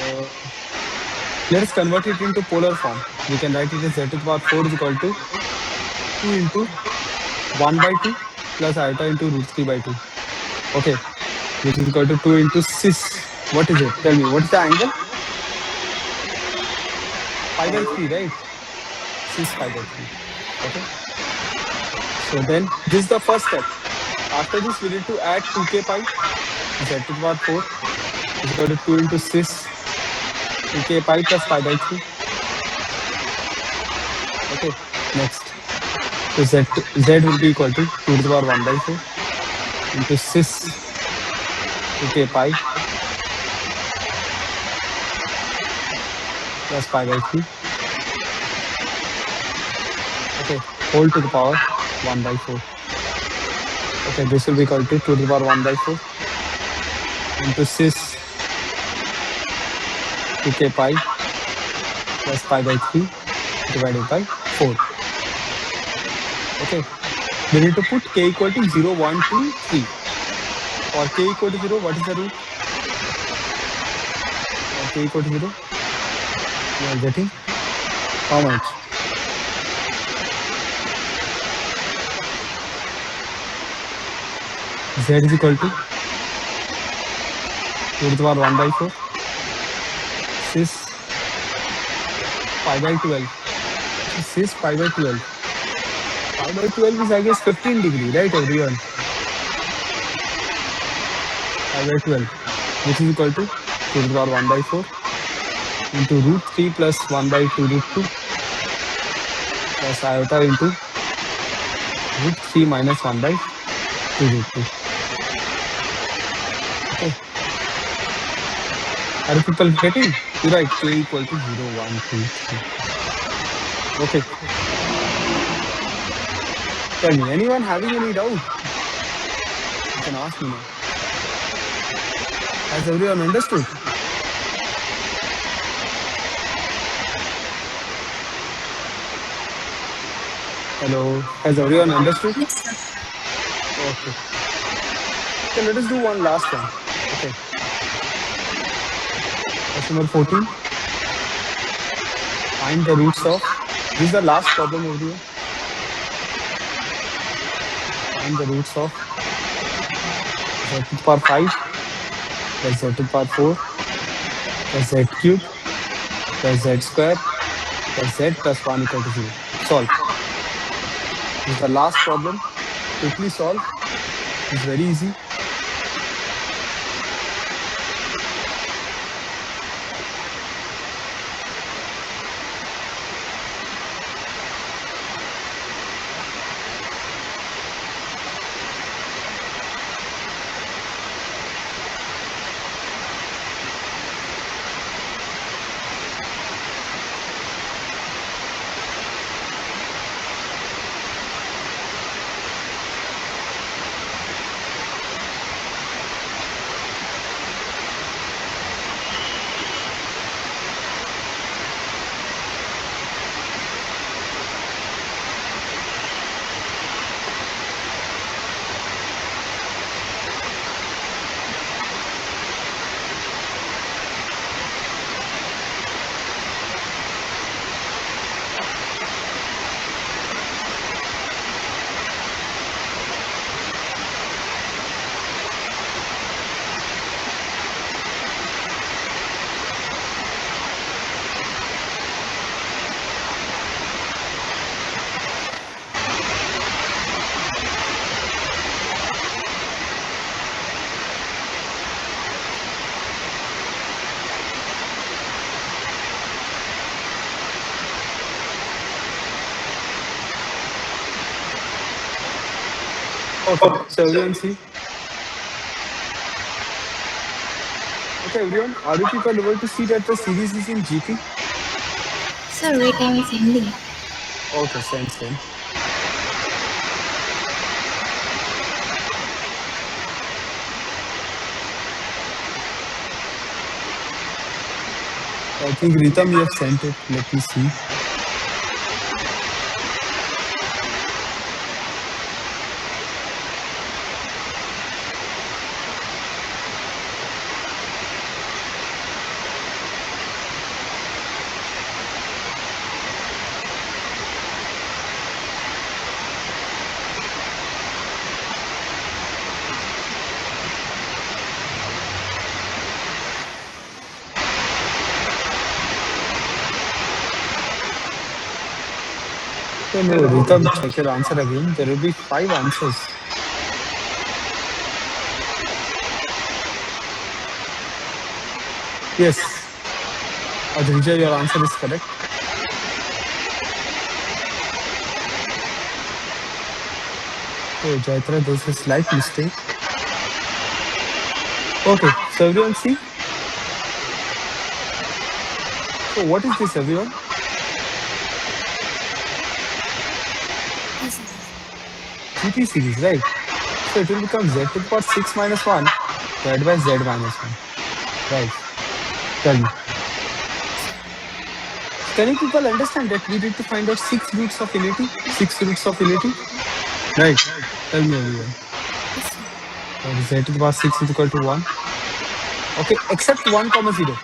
uh, let us convert it into polar form. We can write it as z to the power 4 is equal to 2 into 1 by 2 plus iota into root 3 by 2. Okay. Which is equal to 2 into cis. What is it? Tell me. What is the angle? Pi by 3, right? Cis pi by 3. Okay. So then this is the first step. After this, we need to add 2k pi. Z to the power 4 is equal to 2 into cis 2k pi plus pi by 3. Okay. Next. So z will be equal to 2 to the power 1 by 4 into cis 2k pi plus pi by 3. Okay. Whole to the power 1 by 4. Okay. This will be equal to 2 to the power 1 by 4 into cis 2k pi plus pi by 3 divided by 4. Okay. We need to put k equal to 0, 1, 2, 3. For k equal to 0, what is the root? For k equal to 0, we are getting how much? Z is equal to 2 to the power 1 by 4 cis pi by 12. So cis pi by 12. Pi by 12 is, I guess, 15 degree, right, everyone? pi by 12, which is equal to 2 to the power 1 by 4 into root 3 plus 1 by 2 root 2 plus iota into root 3 minus 1 by 2 root 2. Okay. Are you people getting? You write k equal to 0, 1, 2, 3. Okay. Tell me, anyone having any doubt? You can ask me now. Has everyone understood? Hello. Has everyone understood? Yes, sir. Okay. Okay, let us do one last one. Okay. Question number 14. Find the roots of. This is the last problem, everyone. Find the roots of z to the power 5 plus z to the power 4 plus z cube plus z square plus z plus 1 equal to 0. Solve. This is the last problem. Quickly solve. It's very easy. Okay. So everyone see. Okay, everyone. Are you people able to see that the series is in GP? Sir, wait, I'm sending. Okay, send. I think Ritam, you have sent it. Let me see. Okay, no, Ritam, check your answer again. There will be 5 answers. Yes. Adrija, your answer is correct. Okay, Jaitra, there's a slight mistake. Okay, so everyone see. So what is this, everyone? Yes, sir. GP series, right? So it will become z to the power 6 minus 1 divided by z minus 1. Right. Tell me. So can you people understand that we need to find out 6 roots of unity? 6 roots of unity? Right. Tell me, everyone. Yes, sir. That is z to the power 6 is equal to 1. Okay, except 1 comma 0.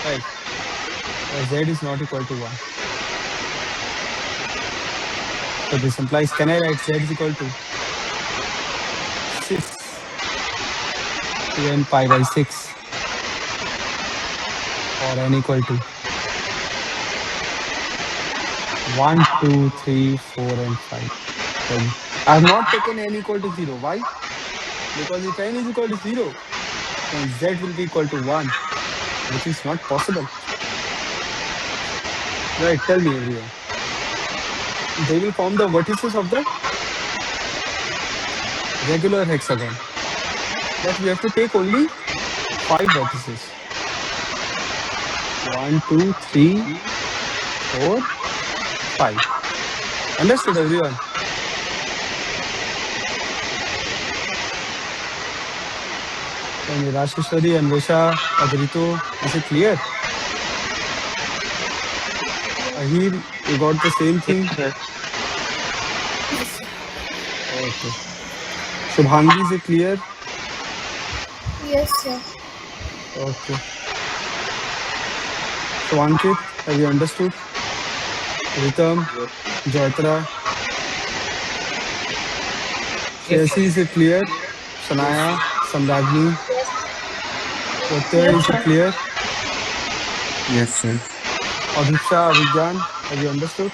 Right. Z is not equal to 1. So this implies, can I write z is equal to 6 2n pi by 6 or n equal to 1, 2, 3, 4, and 5. Tell me. I have not taken n equal to 0. Why? Because if n is equal to 0, then z will be equal to 1, which is not possible. Right, tell me everyone. They will form the vertices of the regular hexagon. But we have to take only 5 vertices. 1, 2, 3, 4, 5. Understood everyone? Tell me, Rasheshwari, Anvesha, Adrito, is it clear? Ahir, you got the same thing? Yes. Okay. Shubhangi, is it clear? Yes, sir. Okay. So Ankit, have you understood? Ritam, Yes. Jaitra, Yes, Shreyasi, is sir. it clear? Yes, sir. Sanaya, Samragni, Yes. Pratyay, Yes, is it sir. clear? Yes, sir. Abhiksha, Abhigyan, have you understood?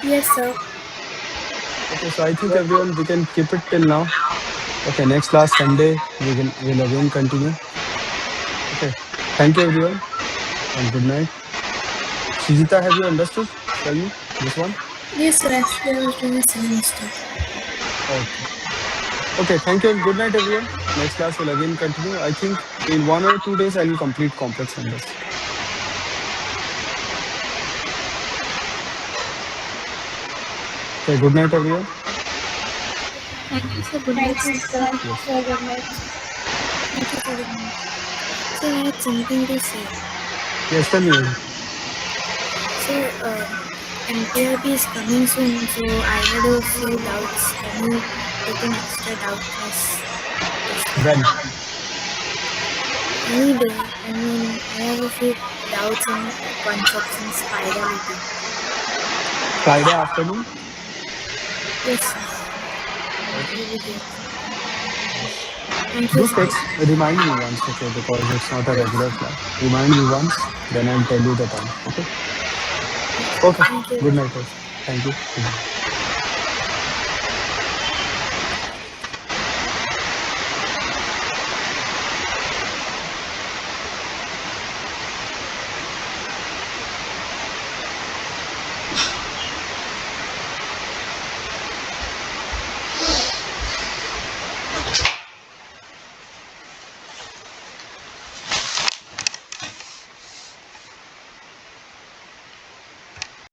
Yes, sir. Okay, so I think everyone we can keep it till now. Okay, next class Sunday we'll again continue. Okay. Thank you everyone and good night. Sujita, have you understood? Tell me this one. Yes, sir. Actually, I was doing the same mistake. Okay. Okay, thank you and good night everyone. Next class will again continue. I think in 1 or 2 days I will complete complex numbers. Okay, good night everyone. Thank you, sir. Good night, Thank you, sir. sir. Yes. Sir, good night. Thank you for the night. So I had something to say. Yes, tell me. So MPRP is coming soon. So I had a few doubts. Can you take an extra doubt class this week? When? Any day. I mean, I have a few doubts in concepts in spirality. Friday afternoon? Yes, sir. That Okay. will be great. Yes. Thank you, Do sir. text, remind me once, okay, because it's not a Yes. regular class. Remind me once, then I'll tell you the time. Okay. Yes. Okay. Thank you Good very night. much. Thank you. Good night.